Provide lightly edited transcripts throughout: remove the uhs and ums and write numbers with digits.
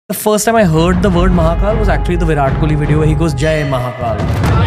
The first time I heard the word Mahakal was actually the Virat Kohli video where he goes, Jai Mahakal.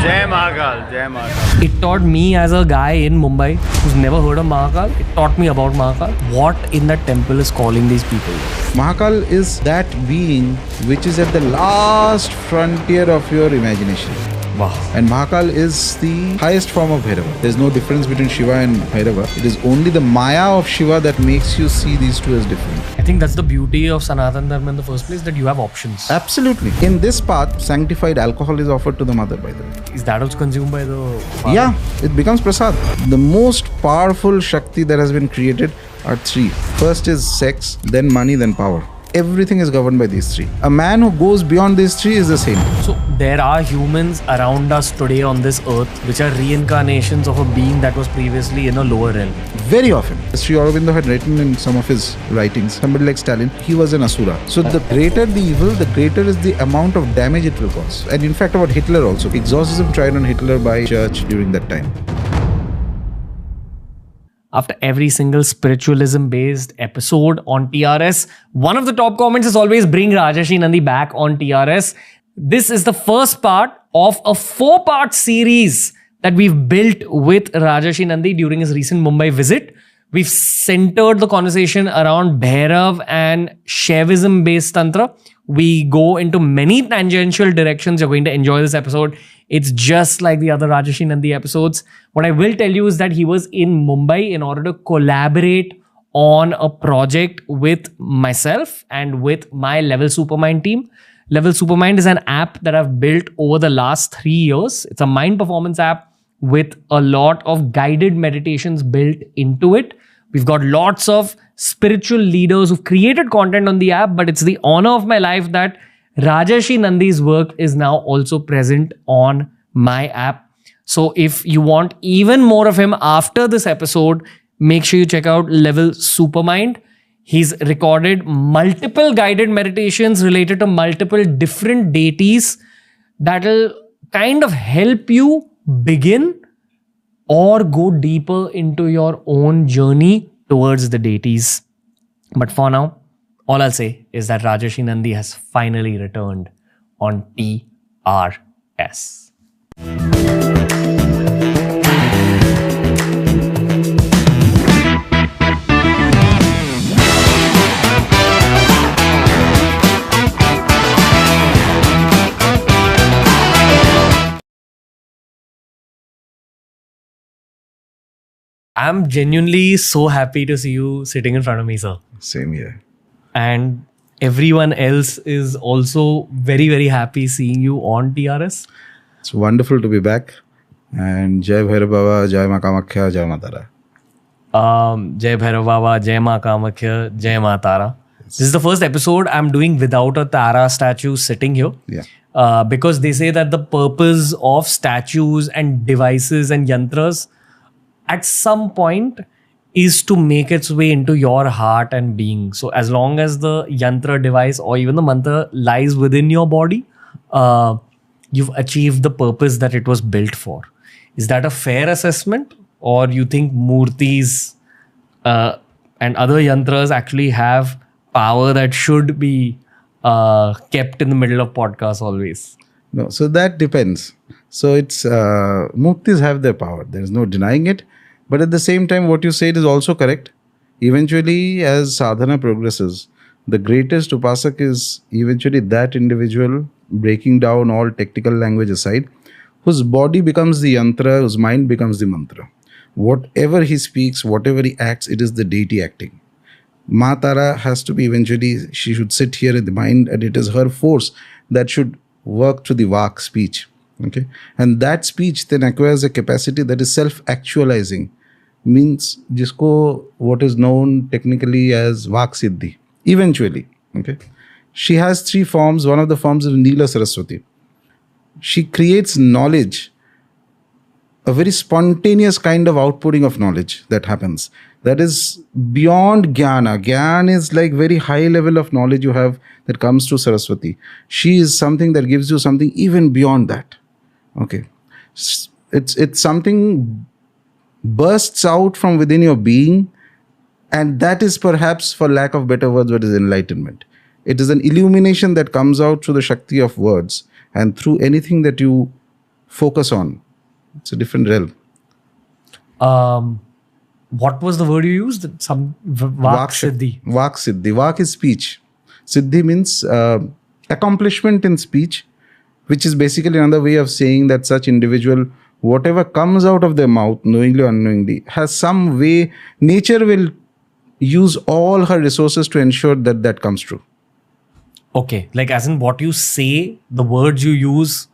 Jai Mahakal, Jai Mahakal. It taught me as a guy in Mumbai who's never heard of Mahakal, it taught me about Mahakal. What in that temple is calling these people? Mahakal is that being which is at the last frontier of your imagination. Wow. And Mahakal is the highest form of Bhairava. There's no difference between Shiva and Bhairava. It is only the Maya of Shiva that makes you see these two as different. I think that's the beauty of Sanatan Dharma in the first place, that you have options. Absolutely. In this path, sanctified alcohol is offered to the mother, by the way. Is that also consumed by the father? Yeah, it becomes prasad. The most powerful Shakti that has been created are three. First is sex, then money, then power. Everything is governed by these three. A man who goes beyond these three is the same. So there are humans around us today on this earth which are reincarnations of a being that was previously in a lower realm. Very often. Sri Aurobindo had written in some of his writings, somebody like Stalin, he was an asura. So the greater the evil, the greater is the amount of damage it will cause. And in fact about Hitler also. Exorcism tried on Hitler by church during that time. After every single spiritualism based episode on TRS, one of the top comments is always bring Rajarshi Nandy back on TRS. This is the first part of a 4-part series that we've built with Rajarshi Nandy during his recent Mumbai visit. We've centered the conversation around Bhairava and Shaivism based Tantra. We go into many tangential directions. You're going to enjoy this episode. It's just like the other Rajarshi Nandy episodes. What I will tell you is that he was in Mumbai in order to collaborate on a project with myself and with my Level Supermind team. Level Supermind is an app that I've built over the last 3 years. It's a mind performance app with a lot of guided meditations built into it. We've got lots of spiritual leaders who've created content on the app, but it's the honor of my life that Rajarshi Nandy's work is now also present on my app. So if you want even more of him after this episode, make sure you check out Level Supermind. He's recorded multiple guided meditations related to multiple different deities that'll kind of help you begin or go deeper into your own journey towards the deities. But for now, all I'll say is that Rajarshi Nandy has finally returned on TRS. I'm genuinely so happy to see you sitting in front of me, sir. Same here. And everyone else is also very, very happy seeing you on TRS. It's wonderful to be back. And Jai Bhairava, Jai Ma Kamakhya, Jai Ma Tara. Jai Bhairava, Jai Ma Kamakhya, Jai Ma Tara. This is the first episode I'm doing without a Tara statue sitting here. Yeah. Because they say that the purpose of statues and devices and yantras at some point is to make its way into your heart and being. So as long as the yantra device or even the mantra lies within your body, you've achieved the purpose that it was built for. Is that a fair assessment? Or you think murtis and other yantras actually have power that should be kept in the middle of podcasts always? No, so that depends. So it's muktis have their power. There is no denying it. But at the same time, what you said is also correct. Eventually, as sadhana progresses, the greatest upasak is eventually that individual, breaking down all technical language aside, whose body becomes the yantra, whose mind becomes the mantra. Whatever he speaks, whatever he acts, it is the deity acting. Ma Tara has to be eventually, she should sit here in the mind, and it is her force that should work through the vak, speech. Okay, and that speech then acquires a capacity that is self-actualizing, means jisko what is known technically as vak siddhi. Eventually, okay, she has 3 forms. One of the forms is Neela Saraswati. She creates knowledge, a very spontaneous kind of outpouring of knowledge that happens. That is beyond jnana. Jnana is like very high level of knowledge you have that comes through Saraswati. She is something that gives you something even beyond that. Okay, it's something bursts out from within your being, and that is perhaps, for lack of better words, what is enlightenment. It is an illumination that comes out through the Shakti of words and through anything that you focus on. It's a different realm. What was the word you used? Some Vak Siddhi. Vak Siddhi. Vak is speech. Siddhi means accomplishment in speech, which is basically another way of saying that such individual, whatever comes out of their mouth, knowingly or unknowingly, has some way, nature will use all her resources to ensure that that comes true. Okay, like as in what you say, the words you use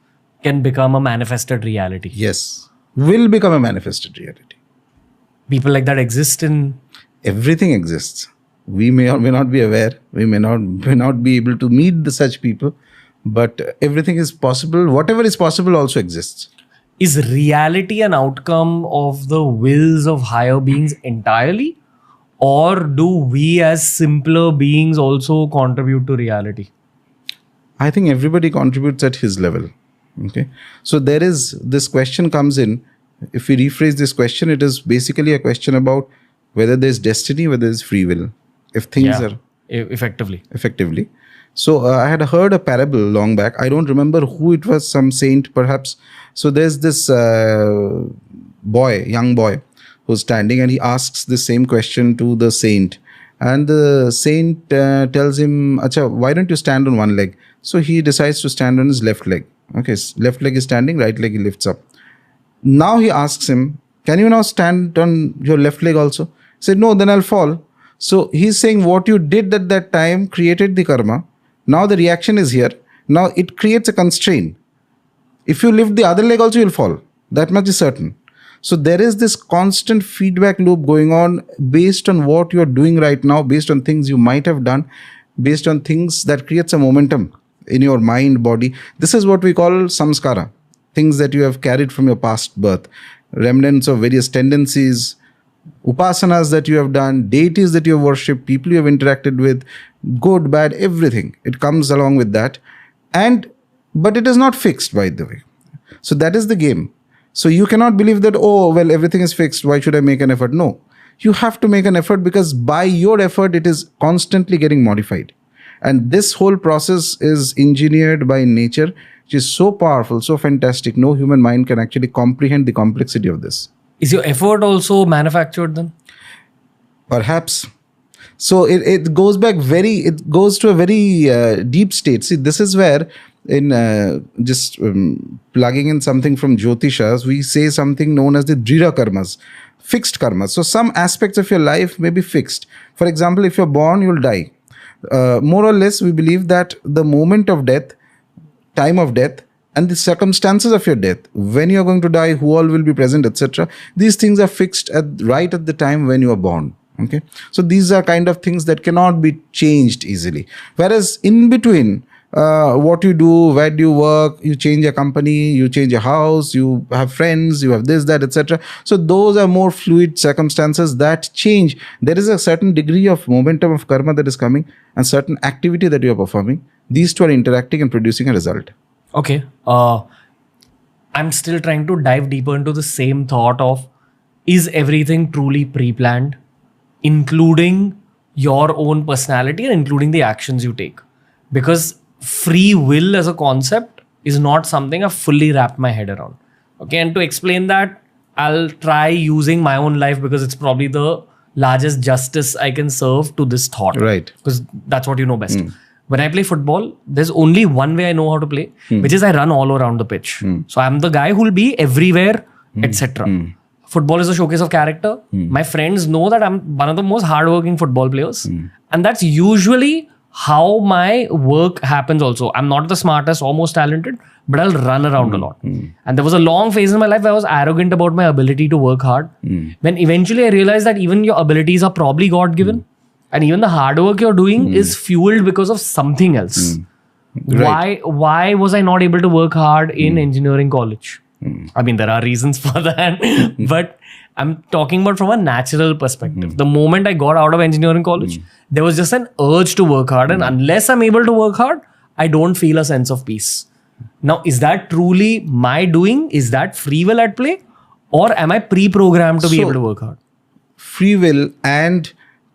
can become a manifested reality. Yes. Will become a manifested reality. People like that exist in... Everything exists. We may or may not be aware. We may not be able to meet such people. But everything is possible. Whatever is possible also exists. Is reality an outcome of the wills of higher beings entirely? Or do we as simpler beings also contribute to reality? I think everybody contributes at his level. Okay. So there is, this question comes in. If we rephrase this question, it is basically a question about whether there's destiny, whether there's free will. If things are... Effectively. So I had heard a parable long back. I don't remember who it was, some saint perhaps. So there's this young boy, who's standing and he asks the same question to the saint. And the saint tells him, Acha, why don't you stand on one leg? So he decides to stand on his left leg. Okay, left leg is standing, right leg he lifts up. Now he asks him, can you now stand on your left leg also? He said, no, then I'll fall. So he's saying what you did at that time created the karma. Now the reaction is here. Now it creates a constraint. If you lift the other leg also, you'll fall. That much is certain. So there is this constant feedback loop going on based on what you're doing right now, based on things you might have done, based on things that creates a momentum in your mind, body. This is what we call samskara. Things that you have carried from your past birth. Remnants of various tendencies, upasanas that you have done, deities that you have worshipped, people you have interacted with, good, bad, everything. It comes along with that. But it is not fixed, by the way. So that is the game. So you cannot believe that, oh, well, everything is fixed. Why should I make an effort? No. You have to make an effort because by your effort, it is constantly getting modified. And this whole process is engineered by nature, which is so powerful, so fantastic. No human mind can actually comprehend the complexity of this. Is your effort also manufactured then? Perhaps. So it goes back it goes to a very deep state. See, this is where plugging in something from Jyotishas, we say something known as the Drira karmas, fixed karmas. So some aspects of your life may be fixed. For example, if you're born, you'll die. More or less, we believe that the moment of death, time of death, and the circumstances of your death, when you are going to die, who all will be present, etc. These things are fixed right at the time when you are born. Okay, so these are kind of things that cannot be changed easily. Whereas in between, what you do, where do you work, you change your company, you change your house, you have friends, you have this, that, etc. So those are more fluid circumstances that change. There is a certain degree of momentum of karma that is coming and certain activity that you are performing. These two are interacting and producing a result. Okay. I'm still trying to dive deeper into the same thought of, is everything truly pre-planned, including your own personality and including the actions you take? Because free will as a concept is not something I've fully wrapped my head around. Okay, and to explain that, I'll try using my own life because it's probably the largest justice I can serve to this thought. Right. Because that's what you know best. When I play football, there's only one way I know how to play, which is I run all around the pitch. So I'm the guy who'll be everywhere, etc. Football is a showcase of character. My friends know that I'm one of the most hardworking football players. And that's usually how my work happens also. I'm not the smartest or most talented, but I'll run around a lot. And there was a long phase in my life where I was arrogant about my ability to work hard. When eventually I realized that even your abilities are probably God-given. And even the hard work you're doing is fueled because of something else. Right. Why was I not able to work hard in engineering college? I mean, there are reasons for that. But I'm talking about from a natural perspective. The moment I got out of engineering college, there was just an urge to work hard. And unless I'm able to work hard, I don't feel a sense of peace. Now, is that truly my doing? Is that free will at play? Or am I pre-programmed to be able to work hard? Free will and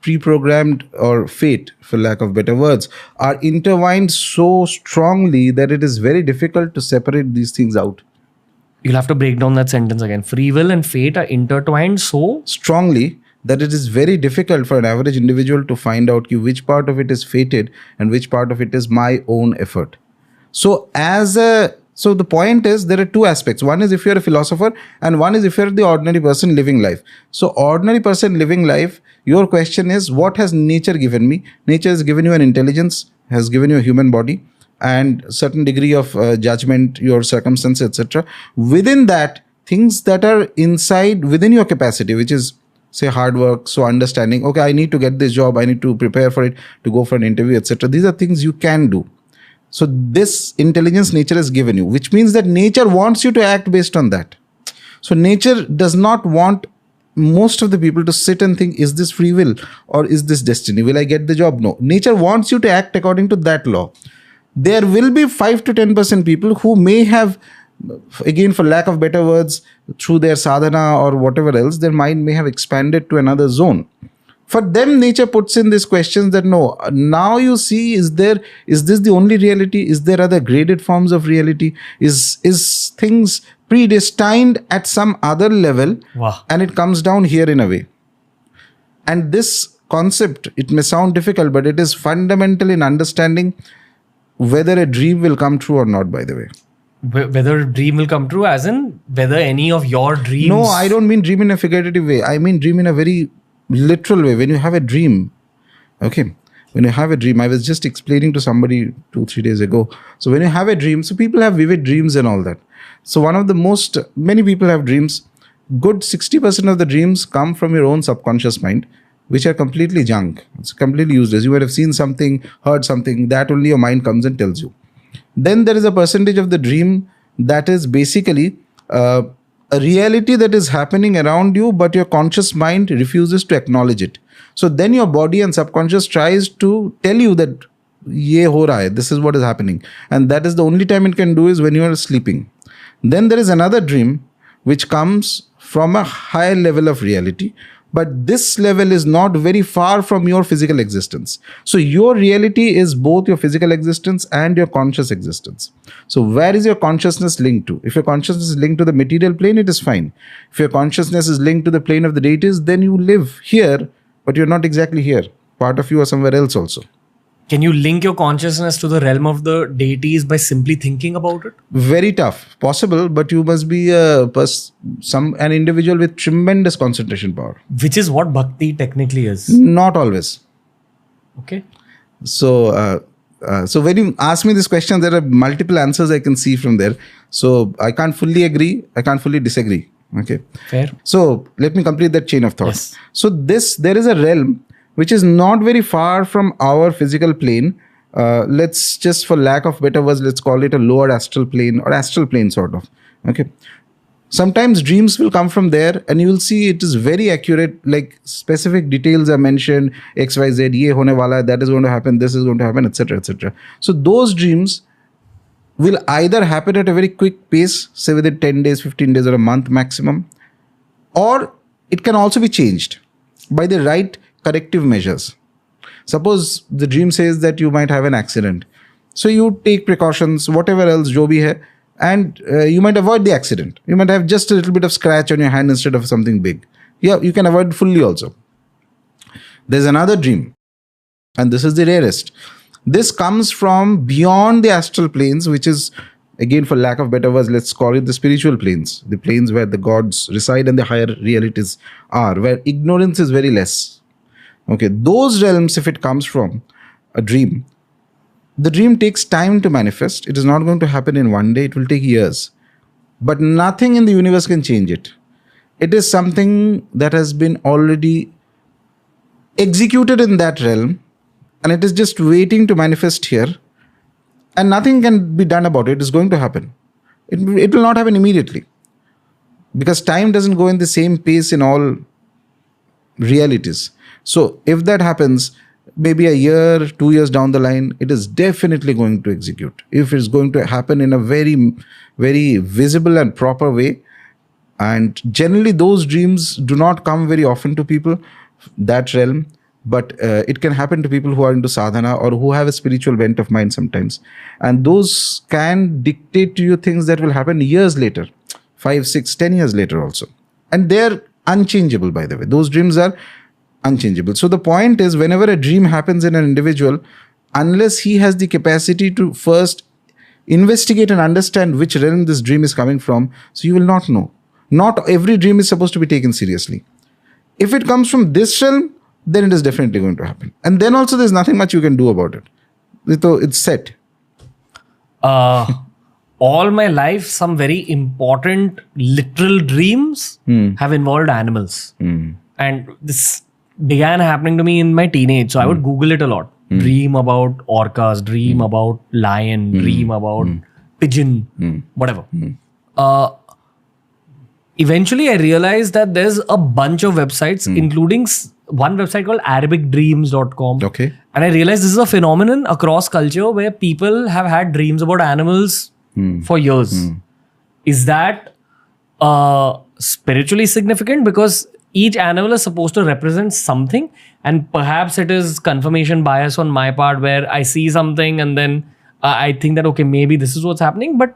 pre-programmed, or fate, for lack of better words, are intertwined so strongly that it is very difficult to separate these things out. You'll have to break down that sentence again. Free will and fate are intertwined so Strongly that it is very difficult for an average individual to find out which part of it is fated and which part of it is my own effort. So the point is, there are two aspects. One is if you're a philosopher, and one is if you're the ordinary person living life. So ordinary person living life, your question is, what has nature given me? Nature has given you an intelligence, has given you a human body, and certain degree of judgment, your circumstances, etc. Within that, things that are inside within your capacity, which is say hard work, so understanding, okay, I need to get this job, I need to prepare for it, to go for an interview, etc. These are things you can do. So this intelligence nature has given you, which means that nature wants you to act based on that. So nature does not want most of the people to sit and think, is this free will or is this destiny? Will I get the job? No. Nature wants you to act according to that law. There will be 5 to 10% people who may have, again, for lack of better words, through their sadhana or whatever else, their mind may have expanded to another zone. For them, nature puts in these questions that no, now you see, is this the only reality? Is there other graded forms of reality? Is things predestined at some other level? Wow. And it comes down here in a way. And this concept, it may sound difficult, but it is fundamental in understanding whether a dream will come true or not, by the way. Whether a dream will come true, as in whether any of your dreams... No, I don't mean dream in a figurative way. I mean dream in a very literal way. When you have a dream, okay, when you have a dream, I was just explaining to somebody 2-3 days ago. So when you have a dream, so people have vivid dreams and all that. So many people have dreams. Good 60% of the dreams come from your own subconscious mind, which are completely junk. It's completely useless. You might have seen something, heard something, that only your mind comes and tells you. Then there is a percentage of the dream that is basically a reality that is happening around you, but your conscious mind refuses to acknowledge it. So then your body and subconscious tries to tell you that ye ho raha hai, this is what is happening. And that is the only time it can do is when you are sleeping. Then there is another dream which comes from a higher level of reality. But this level is not very far from your physical existence. So your reality is both your physical existence and your conscious existence. So where is your consciousness linked to? If your consciousness is linked to the material plane, it is fine. If your consciousness is linked to the plane of the deities, then you live here, but you're not exactly here. Part of you are somewhere else also. Can you link your consciousness to the realm of the deities by simply thinking about it? Very tough. Possible, but you must be an individual with tremendous concentration power. Which is what bhakti technically is. Not always. Okay. So when you ask me this question, there are multiple answers I can see from there. So I can't fully agree. I can't fully disagree. Okay. Fair. So let me complete that chain of thought. Yes. So there is a realm which is not very far from our physical plane. Let's just, for lack of better words, let's call it a lower astral plane or astral plane sort of. Okay. Sometimes dreams will come from there and you will see it is very accurate, like specific details are mentioned, XYZ, ye hone wala hai, that is going to happen, this is going to happen, etc., etc. So those dreams will either happen at a very quick pace, say within 10 days, 15 days or a month maximum, or it can also be changed by the right corrective measures. Suppose the dream says that you might have an accident. So you take precautions, whatever else, jo bhi hai, and you might avoid the accident. You might have just a little bit of scratch on your hand instead of something big. Yeah, you can avoid fully also. There's another dream, and this is the rarest. This comes from beyond the astral planes, which is, again, for lack of better words, let's call it the spiritual planes, the planes where the gods reside and the higher realities are, where ignorance is very less. Okay, those realms, if it comes from a dream, the dream takes time to manifest. It is not going to happen in one day. It will take years. But nothing in the universe can change it. It is something that has been already executed in that realm, and it is just waiting to manifest here. And nothing can be done about it. It is going to happen. It will not happen immediately. Because time doesn't go in the same pace in all realities. So if that happens, maybe a year, 2 years down the line, it is definitely going to execute. If it's going to happen in a very, very visible and proper way. And generally those dreams do not come very often to people, that realm. but it can happen to people who are into sadhana or who have a spiritual bent of mind sometimes. And those can dictate to you things that will happen years later, 5, 6, 10 years later also. And they're unchangeable, by the way. Those dreams are unchangeable. So the point is, whenever a dream happens in an individual, unless he has the capacity to first investigate and understand which realm this dream is coming from, so you will not know. Not every dream is supposed to be taken seriously. If it comes from this realm, then it is definitely going to happen. And then also there's nothing much you can do about it. It's set. All my life, some very important literal dreams have involved animals. And this began happening to me in my teenage. So I would Google it a lot. Dream about orcas, dream about lion, dream about pigeon, whatever. Eventually, I realized that there's a bunch of websites, including one website called arabicdreams.com. Okay. And I realized this is a phenomenon across culture where people have had dreams about animals for years. Is that spiritually significant? Because each animal is supposed to represent something, and perhaps it is confirmation bias on my part where I see something and then I think that, okay, maybe this is what's happening, but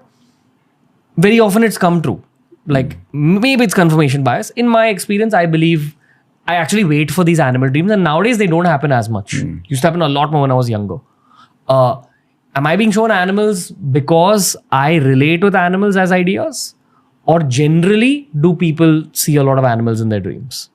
very often it's come true. Like maybe it's confirmation bias. In my experience, I believe I actually wait for these animal dreams, and nowadays they don't happen as much. Used to happen a lot more when I was younger. Am I being shown animals because I relate with animals as ideas? Or generally, do people see a lot of animals in their dreams?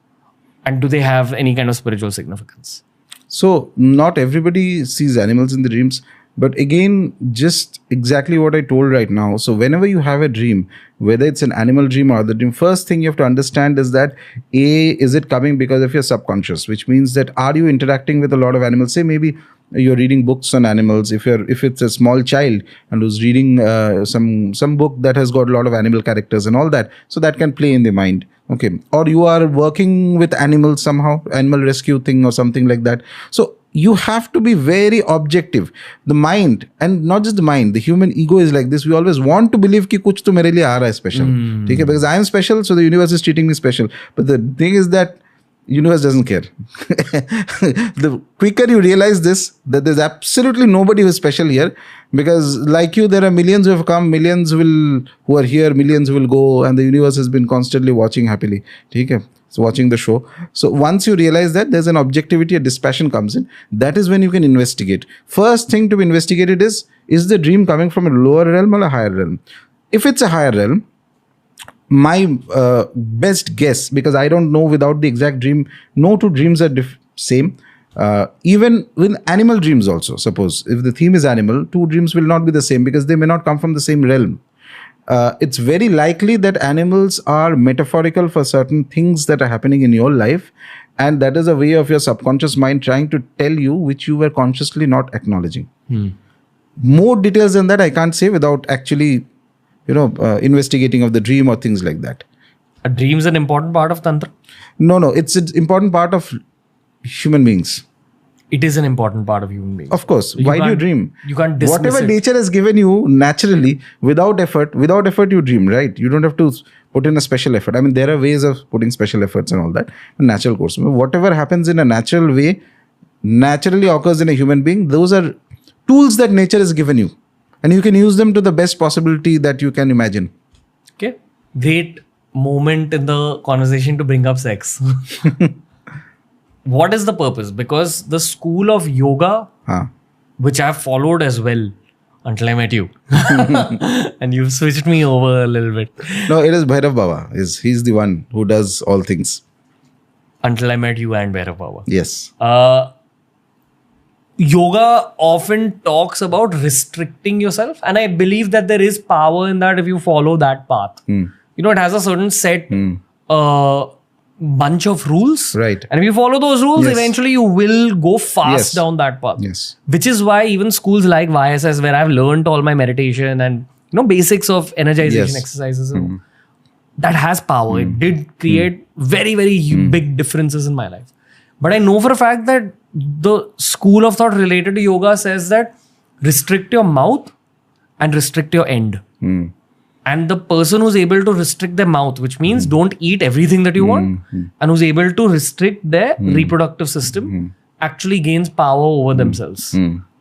And do they have any kind of spiritual significance? So, not everybody sees animals in the dreams. But again, just exactly what I told right now. So, whenever you have a dream, whether it's an animal dream or other dream, first thing you have to understand is that is it coming because of your subconscious? Which means that are you interacting with a lot of animals? Say maybe you're reading books on animals. If it's a small child and who's reading some book that has got a lot of animal characters and all that, so that can play in the mind. Okay. Or you are working with animals somehow, animal rescue thing or something like that. So you have to be very objective. The mind, and not just the mind, the human ego is like this. We always want to believe कि कुछ तो मेरे लिए आ रहा है special. Okay? Because I am special, so the universe is treating me special. But the thing is that universe doesn't care. The quicker you realize this, that there's absolutely nobody who is special here, because like you, there are millions who have come, millions who are here, millions who will go, and the universe has been constantly watching happily. Okay? So watching the show. So once you realize that, there's an objectivity, a dispassion comes in. That is when you can investigate. First thing to be investigated is the dream coming from a lower realm or a higher realm? If it's a higher realm, my best guess, because I don't know without the exact dream, no two dreams are same. Even with animal dreams also, suppose if the theme is animal, two dreams will not be the same because they may not come from the same realm. It's very likely that animals are metaphorical for certain things that are happening in your life, and that is a way of your subconscious mind trying to tell you which you were consciously not acknowledging. More details than that I can't say without actually investigating of the dream or things like that. A dream is an important part of Tantra? No, it's an important part of human beings. It is an important part of human beings. Of course. Why do you dream? You can't dismiss whatever it. Nature has given you naturally, without effort you dream, right? You don't have to put in a special effort. I mean, there are ways of putting special efforts and all that. A natural course. Whatever happens in a natural way, naturally occurs in a human being. Those are tools that nature has given you. And you can use them to the best possibility that you can imagine. Okay. Great moment in the conversation to bring up sex. What is the purpose? Because the school of yoga, which I've followed as well until I met you, and you've switched me over a little bit. No, it is Bhairava Baba. He's the one who does all things. Until I met you and Bhairava Baba. Yes. Yoga often talks about restricting yourself, and I believe that there is power in that if you follow that path. It has a certain set bunch of rules. Right. And if you follow those rules, eventually you will go fast down that path. Yes. Which is why even schools like YSS, where I've learned all my meditation and basics of energization exercises, that has power. It did create very, very big differences in my life. But I know for a fact that the school of thought related to yoga says that restrict your mouth and restrict your end. And the person who's able to restrict their mouth, which means don't eat everything that you want, and who's able to restrict their reproductive system, actually gains power over themselves.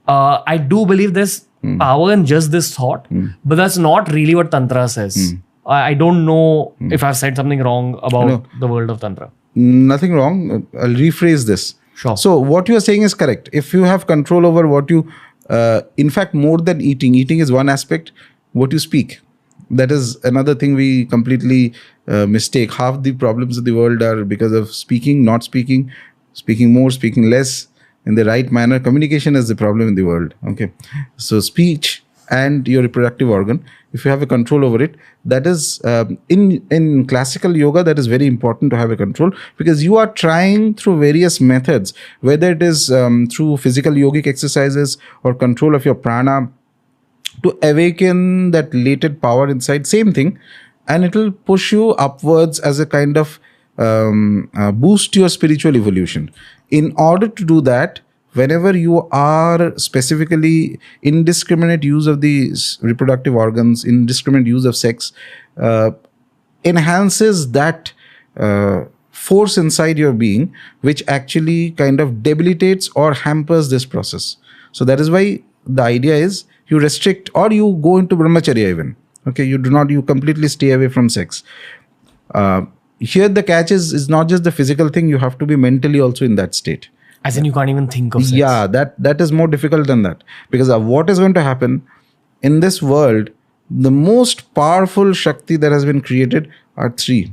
I do believe there's power in just this thought, but that's not really what Tantra says. I don't know if I've said something wrong about the world of Tantra. Nothing wrong. I'll rephrase this. Sure. So what you are saying is correct. If you have control over what you, in fact, more than eating is one aspect, what you speak. That is another thing we completely mistake. Half the problems of the world are because of speaking, not speaking, speaking more, speaking less, in the right manner. Communication is the problem in the world. Okay. So speech and your reproductive organ, if you have a control over it, that is in classical yoga, that is very important to have a control, because you are trying through various methods, whether it is through physical yogic exercises or control of your prana, to awaken that latent power inside. Same thing, and it will push you upwards as a kind of boost your spiritual evolution. In order to do that, whenever you are specifically indiscriminate use of the reproductive organs, indiscriminate use of sex, enhances that force inside your being, which actually kind of debilitates or hampers this process. So that is why the idea is you restrict, or you go into brahmacharya even. Okay, you completely stay away from sex. Here the catch is not just the physical thing, you have to be mentally also in that state. As in, you can't even think of sex. Yeah, that is more difficult than that. Because what is going to happen in this world, the most powerful Shakti that has been created are three.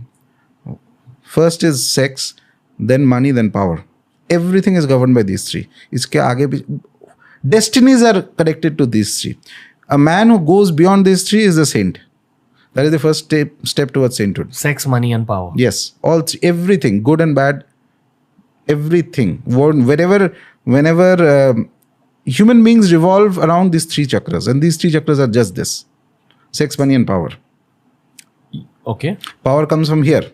First is sex, then money, then power. Everything is governed by these three. Iske aage destinies are connected to these three. A man who goes beyond these three is a saint. That is the first step towards sainthood. Sex, money, and power. Yes, all three, everything, good and bad, everything. Whenever human beings revolve around these three chakras, and these three chakras are just this: sex, money, and power. Okay. Power comes from here.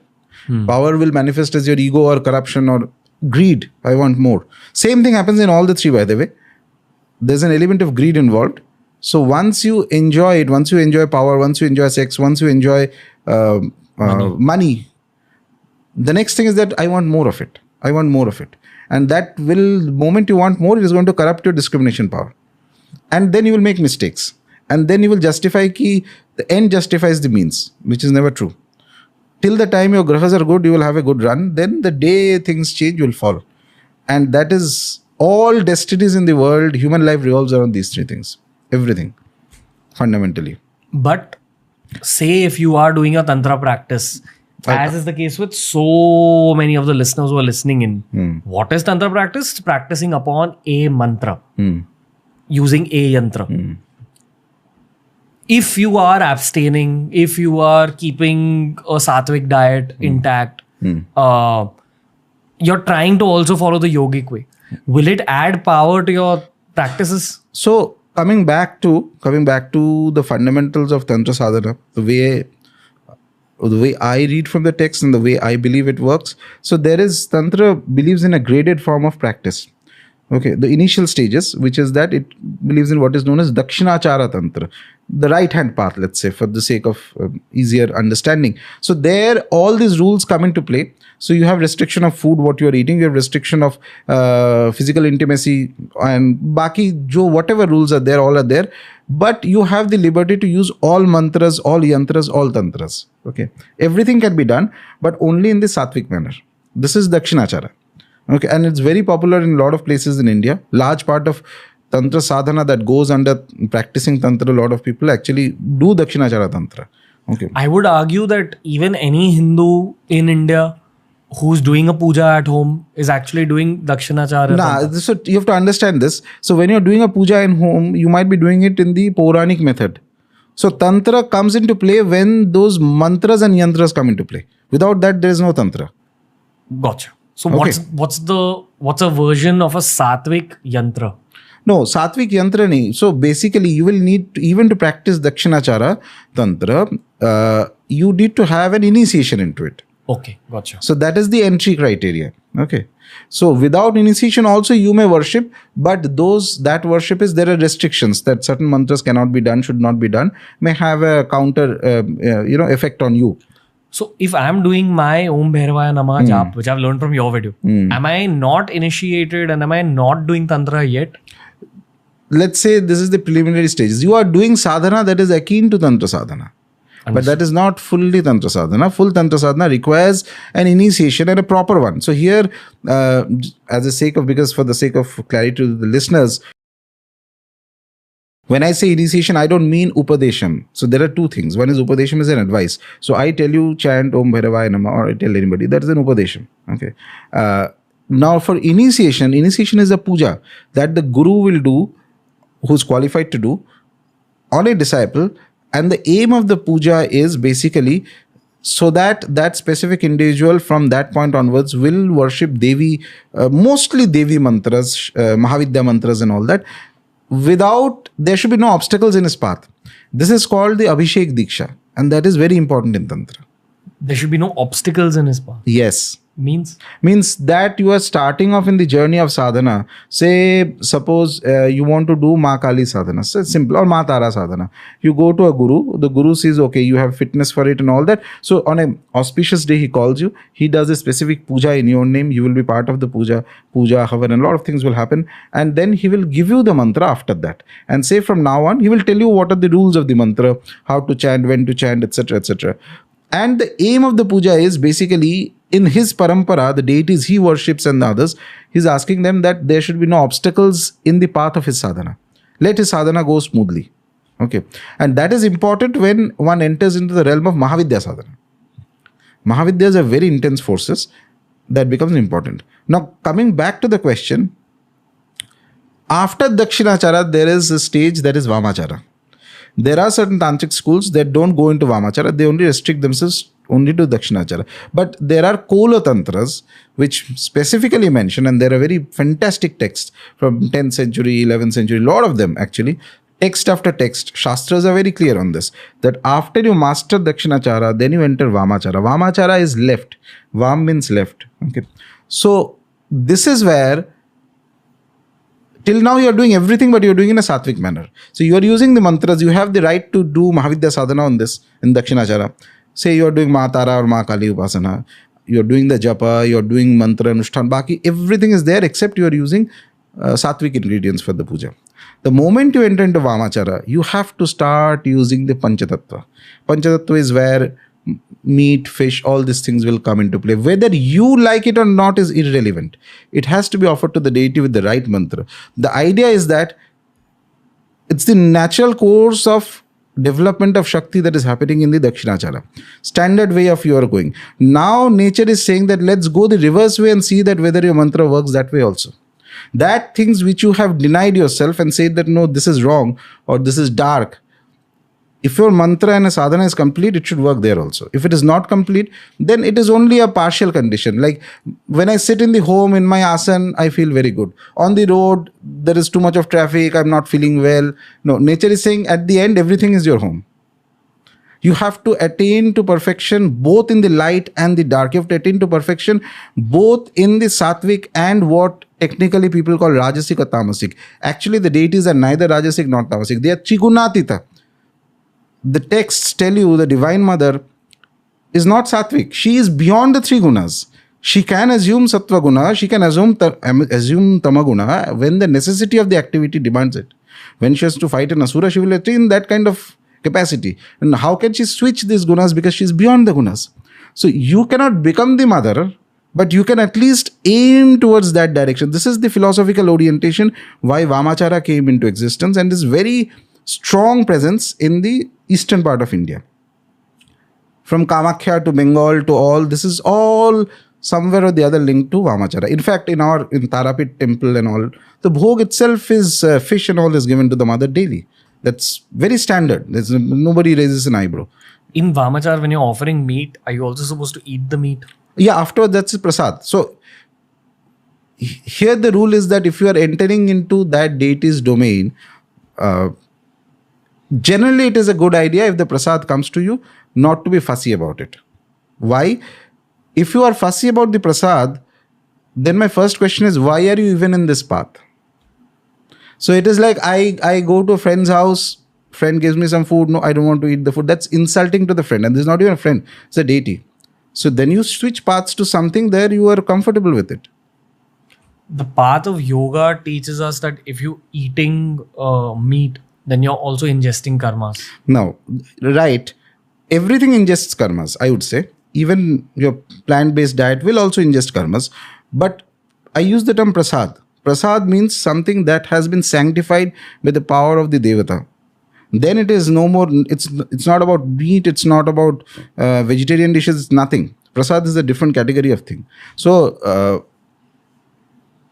Power will manifest as your ego or corruption or greed. I want more. Same thing happens in all the three, by the way. There's an element of greed involved. So once you enjoy it, once you enjoy power, once you enjoy sex, once you enjoy money, the next thing is that I want more of it. I want more of it. And that will, the moment you want more, it is going to corrupt your discrimination power. And then you will make mistakes. And then you will justify the end justifies the means, which is never true. Till the time your grahas are good, you will have a good run. Then the day things change, you will fall. And that is all destinies in the world. Human life revolves around these three things. Everything. Fundamentally. But say if you are doing a Tantra practice, as is the case with so many of the listeners who are listening in, what is Tantra practice? It's practicing upon a mantra. Using a yantra. If you are abstaining, if you are keeping a sattvic diet intact, you're trying to also follow the yogic way. Will it add power to your practices? So coming back to the fundamentals of Tantra Sadhana, the way I read from the text and the way I believe it works. So Tantra believes in a graded form of practice. Okay, the initial stages, which is that it believes in what is known as Dakshinachara Tantra, the right hand path, let's say, for the sake of easier understanding. So there, all these rules come into play. So you have restriction of food, what you are eating, you have restriction of physical intimacy, and baki jo whatever rules are there, all are there. But you have the liberty to use all mantras, all yantras, all tantras. Okay, everything can be done, but only in the sattvic manner. This is Dakshinachara. Okay, and it's very popular in a lot of places in India. Large part of Tantra Sadhana that goes under practicing Tantra, a lot of people actually do Dakshinachara Tantra. Okay. I would argue that even any Hindu in India who's doing a puja at home is actually doing Dakshinachara Tantra. So you have to understand this. So when you're doing a puja at home, you might be doing it in the Puranic method. So Tantra comes into play when those mantras and yantras come into play. Without that, there is no Tantra. Gotcha. So what's a version of a sattvic yantra? No, sattvic yantra nahi. So basically, you will need to, even to practice Dakshinachara Tantra, you need to have an initiation into it. Okay, gotcha. So that is the entry criteria. Okay. So without initiation also you may worship, but that worship is, there are restrictions that certain mantras cannot be done, should not be done, may have a counter, effect on you. So if I'm doing my Om Bhairavaya Namah jap, which I've learned from your video, am I not initiated and am I not doing Tantra yet? Let's say this is the preliminary stages. You are doing sadhana that is akin to Tantra sadhana. But that is not fully Tantra sadhana. Full Tantra sadhana requires an initiation and a proper one. So here, for the sake of clarity to the listeners, when I say initiation, I don't mean upadesham. So there are two things. One is upadesham is an advice. So I tell you chant Om Bhairavaya Namah, or I tell anybody, that is an upadesham. Okay. Now for initiation is a puja that the guru will do, who's qualified to do, on a disciple. And the aim of the puja is basically so that that specific individual from that point onwards will worship Devi, mostly Devi mantras, Mahavidya mantras and all that, without, there should be no obstacles in his path. This is called the Abhishek Diksha, and that is very important in Tantra. There should be no obstacles in his path. Yes. Means that you are starting off in the journey of sadhana. Say, suppose you want to do Mahakali sadhana, so simple, or Matara sadhana. You go to a guru, the guru says, okay, you have fitness for it and all that. So on an auspicious day, he calls you, he does a specific puja in your name, you will be part of the puja, havan, and a lot of things will happen. And then he will give you the mantra after that. And say from now on, he will tell you what are the rules of the mantra, how to chant, when to chant, etc., etc. And the aim of the puja is basically, in his parampara, the deities he worships and the others, he's asking them that there should be no obstacles in the path of his sadhana. Let his sadhana go smoothly. Okay. And that is important when one enters into the realm of Mahavidya sadhana. Mahavidyas are very intense forces. That becomes important. Now, coming back to the question, after Dakshinachara, there is a stage that is Vamachara. There are certain tantric schools that don't go into Vamachara. They only restrict themselves only to Dakshinachara. But there are Kola Tantras which specifically mention, and there are very fantastic texts from 10th century, 11th century, a lot of them actually, text after text. Shastras are very clear on this, that after you master Dakshinachara, then you enter Vamachara. Vamachara is left. Vam means left. Okay. So this is where till now you are doing everything, but you are doing in a sattvic manner. So you are using the mantras. You have the right to do Mahavidya sadhana on this in Dakshinachara. Say you are doing Matara or Mahakali upasana. You are doing the japa. You are doing mantra anushtan. Baki, everything is there except you are using sattvic ingredients for the puja. The moment you enter into Vamachara, you have to start using the Panchatattva. Panchatattva is where meat, fish, all these things will come into play. Whether you like it or not is irrelevant. It has to be offered to the deity with the right mantra. The idea is that it's the natural course of development of Shakti that is happening in the Dakshinachara. Standard way of your going. Now nature is saying that let's go the reverse way and see that whether your mantra works that way also. That things which you have denied yourself and said that no, this is wrong or this is dark. If your mantra and a sadhana is complete, it should work there also. If it is not complete, then it is only a partial condition. Like when I sit in the home in my asan, I feel very good. On the road, there is too much of traffic, I'm not feeling well. No, nature is saying at the end, everything is your home. You have to attain to perfection both in the light and the dark. You have to attain to perfection both in the sattvic and what technically people call rajasic or tamasic. Actually, the deities are neither rajasic nor tamasic. They are trigunatita. The texts tell you the Divine Mother is not sattvic. She is beyond the three gunas. She can assume sattva guna, she can assume tamaguna when the necessity of the activity demands it. When she has to fight an asura, she will attain that kind of capacity. And how can she switch these gunas? Because she is beyond the gunas. So you cannot become the mother, but you can at least aim towards that direction. This is the philosophical orientation why Vamachara came into existence and is very strong presence in the eastern part of India. From Kamakhya to Bengal to all, this is all somewhere or the other linked to Vamachara. In fact, in Tarapit temple and all, the bhog itself is fish and all is given to the mother daily. That's very standard. Nobody raises an eyebrow. In Vamachara, when you're offering meat, are you also supposed to eat the meat? Yeah, afterwards that's prasad. So here the rule is that if you are entering into that deity's domain, generally it is a good idea if the prasad comes to you not to be fussy about it. Why? If you are fussy about the prasad, then my first question is, why are you even in this path? So it is like I go to a friend's house, friend gives me some food, no, I don't want to eat the food. That's insulting to the friend. And this is not even a friend, it's a deity. So then you switch paths to something there you are comfortable with it. The path of yoga teaches us that if you're eating meat, then you're also ingesting karmas. Now, right, everything ingests karmas, I would say. Even your plant-based diet will also ingest karmas. But I use the term prasad. Prasad means something that has been sanctified by the power of the devata. Then it is no more, it's not about meat, it's not about vegetarian dishes, it's nothing. Prasad is a different category of thing. So,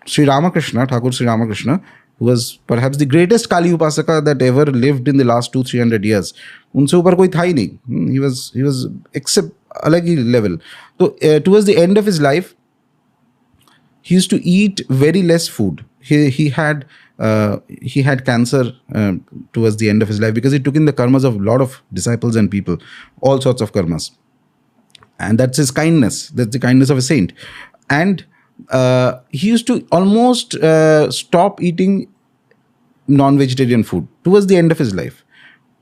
Shri Ramakrishna, Thakur Shri Ramakrishna, who was perhaps the greatest Kali upasaka that ever lived in the last 200-300 years. उनसे ऊपर कोई था ही नहीं. He was except अलग ही level. So towards the end of his life, he used to eat very less food. He had cancer towards the end of his life because he took in the karmas of a lot of disciples and people, all sorts of karmas. And that's his kindness. That's the kindness of a saint. And he used to almost stop eating non-vegetarian food towards the end of his life.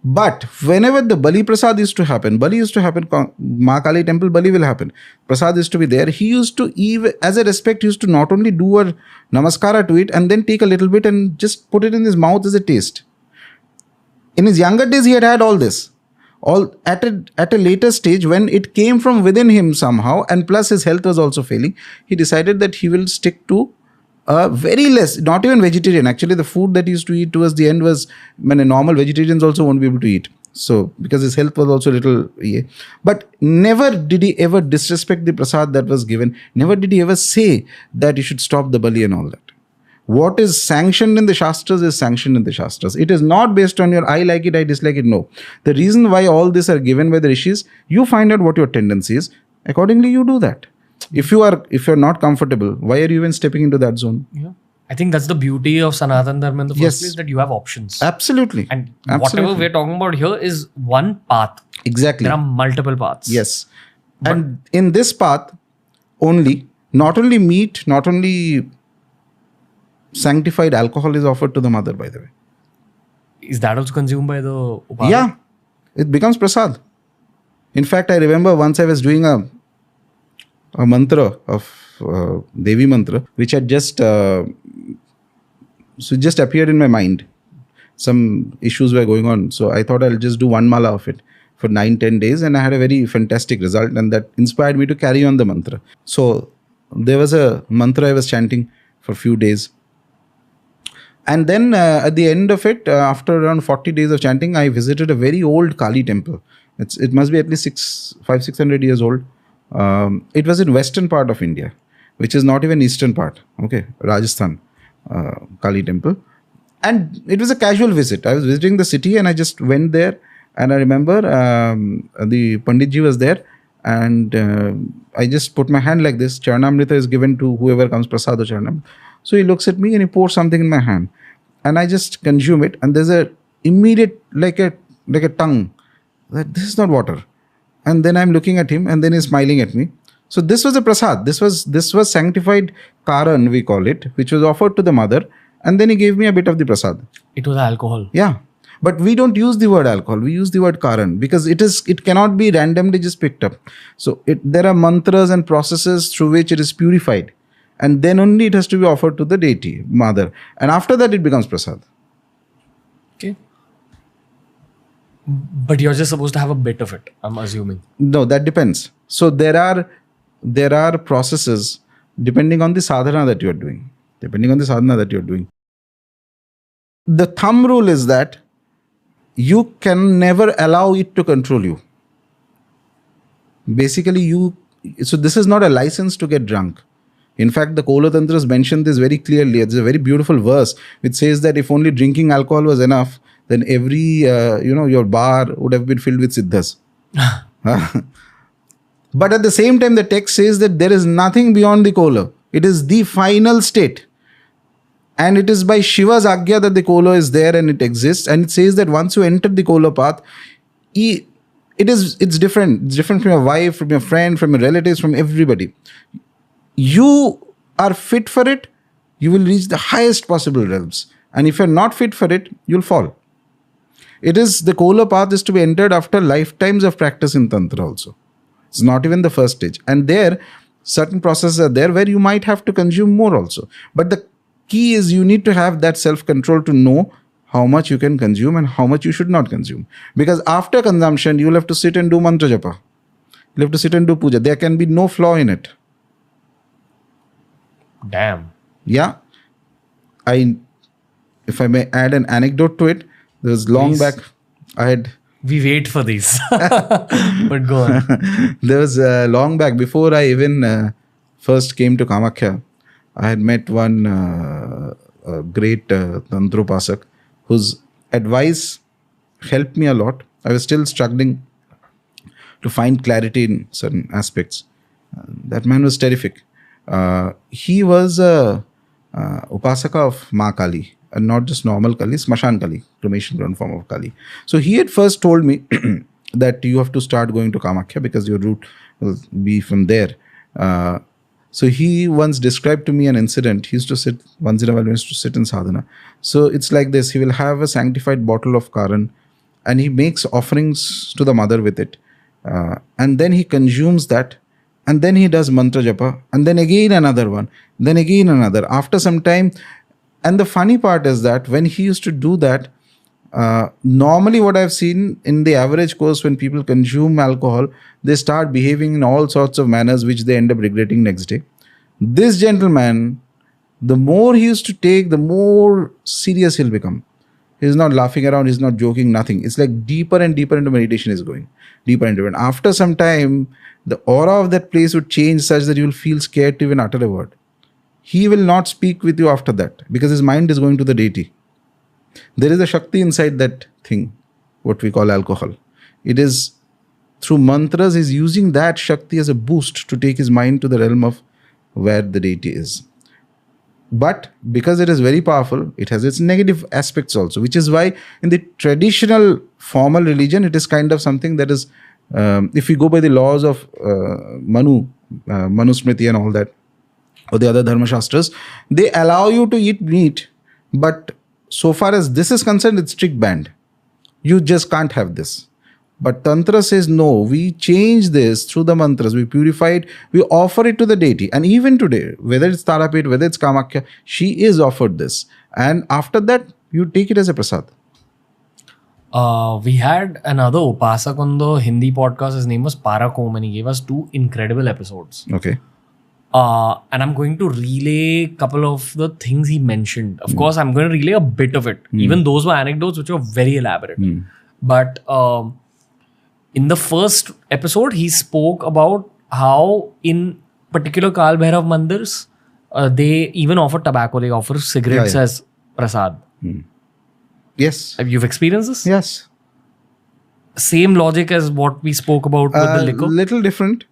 But whenever the Bali Prasad used to happen, Mahakali temple, Bali will happen. Prasad used to be there. He used to, even as a respect, he used to not only do a namaskara to it and then take a little bit and just put it in his mouth as a taste. In his younger days, he had all this. All at a later stage, when it came from within him somehow, and plus his health was also failing, he decided that he will stick to very less, not even vegetarian. Actually, the food that he used to eat towards the end was, normal vegetarians also won't be able to eat. So, because his health was also a little, but never did he ever disrespect the prasad that was given. Never did he ever say that you should stop the bali and all that. What is sanctioned in the Shastras is sanctioned in the Shastras. It is not based on your I like it, I dislike it. No. The reason why all this are given by the rishis, you find out what your tendency is. Accordingly, you do that. If you're not comfortable, why are you even stepping into that zone? Yeah. I think that's the beauty of Sanatan Dharma in the first place, that you have options. Absolutely. And whatever we're talking about here is one path. Exactly. There are multiple paths. Yes. And in this path, not only meat, not only sanctified alcohol is offered to the mother, by the way. Is that also consumed by the upasaka? Yeah. It becomes prasad. In fact, I remember once I was doing a mantra of Devi mantra, which had just appeared in my mind. Some issues were going on. So I thought I'll just do one mala of it for 9-10 days. And I had a very fantastic result. And that inspired me to carry on the mantra. So there was a mantra I was chanting for a few days. And then at the end of it, after around 40 days of chanting, I visited a very old Kali temple. It must be at least 600 years old. It was in western part of India, which is not even eastern part. Okay, Rajasthan Kali temple. And it was a casual visit. I was visiting the city and I just went there. And I remember the Panditji was there. And I just put my hand like this. Charnamrita is given to whoever comes, prasad or charnam. So he looks at me and he pours something in my hand. And I just consume it. And there's a immediate, like a tongue, that this is not water. And then I'm looking at him and then he's smiling at me. So this was a prasad. This was sanctified karan, we call it, which was offered to the mother. And then he gave me a bit of the prasad. It was alcohol. Yeah. But we don't use the word alcohol. We use the word karan because it cannot be randomly just picked up. So there are mantras and processes through which it is purified. And then only it has to be offered to the deity, mother. And after that, it becomes prasad. Okay. But you're just supposed to have a bit of it, I'm assuming. No, that depends. So there are processes depending on the sadhana that you're doing. The thumb rule is that you can never allow it to control you. Basically, so this is not a license to get drunk. In fact, the Kola Tantras mention this very clearly. It's a very beautiful verse which says that if only drinking alcohol was enough, then every, your bar would have been filled with siddhas. But at the same time, the text says that there is nothing beyond the Kola. It is the final state. And it is by Shiva's Agya that the Kola is there and it exists. And it says that once you enter the Kola path, it's different. It's different from your wife, from your friend, from your relatives, from everybody. You are fit for it, you will reach the highest possible realms. And if you're not fit for it, you'll fall. It is the Kola path is to be entered after lifetimes of practice in Tantra also. It's not even the first stage. And there, certain processes are there where you might have to consume more also. But the key is you need to have that self-control to know how much you can consume and how much you should not consume. Because after consumption, you will have to sit and do mantra japa. You'll have to sit and do puja. There can be no flaw in it. Damn. Yeah. If I may add an anecdote to it, there was long back, We wait for these. But go on. there was long back, before I even first came to Kamakhya, I had met one great Tantropasak whose advice helped me a lot. I was still struggling to find clarity in certain aspects. That man was terrific. He was a upasaka of Mahakali, and not just normal Kali, Smashan Kali, cremation ground form of Kali. So he had first told me that you have to start going to Kamakhya because your route will be from there. So he once described to me an incident. He used to sit, once in a while, he used to sit in sadhana. So it's like this. He will have a sanctified bottle of Karan and he makes offerings to the mother with it. And then he consumes that. And then he does mantra japa. And then again another one. Then again another. After some time. And the funny part is that when he used to do that, normally what I've seen in the average course, when people consume alcohol, they start behaving in all sorts of manners which they end up regretting next day. This gentleman, the more he used to take, the more serious he'll become. He's not laughing around, he's not joking, nothing. It's like deeper and deeper into meditation is going. Deeper and deeper. And after some time, the aura of that place would change such that you'll feel scared to even utter a word. He will not speak with you after that because his mind is going to the deity. There is a Shakti inside that thing, what we call alcohol. It is through mantras, he's using that Shakti as a boost to take his mind to the realm of where the deity is. But because it is very powerful, it has its negative aspects also, which is why in the traditional formal religion, it is kind of something that is, if we go by the laws of Manusmriti and all that, or the other Dharma Shastras, they allow you to eat meat, but so far as this is concerned, it's strict banned. You just can't have this. But Tantra says, no, we change this through the mantras, we purify it, we offer it to the deity. And even today, whether it's Tarapet, whether it's Kamakhya, she is offered this. And after that, you take it as a prasad. We had another Upasak on the Hindi podcast. His name was Parakom and he gave us 2 incredible episodes. Okay. And I'm going to relay a couple of the things he mentioned. Of course, I'm going to relay a bit of it. Even those were anecdotes which were very elaborate. But in the first episode, he spoke about how in particular Kal Bhairav mandirs, they even offer tobacco. They offer cigarettes as prasad. Yes. You've experienced this? Yes. Same logic as what we spoke about with the liquor? Little different.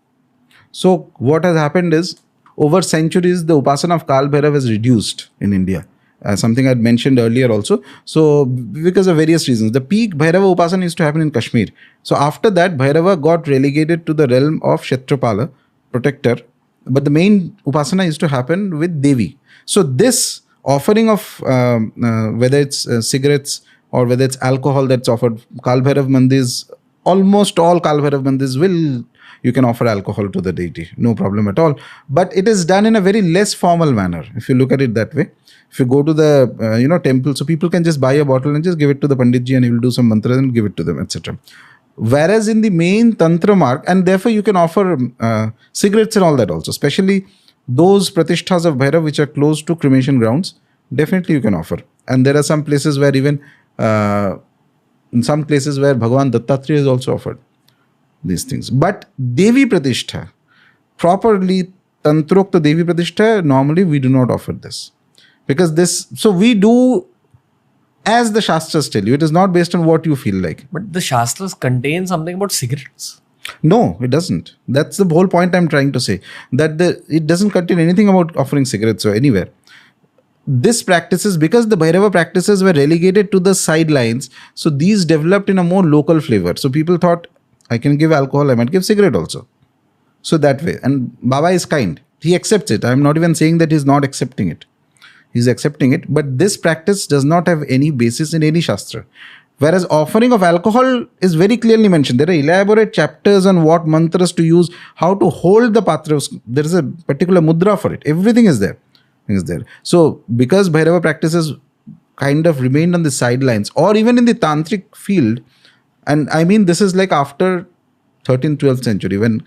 So what has happened is, over centuries, the upasana of Kal Bhairav has reduced in India. Something I had mentioned earlier also. So because of various reasons. The peak Bhairava upasana used to happen in Kashmir. So after that, Bhairava got relegated to the realm of Kshetrapala, protector. But the main upasana used to happen with Devi. So this offering of whether it's cigarettes or whether it's alcohol that's offered, Kal Bhairav mandirs, almost all Kal Bhairav mandirs you can offer alcohol to the deity, no problem at all. But it is done in a very less formal manner, if you look at it that way. If you go to the temple, so people can just buy a bottle and just give it to the Panditji and he will do some mantras and give it to them, etc. Whereas in the main Tantra mark, and therefore you can offer cigarettes and all that also, especially those pratishthas of Bhairav which are close to cremation grounds, definitely you can offer. And there are some places where even, in some places where Bhagavan Dattatreya is also offered these things. But Devi Pratishtha, properly Tantrokta Devi Pratishtha, normally we do not offer this. Because this, so we do as the Shastras tell you. It is not based on what you feel like. But the Shastras contain something about cigarettes. No, it doesn't. That's the whole point I'm trying to say. That it doesn't contain anything about offering cigarettes or anywhere. This practices, because the Bhairava practices were relegated to the sidelines, so these developed in a more local flavor. So people thought, I can give alcohol, I might give cigarette also. So that way. And Baba is kind. He accepts it. I'm not even saying that he's not accepting it. He's accepting it. But this practice does not have any basis in any Shastra. Whereas offering of alcohol is very clearly mentioned. There are elaborate chapters on what mantras to use, how to hold the patra. There is a particular mudra for it. Everything is there. So because Bhairava practices kind of remained on the sidelines, or even in the tantric field, and I mean this is like after 13th, 12th century when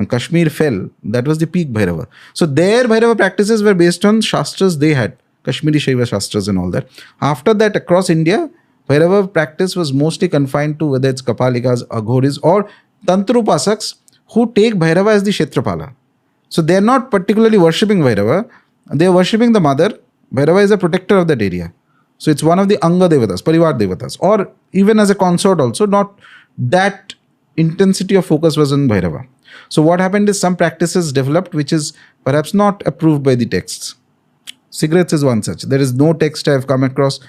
Kashmir fell, that was the peak Bhairava. So their Bhairava practices were based on shastras they had, Kashmiri Shiva shastras and all that. After that, across India, Bhairava practice was mostly confined to whether it's Kapalikas, Aghoris, or Tantrupasaks who take Bhairava as the Kshetrapala. So they are not particularly worshipping Bhairava, they are worshipping the mother. Bhairava is a protector of that area. So it's one of the Anga Devatas, Parivar Devatas, or even as a consort also, not that intensity of focus was on Bhairava. So what happened is some practices developed which is perhaps not approved by the texts. Cigarettes is one such. There is no text I have come across,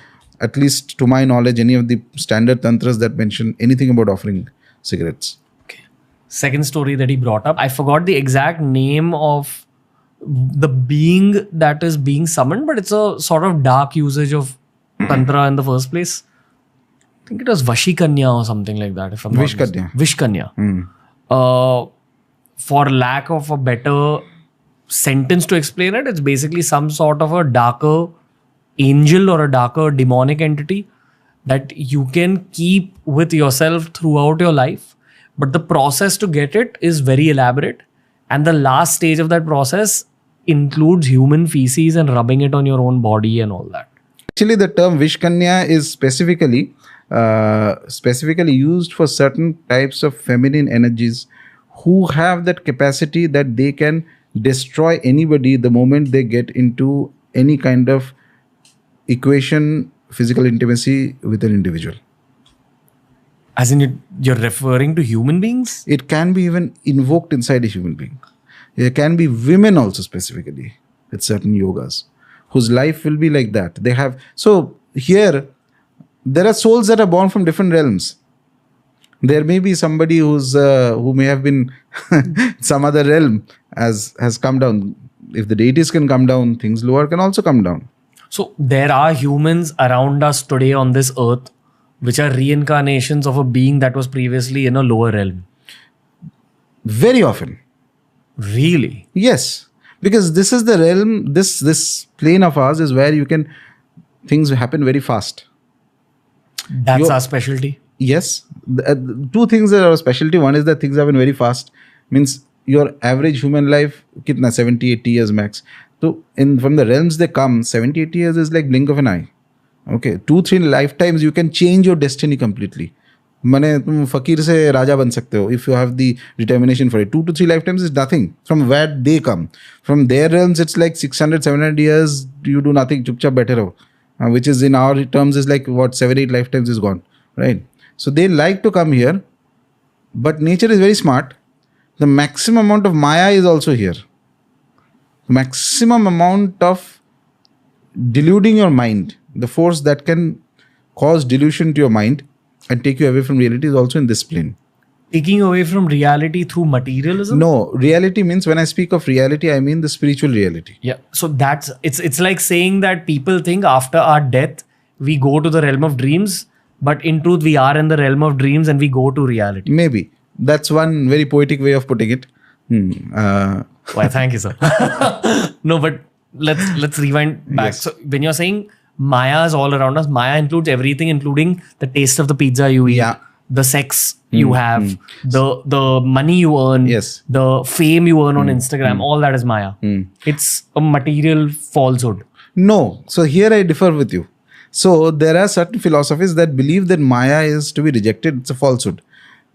at least to my knowledge, any of the standard tantras that mention anything about offering cigarettes. Okay. Second story that he brought up, I forgot the exact name of the being that is being summoned, but it's a sort of dark usage of tantra in the first place. I think it was Visha Kanya or something like that, if I'm not mistaken. Visha Kanya. For lack of a better sentence to explain it, it's basically some sort of a darker angel or a darker demonic entity that you can keep with yourself throughout your life. But the process to get it is very elaborate. And the last stage of that process includes human feces and rubbing it on your own body and all that. Actually, the term Vishkanya is specifically used for certain types of feminine energies who have that capacity that they can destroy anybody the moment they get into any kind of equation, physical intimacy with an individual. As in, you're referring to human beings? It can be even invoked inside a human being. There can be women also specifically with certain yogas whose life will be like that. They have, so here there are souls that are born from different realms. There may be somebody who may have been some other realm has come down. If the deities can come down, things lower can also come down. So there are humans around us today on this earth which are reincarnations of a being that was previously in a lower realm. Very often. Really? Yes. Because this is the realm, this plane of ours is where things happen very fast. That's our specialty. Yes. Two things that are our specialty. One is that things happen very fast. Means your average human life, 70, 80 years max. So from the realms they come, 70, 80 years is like blink of an eye. Okay. 2-3 lifetimes you can change your destiny completely. Mane tum fakir se raja ban sakte ho if you have the determination for it. 2 to 3 lifetimes is nothing from where they come. From their realms it's like 600, 700 years you do nothing, chupchap baithe raho. Which is in our terms is like what 7-8 lifetimes is gone. Right. So they like to come here, but nature is very smart. The maximum amount of Maya is also here. Maximum amount of deluding your mind, the force that can cause delusion to your mind and take you away from reality is also in this plane. Taking away from reality through materialism? No, reality means when I speak of reality, I mean the spiritual reality. Yeah. So it's like saying that people think after our death, we go to the realm of dreams. But in truth, we are in the realm of dreams and we go to reality. Maybe. That's one very poetic way of putting it. Why, thank you, sir. No, but let's rewind back. Yes. So when you're saying Maya is all around us, Maya includes everything, including the taste of the pizza you eat, the sex you have, the money you earn, yes, the fame you earn on Instagram, all that is Maya. It's a material falsehood. No. So here I differ with you. So there are certain philosophies that believe that Maya is to be rejected. It's a falsehood.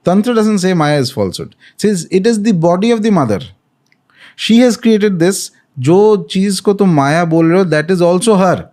Tantra doesn't say Maya is falsehood. It says it is the body of the mother. She has created this. Jo cheez ko tum Maya bol rahe ho, that is also her.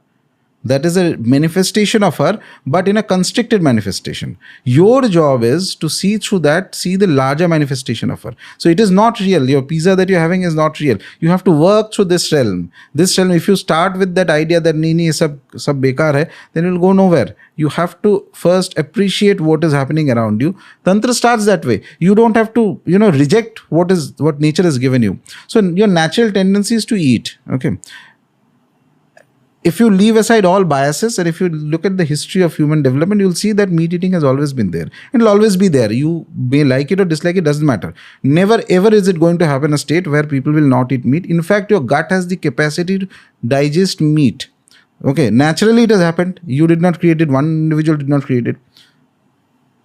That is a manifestation of her, but in a constricted manifestation. Your job is to see through that, see the larger manifestation of her. So it is not real. Your pizza that you're having is not real. You have to work through this realm. This realm, if you start with that idea that nahi sab bekar hai, then it will go nowhere. You have to first appreciate what is happening around you. Tantra starts that way. You don't have to, reject what nature has given you. So your natural tendency is to eat. Okay. if you leave aside all biases and if you look at the history of human development, you'll see that meat eating has always been there. It'll always be there. You may like it or dislike it, doesn't matter. Never ever is it going to happen a state where people will not eat meat. In fact, your gut has the capacity to digest meat. Okay, naturally it has happened. You did not create it. One individual did not create it.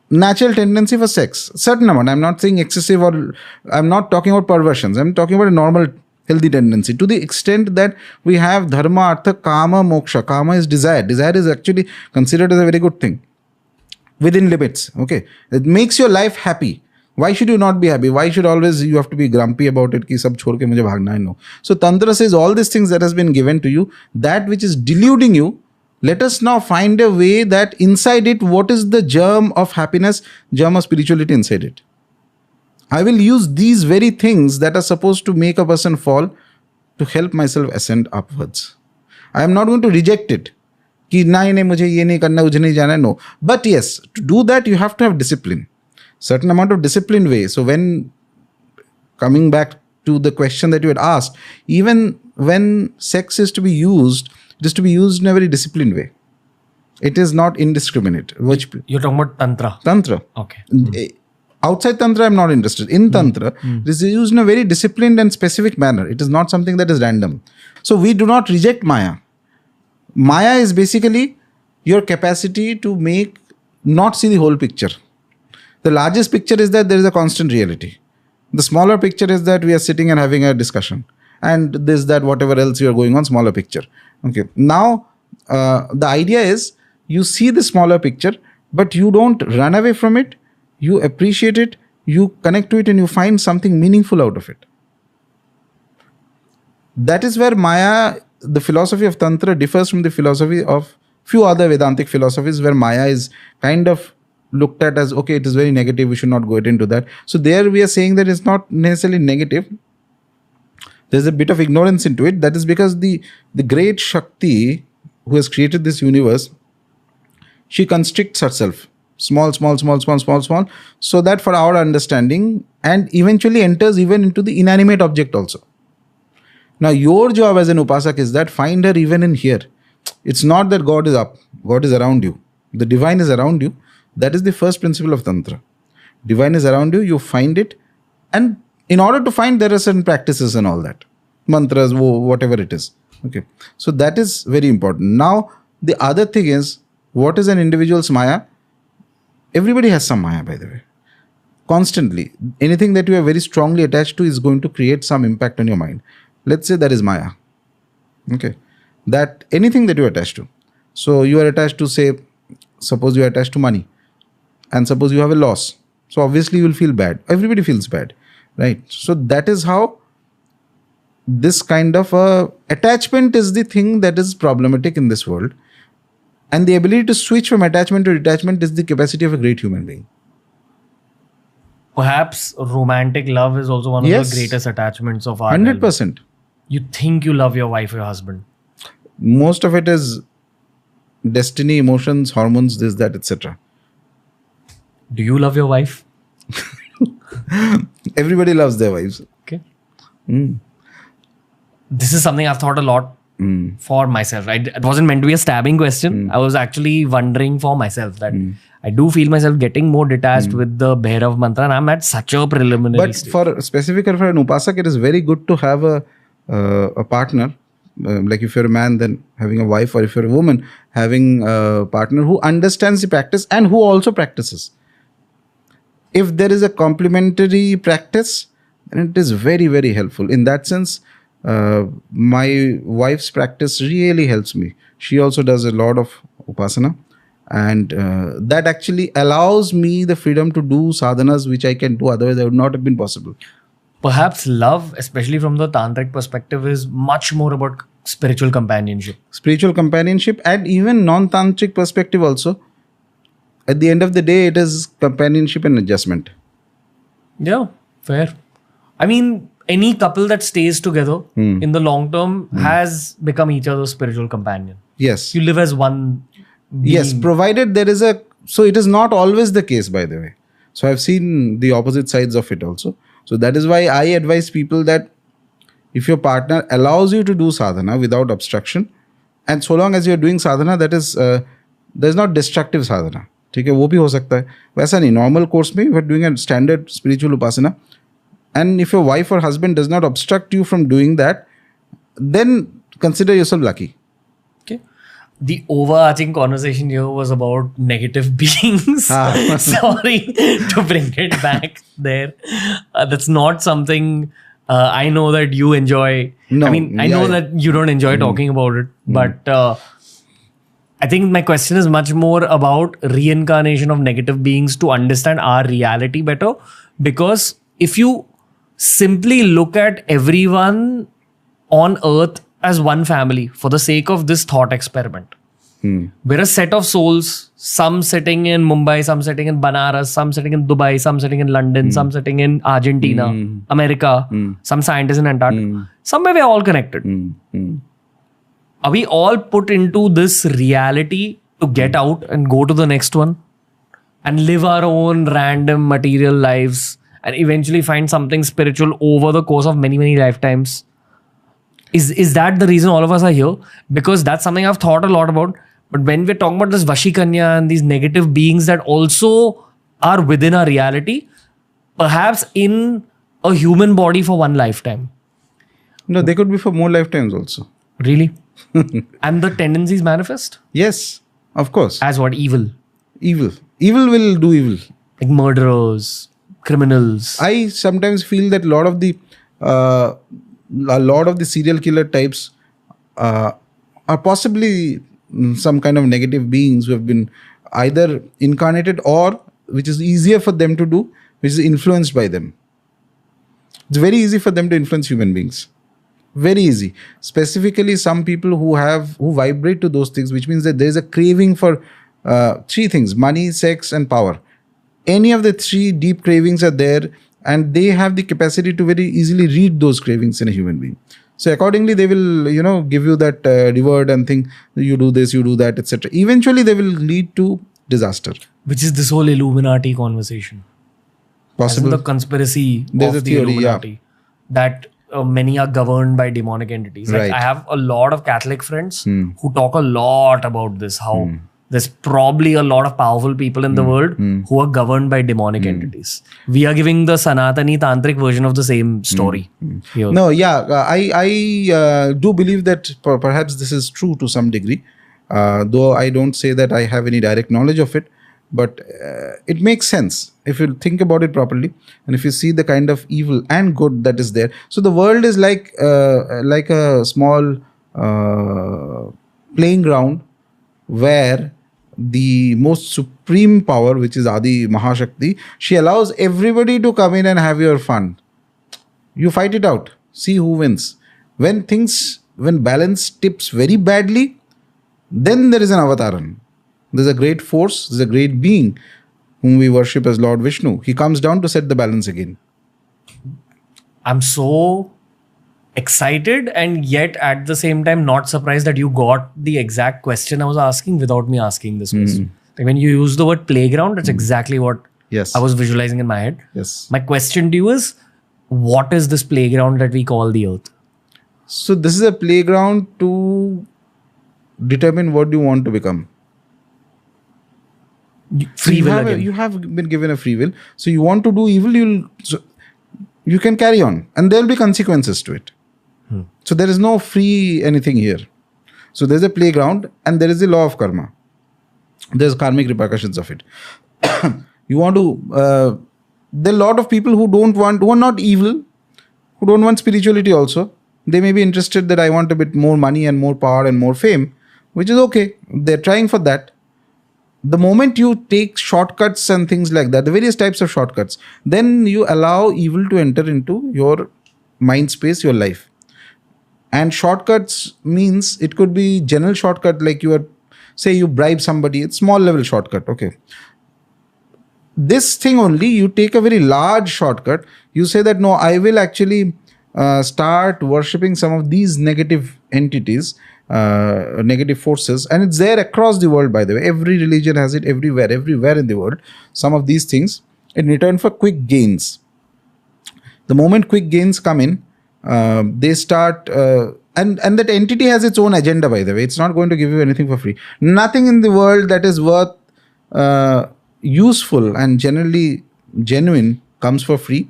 Natural tendency for sex, certain amount. I'm not saying excessive, or I'm not talking about perversions. I'm talking about a normal healthy tendency, to the extent that we have dharma, artha, kama, moksha. Kama is desire. Desire is actually considered as a very good thing within limits. Okay, it makes your life happy. Why should you not be happy? Why should always you have to be grumpy about it? Ki sab chhod ke mujhe bhagna hai? No. So Tantra says all these things that has been given to you, that which is deluding you, let us now find a way that inside it, what is the germ of happiness, germ of spirituality inside it. I will use these very things that are supposed to make a person fall to help myself ascend upwards. I am not going to reject it. Ki nahi mujhe ye nahi karna, mujhe nahi jana. No. But yes, to do that you have to have discipline. Certain amount of disciplined way. So when coming back to the question that you had asked, even when sex is to be used, it is to be used in a very disciplined way. It is not indiscriminate. Which you're talking about Tantra. Tantra. Okay. Outside Tantra, I'm not interested. In Tantra, it is used in a very disciplined and specific manner. It is not something that is random. So we do not reject Maya. Maya is basically your capacity to not see the whole picture. The largest picture is that there is a constant reality. The smaller picture is that we are sitting and having a discussion. And this, that, whatever else you are going on, smaller picture. Okay. Now, the idea is you see the smaller picture, but you don't run away from it. You appreciate it, you connect to it, and you find something meaningful out of it. That is where Maya, the philosophy of Tantra, differs from the philosophy of few other Vedantic philosophies, where Maya is kind of looked at as, okay, it is very negative, we should not go into that. So there we are saying that it's not necessarily negative. There's a bit of ignorance into it. That is because the great Shakti who has created this universe, she constricts herself. Small, so that for our understanding, and eventually enters even into the inanimate object also. Now, your job as an upasak is that find her even in here. It's not that God is up, God is around you. The divine is around you. That is the first principle of Tantra. Divine is around you, you find it, and in order to find, there are certain practices and all that. Mantras, whatever it is. Okay. So that is very important. Now, the other thing is, what is an individual's Maya? Everybody has some Maya, by the way. Constantly. Anything that you are very strongly attached to is going to create some impact on your mind. Let's say that is Maya. Okay. That anything that you are attached to. So you are attached to, say, suppose you are attached to money. And suppose you have a loss. So obviously you will feel bad. Everybody feels bad. Right? So that is how this kind of attachment is the thing that is problematic in this world. And the ability to switch from attachment to detachment is the capacity of a great human being. Perhaps romantic love is also one of the greatest attachments of our 100%. Life. You think you love your wife or your husband. Most of it is destiny, emotions, hormones, this, that, etc. Do you love your wife? Everybody loves their wives. Okay. This is something I've thought a lot for myself, right? It wasn't meant to be a stabbing question. I was actually wondering for myself that I do feel myself getting more detached with the Bhairava mantra, and I'm at such a preliminary stage. But specifically for an upasak, it is very good to have a partner. Like if you're a man, then having a wife, or if you're a woman, having a partner who understands the practice and who also practices. If there is a complementary practice, then it is very, very helpful. In that sense, my wife's practice really helps me. She also does a lot of upasana, and that actually allows me the freedom to do sadhanas which I can do, otherwise I would not have been possible. Perhaps love, especially from the tantric perspective, is much more about spiritual companionship. Spiritual companionship, and even non-tantric perspective also. At the end of the day, it is companionship and adjustment. Yeah, fair. I mean, any couple that stays together in the long term has become each other's spiritual companion. Yes. You live as one being. Yes, provided there is so it is not always the case, by the way. So I've seen the opposite sides of it also. So that is why I advise people that if your partner allows you to do sadhana without obstruction, And so long as you're doing sadhana, that is, there's not destructive sadhana. ठीक है, वो भी हो सकता है. वैसा नहीं, normal course में we're doing a standard spiritual upasana. And if your wife or husband does not obstruct you from doing that, then consider yourself lucky. Okay. The overarching conversation here was about negative beings. Sorry to bring it back there. That's not something I know that you enjoy. No, I mean, I know that you don't enjoy talking about it, but I think my question is much more about reincarnation of negative beings to understand our reality better. Because if you simply look at everyone on earth as one family for the sake of this thought experiment, we're a set of souls, some sitting in Mumbai, some sitting in Banaras, some sitting in Dubai, some sitting in London, some sitting in Argentina, America, some scientists in Antarctica. Somewhere we're all connected. Are we all put into this reality to get out and go to the next one and live our own random material lives and eventually find something spiritual over the course of many, many lifetimes? Is that the reason all of us are here? Because that's something I've thought a lot about. But when we're talking about this Visha Kanya and these negative beings that also are within our reality, perhaps in a human body for one lifetime. No, they could be for more lifetimes also. Really? And the tendencies manifest? Yes, of course. As what? Evil? Evil. Evil will do evil. Like murderers, criminals. I sometimes feel that a lot of the serial killer types are possibly some kind of negative beings who have been either incarnated or, which is easier for them to do, which is influenced by them. It's very easy for them to influence human beings. Very easy. Specifically, some people who vibrate to those things, which means that there is a craving for three things: money, sex, and power. Any of the three deep cravings are there, and they have the capacity to very easily read those cravings in a human being. So accordingly, they will, give you that reward and think, you do this, you do that, etc. Eventually, they will lead to disaster. Which is this whole Illuminati conversation. Possible. The conspiracy There's of a theory, the Illuminati. That many are governed by demonic entities. Like Right. I have a lot of Catholic friends who talk a lot about this, how there's probably a lot of powerful people in the world who are governed by demonic entities. We are giving the Sanatani Tantric version of the same story here. No, yeah, I do believe that perhaps this is true to some degree, though I don't say that I have any direct knowledge of it, but it makes sense if you think about it properly, and if you see the kind of evil and good that is there. So the world is like a small playing ground where the most supreme power, which is Adi Mahashakti, she allows everybody to come in and have your fun. You fight it out. See who wins. When balance tips very badly, then there is an avataran. There's a great force, there's a great being whom we worship as Lord Vishnu. He comes down to set the balance again. I'm so excited and yet at the same time not surprised that you got the exact question I was asking without me asking this question. Like when you use the word playground, that's exactly what Yes. I was visualizing in my head. Yes. My question to you is, what is this playground that we call the earth? So this is a playground to determine what you want to become. Free will again. You have been given a free will. So you want to do evil, you can carry on. And there will be consequences to it. So there is no free anything here. So there's a playground and there is the law of karma. There's karmic repercussions of it. You want to... there are a lot of people who are not evil, who don't want spirituality also. They may be interested that I want a bit more money and more power and more fame, which is okay. They're trying for that. The moment you take shortcuts and things like that, the various types of shortcuts, then you allow evil to enter into your mind space, your life. And shortcuts means it could be general shortcut, like say you bribe somebody, it's small level shortcut, okay. This thing only, you take a very large shortcut, you say that no, I will actually start worshipping some of these negative entities, negative forces, and it's there across the world, by the way. Every religion has it everywhere in the world, some of these things, in return for quick gains. The moment quick gains come in, they start, and that entity has its own agenda, by the way. It's not going to give you anything for free. Nothing in the world that is worth useful and generally genuine comes for free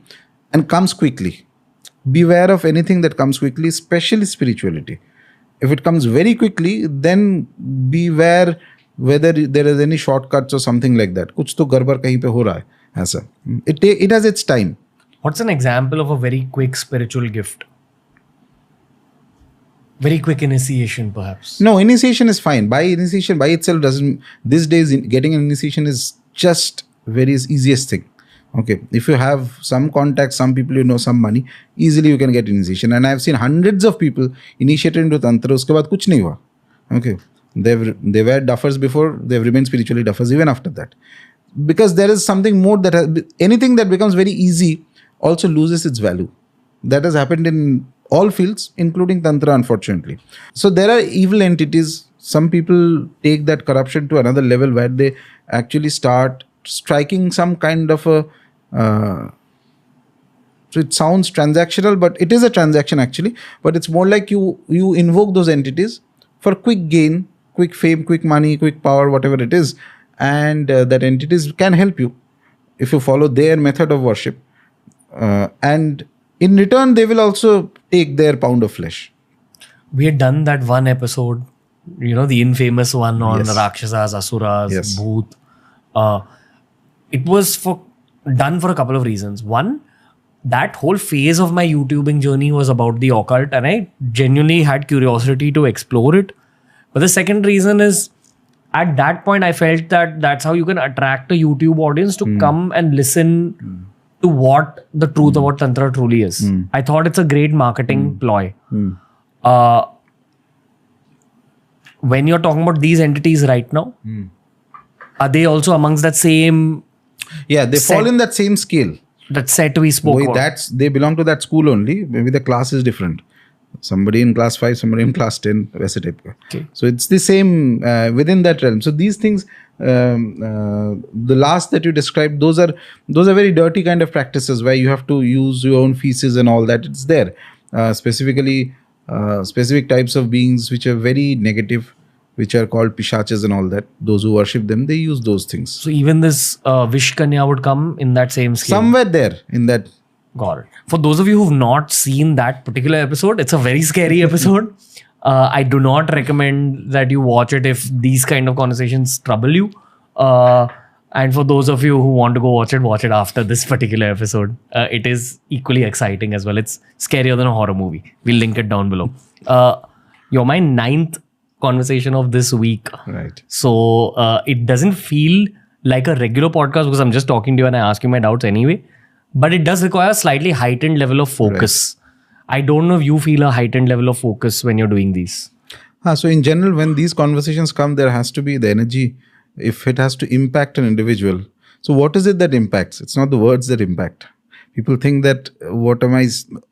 and comes quickly. Beware of anything that comes quickly, especially spirituality. If it comes very quickly, then beware whether there is any shortcuts or something like that. Kuch to garbar kahin pe ho raha hai, aisa. It has its time. What's an example of a very quick spiritual gift? Very quick initiation, perhaps. No, initiation is fine. Initiation by itself doesn't. These days, getting an initiation is just very easiest thing. Okay, if you have some contacts, some people you know, some money, easily you can get initiation. And I've seen hundreds of people initiated into tantra. Uske baad kuch nahi hua. Okay, they were duffers before. They've remained spiritually duffers even after that, because there is something more that anything that becomes very easy also loses its value. That has happened in all fields, including tantra, unfortunately. So there are evil entities. Some people take that corruption to another level where they actually start striking some kind of a so it sounds transactional, but it is a transaction actually. But it's more like you invoke those entities for quick gain, quick fame, quick money, quick power, whatever it is, and that entities can help you if you follow their method of worship, and in return they will also take their pound of flesh. We had done that one episode, the infamous one on Yes. Rakshasas, Asuras, Yes. Bhoot. It was done for a couple of reasons. One, that whole phase of my YouTubing journey was about the occult, and I genuinely had curiosity to explore it. But the second reason is, at that point, I felt that that's how you can attract a YouTube audience to come and listen to what the truth about Tantra truly is. I thought it's a great marketing ploy. When you're talking about these entities right now, are they also amongst that same Yeah, they fall in that same scale. that set we spoke about? They belong to that school only. Maybe the class is different. Somebody in class 5, somebody in class 10, वैसे type का. Okay. So it's the same within that realm. So these things, the last that you described, those are very dirty kind of practices where you have to use your own feces and all that. It's there. Specifically, specific types of beings which are very negative, which are called pishachas and all that. Those who worship them, they use those things. So even this Visha Kanya would come in that same scale. Somewhere there in that. Got it. For those of you who've not seen that particular episode, it's a very scary episode. I do not recommend that you watch it if these kind of conversations trouble you. And for those of you who want to go watch it after this particular episode. It is equally exciting as well. It's scarier than a horror movie. We'll link it down below. You're my 9th conversation of this week. Right. So it doesn't feel like a regular podcast because I'm just talking to you and I ask you my doubts anyway. But it does require a slightly heightened level of focus. Right. I don't know if you feel a heightened level of focus when you're doing these. So in general, when these conversations come, there has to be the energy. If it has to impact an individual. So what is it that impacts? It's not the words that impact. People think that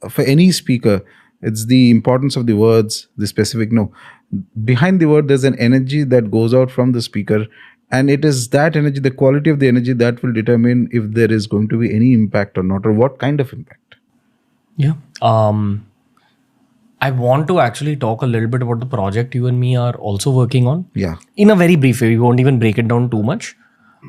for any speaker, it's the importance of the words, the specific. No. Behind the word, there's an energy that goes out from the speaker. And it is that energy, the quality of the energy that will determine if there is going to be any impact or not, or what kind of impact. Yeah. I want to actually talk a little bit about the project you and me are also working on. Yeah. In a very brief way, we won't even break it down too much.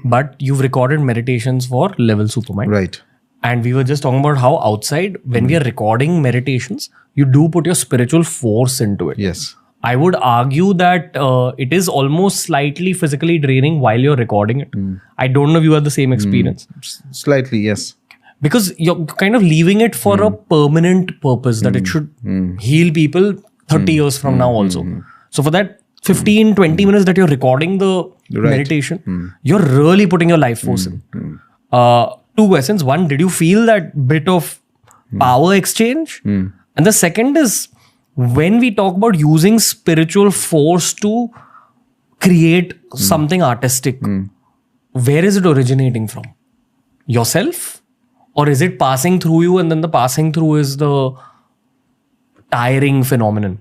But you've recorded meditations for Level Supermind. Right. And we were just talking about how outside, when we are recording meditations, you do put your spiritual force into it. Yes. I would argue that it is almost slightly physically draining while you're recording it. I don't know if you had the same experience. Slightly, yes. Because you're kind of leaving it for a permanent purpose that it should heal people 30 years from now also. So for that 15, 20 minutes that you're recording the meditation, you're really putting your life force in. 2 questions. One, did you feel that bit of power exchange? And the second is, when we talk about using spiritual force to create something artistic, where is it originating from? Yourself? Or is it passing through you and then the passing through is the tiring phenomenon?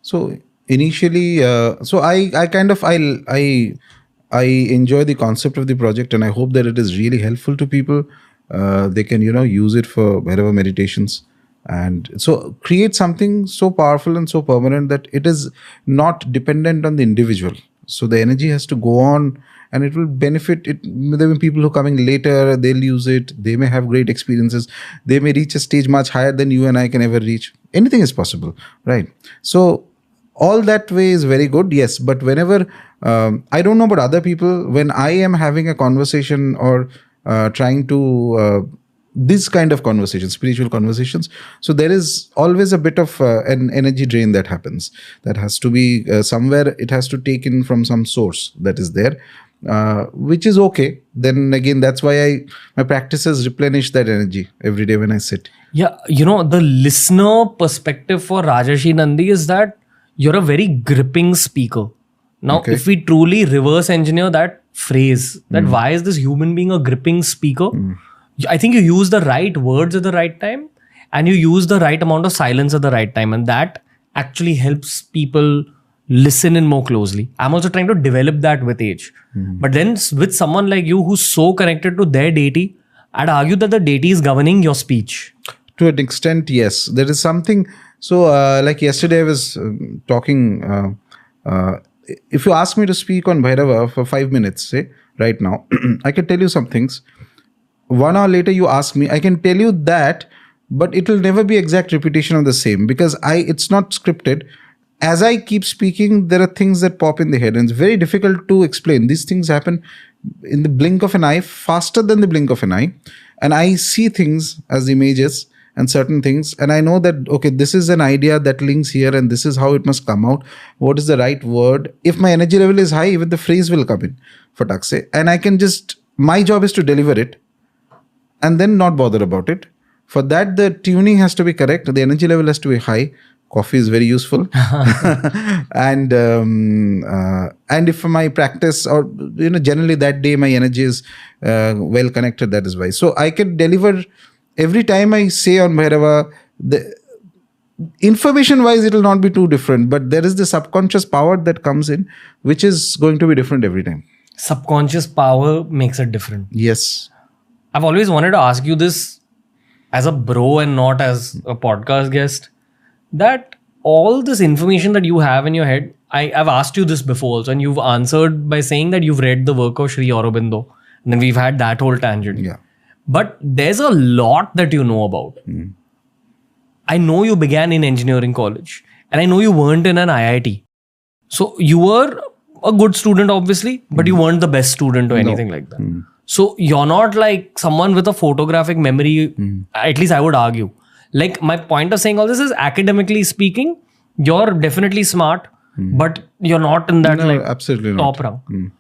So initially, I enjoy the concept of the project and I hope that it is really helpful to people. They can, use it for Bhairava meditations. And so create something so powerful and so permanent that it is not dependent on the individual. So the energy has to go on, and it will benefit it. There will be people who are coming later, they'll use it, they may have great experiences, they may reach a stage much higher than you and I can ever reach. Anything is possible, right? So all that way is very good, yes. But whenever I don't know about other people, when I am having a conversation or trying to this kind of conversations, spiritual conversations, so there is always a bit of an energy drain that happens. That has to be somewhere, it has to take in from some source that is there, which is okay. Then again, that's why my practices replenish that energy every day when I sit. Yeah, the listener perspective for Rajarshi Nandy is that you're a very gripping speaker. Now, Okay. if we truly reverse engineer that phrase, that why is this human being a gripping speaker? I think you use the right words at the right time, and you use the right amount of silence at the right time. And that actually helps people listen in more closely. I'm also trying to develop that with age. But then with someone like you who's so connected to their deity, I'd argue that the deity is governing your speech. To an extent, yes. There is something. So, like yesterday, I was talking. If you ask me to speak on Bhairava for 5 minutes, say, right now, I can tell you some things. 1 hour later, you ask me, I can tell you that, but it will never be exact repetition of the same because it's not scripted. As I keep speaking, there are things that pop in the head, and it's very difficult to explain. These things happen in the blink of an eye, faster than the blink of an eye. And I see things as images and certain things, and I know that, okay, this is an idea that links here, and this is how it must come out. What is the right word? If my energy level is high, even the phrase will come in for takse. And I can just, my job is to deliver it and then not bother about it. For that, the tuning has to be correct. The energy level has to be high. Coffee is very useful. And if my practice or, generally that day my energy is well connected, that is why. So I can deliver every time I say on Bhairava, the information wise, it will not be too different, but there is the subconscious power that comes in, which is going to be different every time. Subconscious power makes it different. Yes. I've always wanted to ask you this as a bro and not as a podcast guest, that all this information that you have in your head, I've asked you this before also, and you've answered by saying that you've read the work of Sri Aurobindo, and then we've had that whole tangent. Yeah. But there's a lot that you know about. I know you began in engineering college, and I know you weren't in an IIT. So you were a good student, obviously, but you weren't the best student or anything like that. So you're not like someone with a photographic memory, at least I would argue. Like, my point of saying all this is, academically speaking, you're definitely smart, but you're not in that absolutely not. top rung.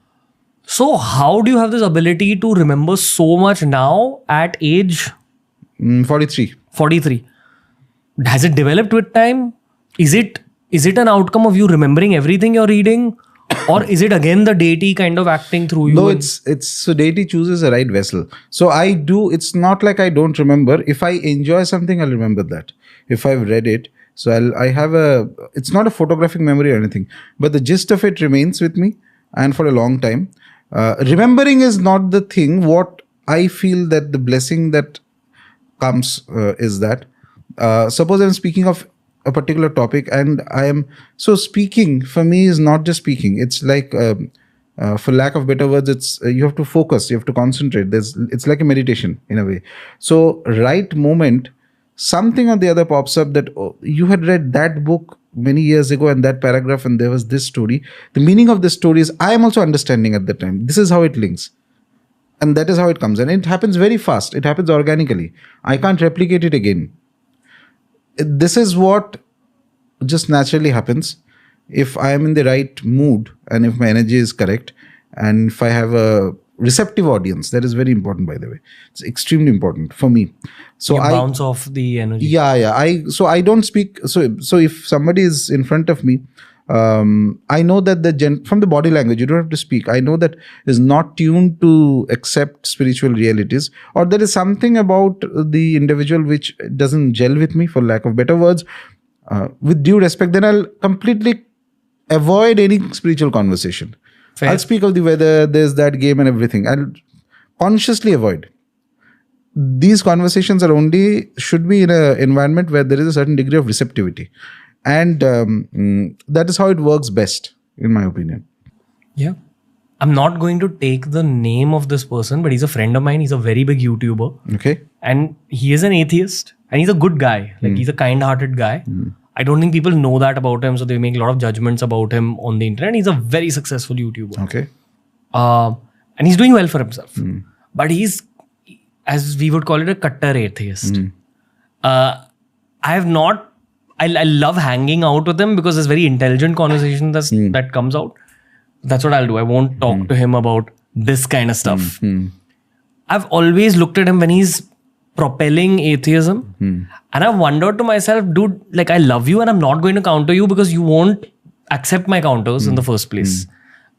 So how do you have this ability to remember so much now at age 43. 43? Has it developed with time? Is it an outcome of you remembering everything you're reading? Or is it again the deity kind of acting through you? No, it's so deity chooses the right vessel. So it's not like I don't remember. If I enjoy something, I'll remember that. If I've read it, so I have it's not a photographic memory or anything, but the gist of it remains with me and for a long time. Remembering is not the thing. What I feel that the blessing that comes is that, suppose I'm speaking of a particular topic and speaking for me is not just speaking. It's like, for lack of better words, it's you have to focus, you have to concentrate. It's like a meditation in a way. So right moment, something or the other pops up that you had read that book many years ago and that paragraph and there was this story. The meaning of this story is I am also understanding at that time. This is how it links. And that is how it comes. And it happens very fast. It happens organically. I can't replicate it again. This is what just naturally happens if I am in the right mood and if my energy is correct and if I have a receptive audience. That is very important, by the way. It's extremely important for me. So you bounce off the energy. Yeah. I don't speak. So if somebody is in front of me, I know that from the body language, you don't have to speak. I know that is not tuned to accept spiritual realities, or there is something about the individual which doesn't gel with me, for lack of better words. With due respect, then I'll completely avoid any spiritual conversation. Fair. I'll speak of the weather, there's that game and everything. I'll consciously avoid. these conversations should be in an environment where there is a certain degree of receptivity. And that is how it works best, in my opinion. Yeah. I'm not going to take the name of this person, but he's a friend of mine. He's a very big YouTuber. Okay. And he is an atheist. And he's a good guy. Like, he's a kind-hearted guy. I don't think people know that about him. So they make a lot of judgments about him on the internet. He's a very successful YouTuber. Okay. And he's doing well for himself. But he's, as we would call it, a kattar atheist. I love hanging out with him because there's very intelligent conversation that comes out. That's what I'll do. I won't talk to him about this kind of stuff. I've always looked at him when he's propelling atheism. And I've wondered to myself, dude, like, I love you and I'm not going to counter you because you won't accept my counters in the first place.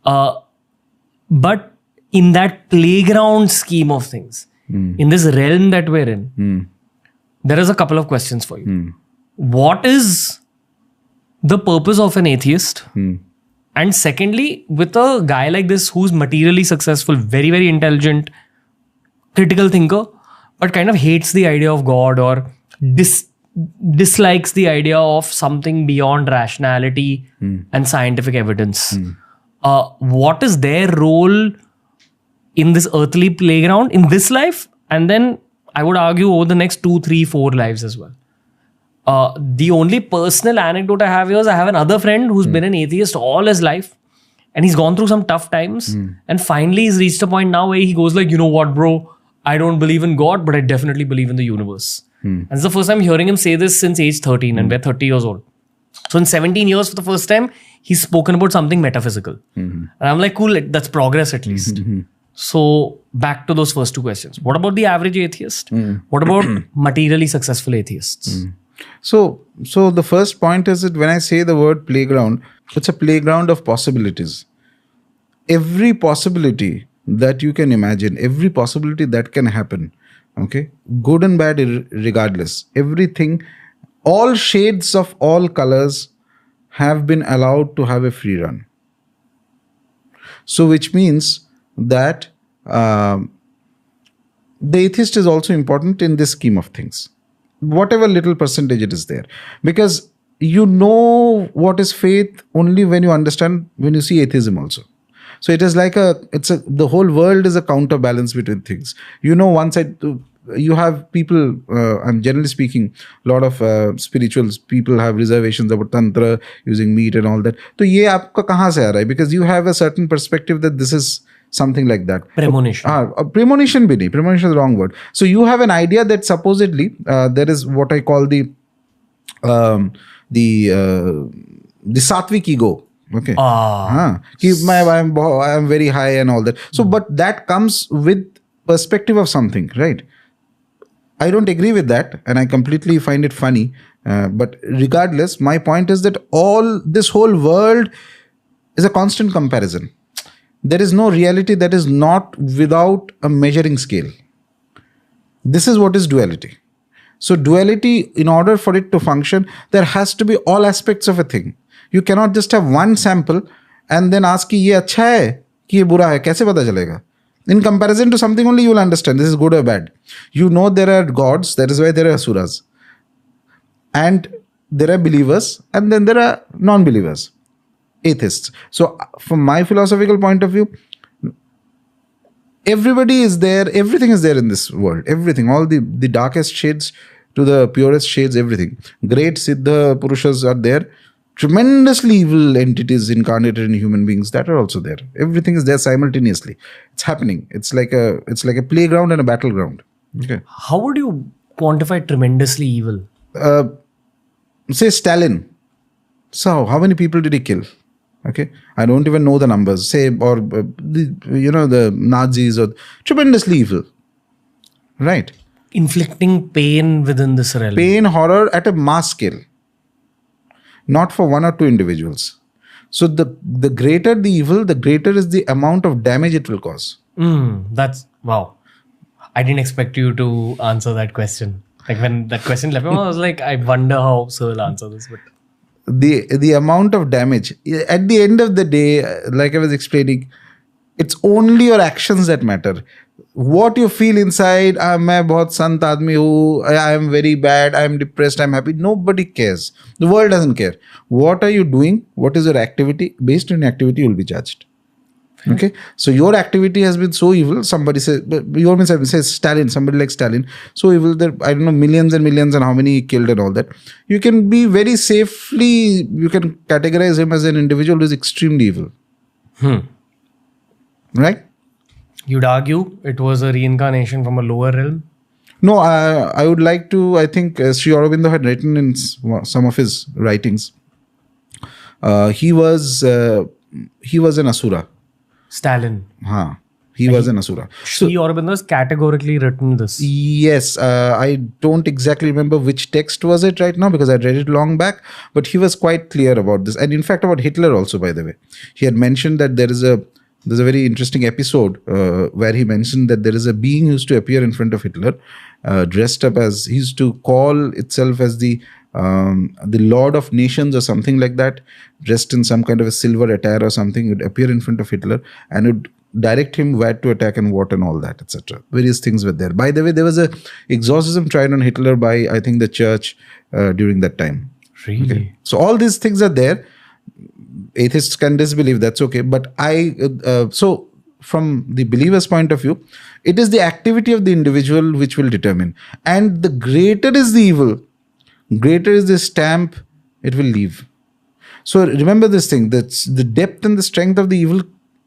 But in that playground scheme of things, in this realm that we're in, there is a couple of questions for you. What is the purpose of an atheist? And secondly, with a guy like this who's materially successful, very, very intelligent, critical thinker, but kind of hates the idea of God or dislikes the idea of something beyond rationality and scientific evidence. What is their role in this earthly playground, in this life? And then I would argue over the next 2, 3, 4 lives as well. The only personal anecdote I have here is I have another friend who's been an atheist all his life, and he's gone through some tough times, and finally he's reached a point now where he goes like, you know what, bro, I don't believe in God, but I definitely believe in the universe. And it's the first time hearing him say this since age 13, and we're 30 years old. So in 17 years, for the first time, he's spoken about something metaphysical. And I'm like, cool, that's progress at least. So back to those first 2 questions. What about the average atheist? What about materially successful atheists? So the first point is that when I say the word playground, it's a playground of possibilities. Every possibility that you can imagine, every possibility that can happen, okay, good and bad regardless, everything, all shades of all colors have been allowed to have a free run. So which means that the atheist is also important in this scheme of things. Whatever little percentage it is there, because you know what is faith only when you understand, when you see atheism also. So it is like the whole world is a counterbalance between things. You know, one side you have people, I'm generally speaking, a lot of spirituals people have reservations about tantra, using meat and all that. So ye aapka kahan se aa raha hai? Because you have a certain perspective that this is something like that. Premonition. Premonition bhi nahi. Premonition is the wrong word. So you have an idea that supposedly there is what I call the sattvic ego. Okay. I am very high and all that. So, but that comes with perspective of something, right? I don't agree with that, and I completely find it funny. But regardless, my point is that this whole world is a constant comparison. There is no reality that is not without a measuring scale. This is what is duality. So duality, in order for it to function, there has to be all aspects of a thing. You cannot just have one sample and then ask ki ye acha hai, ki ye bura hai. Kaise pata chalega? In comparison to something only you will understand this is good or bad. You know there are gods, that is why there are asuras. And there are believers, and then there are non-believers. Atheists. So from my philosophical point of view, everybody is there, everything is there in this world, everything, all the darkest shades to the purest shades, everything. Great Siddha Purushas are there, tremendously evil entities incarnated in human beings that are also there. Everything is there simultaneously. It's happening. It's like a playground and a battleground. Okay. How would you quantify tremendously evil? Say Stalin. So how many people did he kill? Okay, I don't even know the numbers. Say, or the Nazis, or tremendously evil, right? Inflicting pain within this realm. Pain, horror at a mass scale, not for 1 or 2 individuals. So the greater the evil, the greater is the amount of damage it will cause. That's wow. I didn't expect you to answer that question. Like when that question left me, I was like, I wonder how Sir will answer this, but. The amount of damage at the end of the day, like I was explaining, it's only your actions that matter. what you feel inside, मैं बहुत संत आदमी हूँ, I am very bad, I am depressed, I am happy. Nobody cares. The world doesn't care. What are you doing? What is your activity? Based on your activity, you will be judged. Okay, so your activity has been so evil. Somebody says, your means says Stalin, somebody like Stalin, so evil that I don't know, millions and millions and how many he killed and all that. You can be very safely, you can categorize him as an individual who is extremely evil. Right? You'd argue it was a reincarnation from a lower realm? No, I would like to, I think Sri Aurobindo had written in some of his writings, he was an asura. Stalin. He was an asura. Shri Aurobindo has categorically written this. Yes, I don't exactly remember which text was it right now because I read it long back, but he was quite clear about this. And in fact about Hitler also, by the way. He had mentioned that there's a very interesting episode where he mentioned that there is a being who used to appear in front of Hitler, dressed up as, he used to call itself as the Lord of Nations or something like that, dressed in some kind of a silver attire or something, would appear in front of Hitler and would direct him where to attack and what and all that, etc. Various things were there. By the way, there was a exorcism tried on Hitler by, I think, the church during that time. Really? Okay. So all these things are there. Atheists can disbelieve, that's okay. But so from the believer's point of view, it is the activity of the individual which will determine. And the greater is the evil, greater is the stamp it will leave. So remember this thing, that the depth and the strength of the evil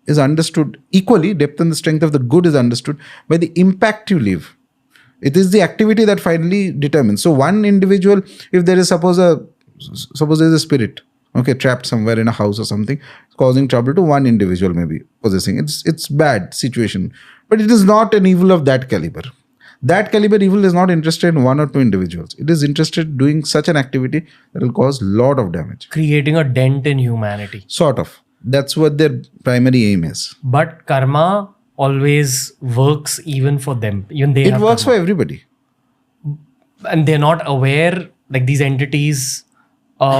is understood equally. Depth and the strength of the good is understood by the impact you leave. It is the activity that finally determines. So one individual, if there is suppose there is a spirit, okay, trapped somewhere in a house or something, causing trouble to one individual, maybe possessing. It's bad situation, but it is not an evil of that caliber. That caliber evil is not interested in one or two individuals. It is interested in doing such an activity that will cause lot of damage. Creating a dent in humanity. Sort of. That's what their primary aim is. But karma always works even for them. Even they It works for everybody. And they're not aware, like these entities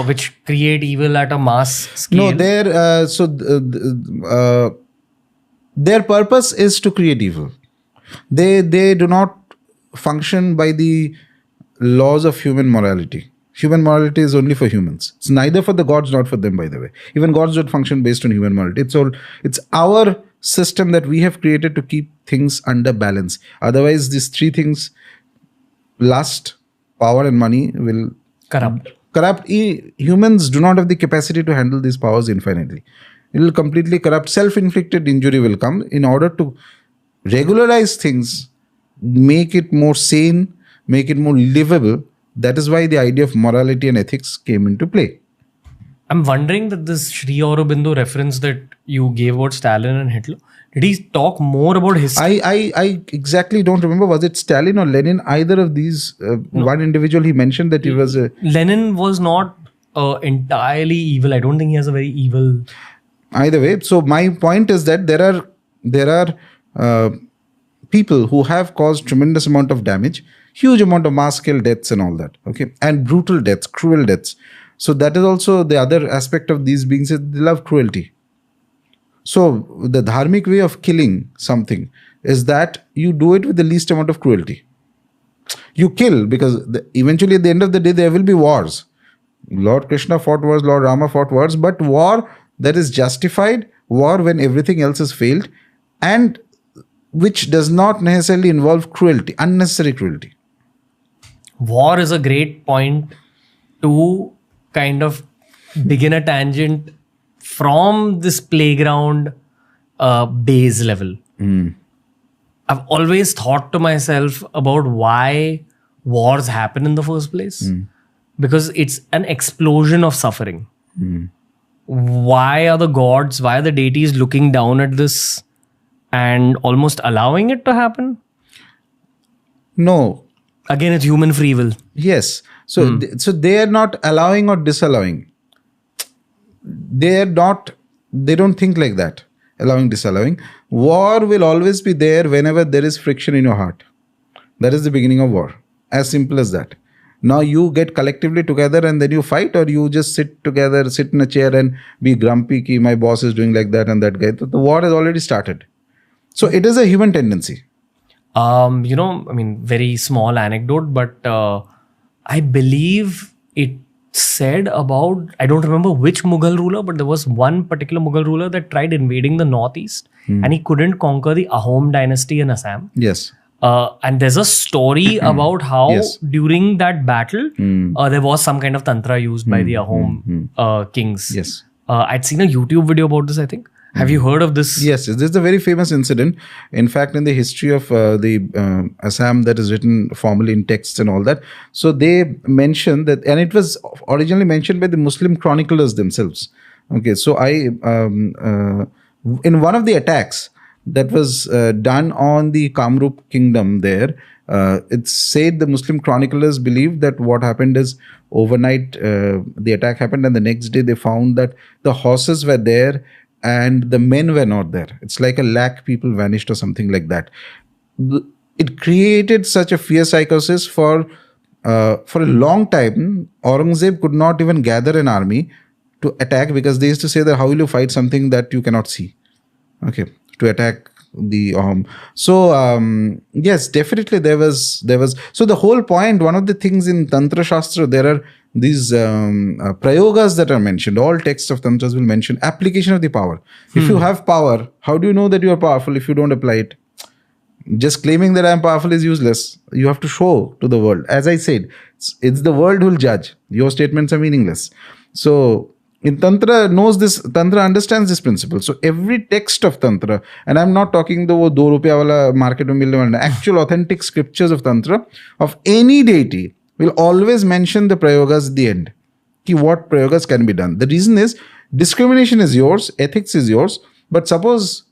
which create evil at a mass scale. No, their purpose is to create evil. They do not function by the laws of human morality. Human morality is only for humans. It's neither for the gods, not for them, by the way. Even gods don't function based on human morality. It's our system that we have created to keep things under balance. Otherwise, these three things, lust, power and money, will corrupt. Humans do not have the capacity to handle these powers infinitely. It will completely corrupt. Self-inflicted injury will come. In order to regularize things, make it more sane, make it more livable. That is why the idea of morality and ethics came into play. I'm wondering that this Sri Aurobindo reference that you gave about Stalin and Hitler, did he talk more about history? I exactly don't remember. Was it Stalin or Lenin? Either of these. No. One individual he mentioned that he was a... Lenin was not entirely evil. I don't think he has a very evil... Either way. So my point is that there are people who have caused tremendous amount of damage, huge amount of mass scale deaths and all that. Okay. And brutal deaths, cruel deaths. So that is also the other aspect of these beings, is they love cruelty. So the dharmic way of killing something is that you do it with the least amount of cruelty. You kill because eventually at the end of the day there will be wars. Lord Krishna fought wars, Lord Rama fought wars, but war that is justified, war when everything else has failed, and which does not necessarily involve cruelty, unnecessary cruelty. War is a great point to kind of begin a tangent from this playground base level. I've always thought to myself about why wars happen in the first place. Because it's an explosion of suffering. Why are the gods, why are the deities looking down at this and almost allowing it to happen? No. Again, it's human free will. Yes. So they are not allowing or disallowing. They don't think like that. Allowing, disallowing. War will always be there whenever there is friction in your heart. That is the beginning of war. As simple as that. Now you get collectively together and then you fight, or you just sit together, sit in a chair and be grumpy ki my boss is doing like that and that guy. The war has already started. So it is a human tendency. Very small anecdote, but I believe it said about, I don't remember which Mughal ruler, but there was one particular Mughal ruler that tried invading the northeast and he couldn't conquer the Ahom dynasty in Assam. Yes. And there's a story about how Yes. during that battle, there was some kind of tantra used by the Ahom kings. Yes. I'd seen a YouTube video about this, I think. Have you heard of this? Yes, this is a very famous incident. In fact, in the history of the Assam that is written formally in texts and all that, so they mention that, and it was originally mentioned by the Muslim chroniclers themselves. Okay, so in one of the attacks that was done on the Kamrup kingdom there, it's said the Muslim chroniclers believe that what happened is overnight the attack happened, and the next day they found that the horses were there and the men were not there. It's like 100,000 people vanished or something like that. It created such a fear psychosis for a long time. Aurangzeb could not even gather an army to attack, because they used to say that how will you fight something that you cannot see? Okay, to attack the yes, definitely there was so the whole point, one of the things in Tantra Shastra, there are these prayogas that are mentioned. All texts of tantras will mention application of the power. If you have power, how do you know that you are powerful if you don't apply it? Just claiming that I am powerful is useless. You have to show to the world. As I said, it's the world who will judge. Your statements are meaningless. So in Tantra Tantra understands this principle. So every text of Tantra, and I'm not talking the wo 2 rupiya wala market mein milne wala, actual authentic scriptures of Tantra of any deity will always mention the prayogas at the end. What prayogas can be done. The reason is discrimination is yours, ethics is yours, but suppose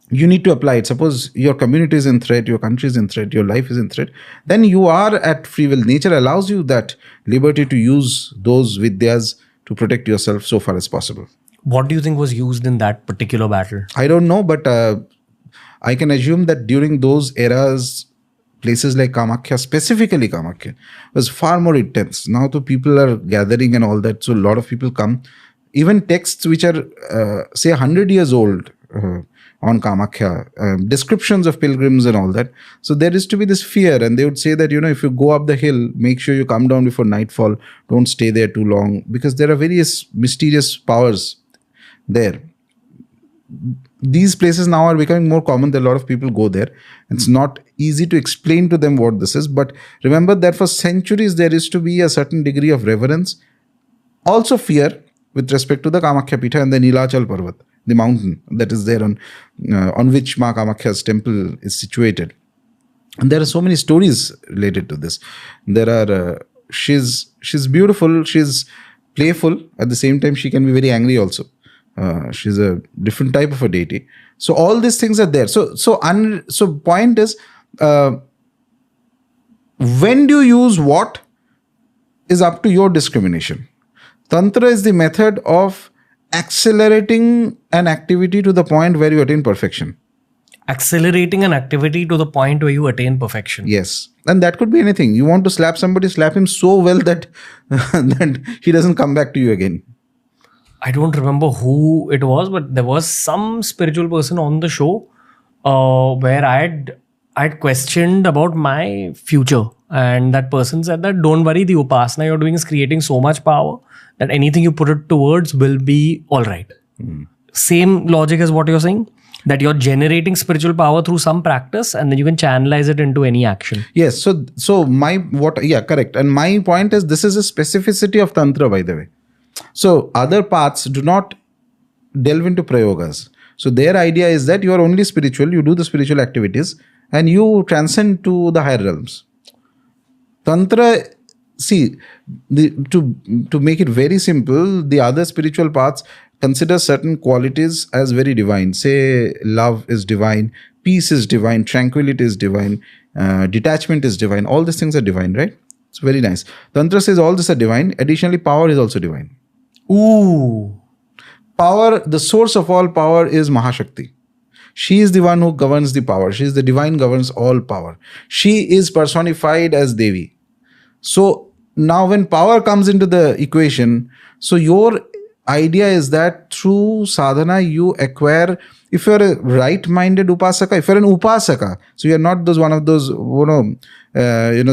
you need to apply it. Suppose your community is in threat, your country is in threat, your life is in threat, then you are at free will. Nature allows you that liberty to use those vidyas to protect yourself so far as possible. What do you think was used in that particular battle? I don't know, but I can assume that during those eras, places like Kamakhya, specifically Kamakhya, was far more intense. Now the people are gathering and all that, so a lot of people come. Even texts which are, say, 100 years old on Kamakhya, descriptions of pilgrims and all that. So there is to be this fear, and they would say that, if you go up the hill, make sure you come down before nightfall. Don't stay there too long, because there are various mysterious powers there. These places now are becoming more common. That a lot of people go there. It's not easy to explain to them what this is, but remember that for centuries there is to be a certain degree of reverence, also fear, with respect to the Kamakhya Pitha and the Nilachal Parvat, the mountain that is there on which Ma Kamakhya's temple is situated. And there are so many stories related to this. There are she's beautiful, she's playful, at the same time she can be very angry also. She's a different type of a deity. So all these things are there. So point is, when do you use what is up to your discrimination. Tantra is the method of accelerating an activity to the point where you attain perfection. Accelerating an activity to the point where you attain perfection. Yes. And that could be anything. You want to slap somebody, slap him so well that, that he doesn't come back to you again. I don't remember who it was, but there was some spiritual person on the show where I'd questioned about my future. And that person said that don't worry, the upasana you're doing is creating so much power that anything you put it towards will be all right. Same logic as what you're saying, that you're generating spiritual power through some practice and then you can channelize it into any action. Yes. Correct. And my point is, this is a specificity of Tantra, by the way. So other paths do not delve into prayogas. So their idea is that you are only spiritual, you do the spiritual activities and you transcend to the higher realms. Tantra, see, to make it very simple, the other spiritual paths consider certain qualities as very divine. Say love is divine, peace is divine, tranquility is divine, detachment is divine. All these things are divine, right? It's very nice. Tantra says all these are divine. Additionally, power is also divine. Ooh. Power, the source of all power is Mahashakti. She is the one who governs the power. She is the divine, governs all power. She is personified as Devi. So now when power comes into the equation, so your idea is that through sadhana you acquire, if you're a right-minded upasaka, if you're an upasaka, so you're not one of those,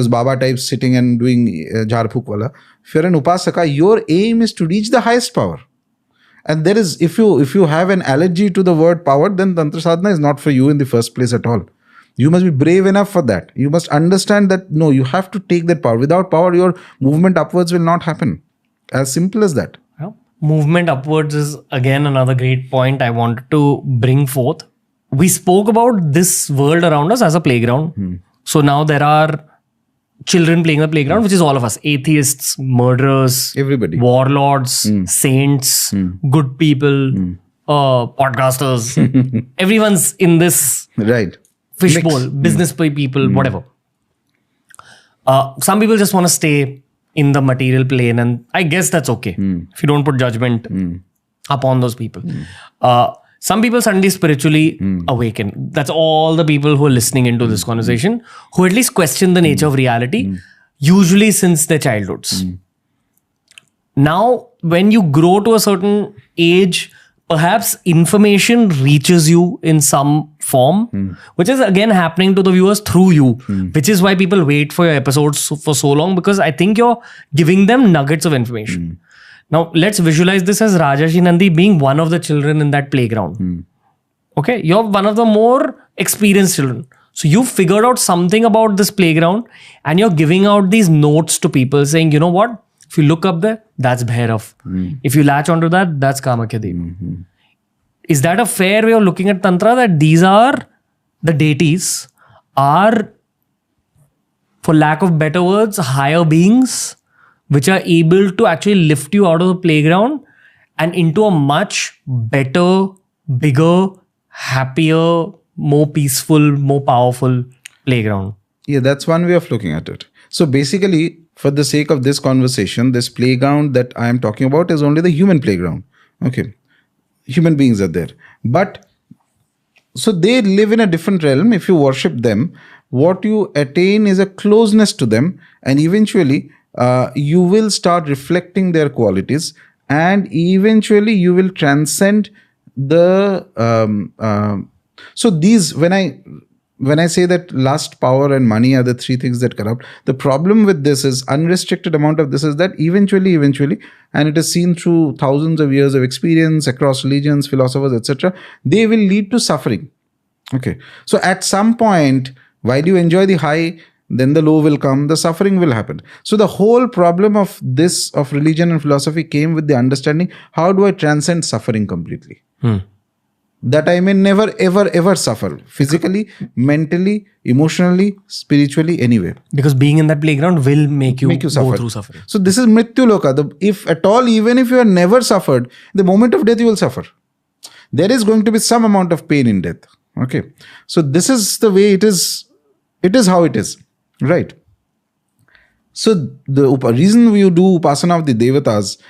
Baba types sitting and doing jharphuk wala. If you're an upasaka, your aim is to reach the highest power. And there is, if you have an allergy to the word power, then Tantra Sadhana is not for you in the first place at all. You must be brave enough for that. You must understand that, no, you have to take that power. Without power, your movement upwards will not happen. As simple as that. Well, movement upwards is again another great point I wanted to bring forth. We spoke about this world around us as a playground. So now there are children playing the playground, which is all of us. Atheists, murderers, everybody, warlords, saints, good people, podcasters. Everyone's in this fishbowl, business people, whatever. Some people just want to stay in the material plane, and I guess that's okay if you don't put judgment upon those people. Some people suddenly spiritually awaken. That's all the people who are listening into this conversation, who at least question the nature of reality, usually since their childhoods. Now, when you grow to a certain age, perhaps information reaches you in some form, which is again happening to the viewers through you, which is why people wait for your episodes for so long, because I think you're giving them nuggets of information. Now, let's visualize this as Rajarshi Nandy being one of the children in that playground. Okay, you're one of the more experienced children. So you figured out something about this playground and you're giving out these notes to people saying, you know what? If you look up there, that's Bhairava. If you latch onto that, that's Kamakya Devi. Is that a fair way of looking at Tantra? That these are the deities, are, for lack of better words, higher beings which are able to actually lift you out of the playground and into a much better, bigger, happier, more peaceful, more powerful playground. Yeah, that's one way of looking at it. So basically, for the sake of this conversation, this playground that I am talking about is only the human playground. Okay. Human beings are there. But, so they live in a different realm. If you worship them, what you attain is a closeness to them, and eventually you will start reflecting their qualities, and eventually you will transcend the so these, when I say that lust, power and money are the three things that corrupt, the problem with this is unrestricted amount of this is that eventually, and it is seen through thousands of years of experience across religions, philosophers, etc., they will lead to suffering. Okay, so at some point, while you enjoy the high, then the low will come, the suffering will happen. So the whole problem of this, of religion and philosophy, came with the understanding, how do I transcend suffering completely? That I may never, ever suffer, physically, mentally, emotionally, spiritually, anyway. Because being in that playground will make you suffer. Go through suffering. So this is Mrityu Loka. If at all, even if you have never suffered, the moment of death you will suffer. There is going to be some amount of pain in death. Okay. So this is the way it is. It is how it is. Right. So the reason you do upasana of the devatas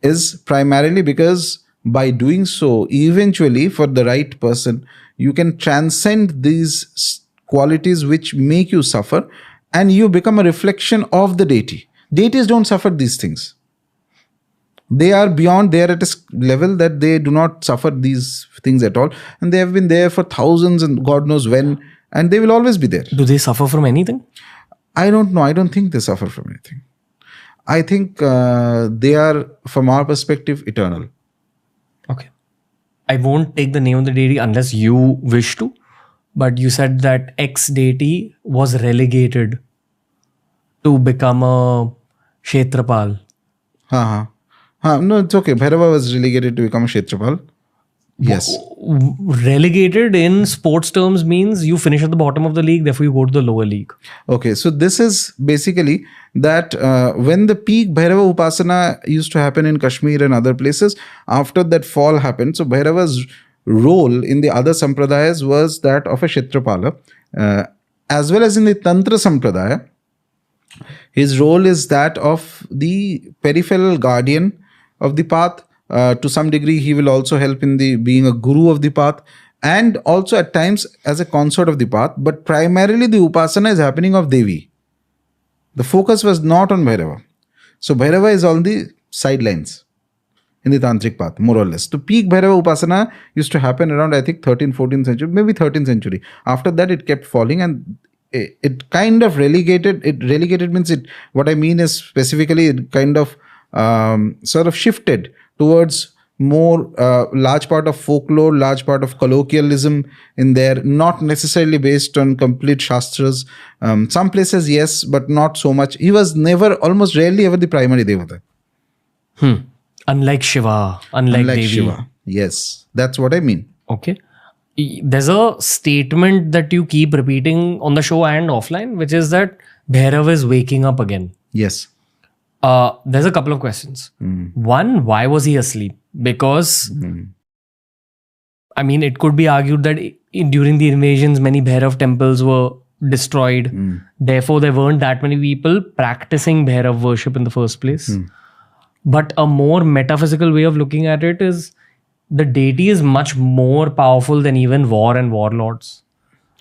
is primarily because by doing so, eventually for the right person, you can transcend these qualities which make you suffer, and you become a reflection of the deity. Deities don't suffer these things. They are beyond, they are at a level that they do not suffer these things at all. And they have been there for thousands and God knows when, and they will always be there. Do they suffer from anything? I don't know. I don't think they suffer from anything. I think they are, from our perspective, eternal. Okay. I won't take the name of the deity unless you wish to. But you said that X deity was relegated to become a Kshetrapal. No, it's okay. Bhairava was relegated to become a Kshetrapal. Yes. Relegated in sports terms means you finish at the bottom of the league, therefore you go to the lower league. Okay, so this is basically that when the peak Bhairava Upasana used to happen in Kashmir and other places, after that fall happened, so Bhairava's role in the other sampradayas was that of a Kshetrapala. As well as in the Tantra Sampradaya, his role is that of the peripheral guardian of the path. To some degree, he will also help in the being a guru of the path, and also at times as a consort of the path. But primarily the upasana is happening of Devi. The focus was not on Bhairava. So Bhairava is on the sidelines. in the tantric path, more or less. The peak Bhairava Upasana used to happen around, I think, 13th, 14th century, maybe 13th century. After that, it kept falling, and it kind of relegated. It relegated means it. What I mean is specifically, it kind of sort of shifted towards more large part of folklore, large part of colloquialism in there, not necessarily based on complete shastras. Some places, yes, but not so much. He was never, almost rarely ever the primary devata. Unlike Shiva, unlike Devi. Shiva. Yes, that's what I mean. Okay. There's a statement that you keep repeating on the show and offline, which is that Bhairava is waking up again. Yes. There's a couple of questions. One, why was he asleep? Because, I mean, it could be argued that during the invasions, many Bhairav temples were destroyed. Therefore, there weren't that many people practicing Bhairav worship in the first place. But a more metaphysical way of looking at it is the deity is much more powerful than even war and warlords.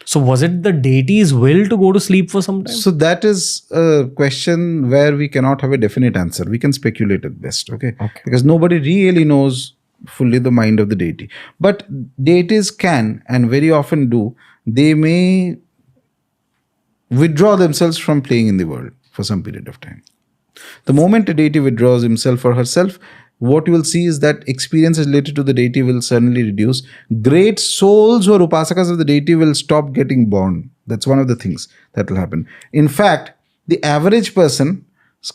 So was it the deity's will to go to sleep for some time? So that is a question where we cannot have a definite answer. We can speculate at best, okay? Because nobody really knows fully the mind of the deity. But deities can, and very often do, they may withdraw themselves from playing in the world for some period of time. The moment a deity withdraws himself or herself, what you will see is that experiences related to the deity will suddenly reduce. Great souls who are upasakas of the deity will stop getting born. That's one of the things that will happen. In fact, the average person's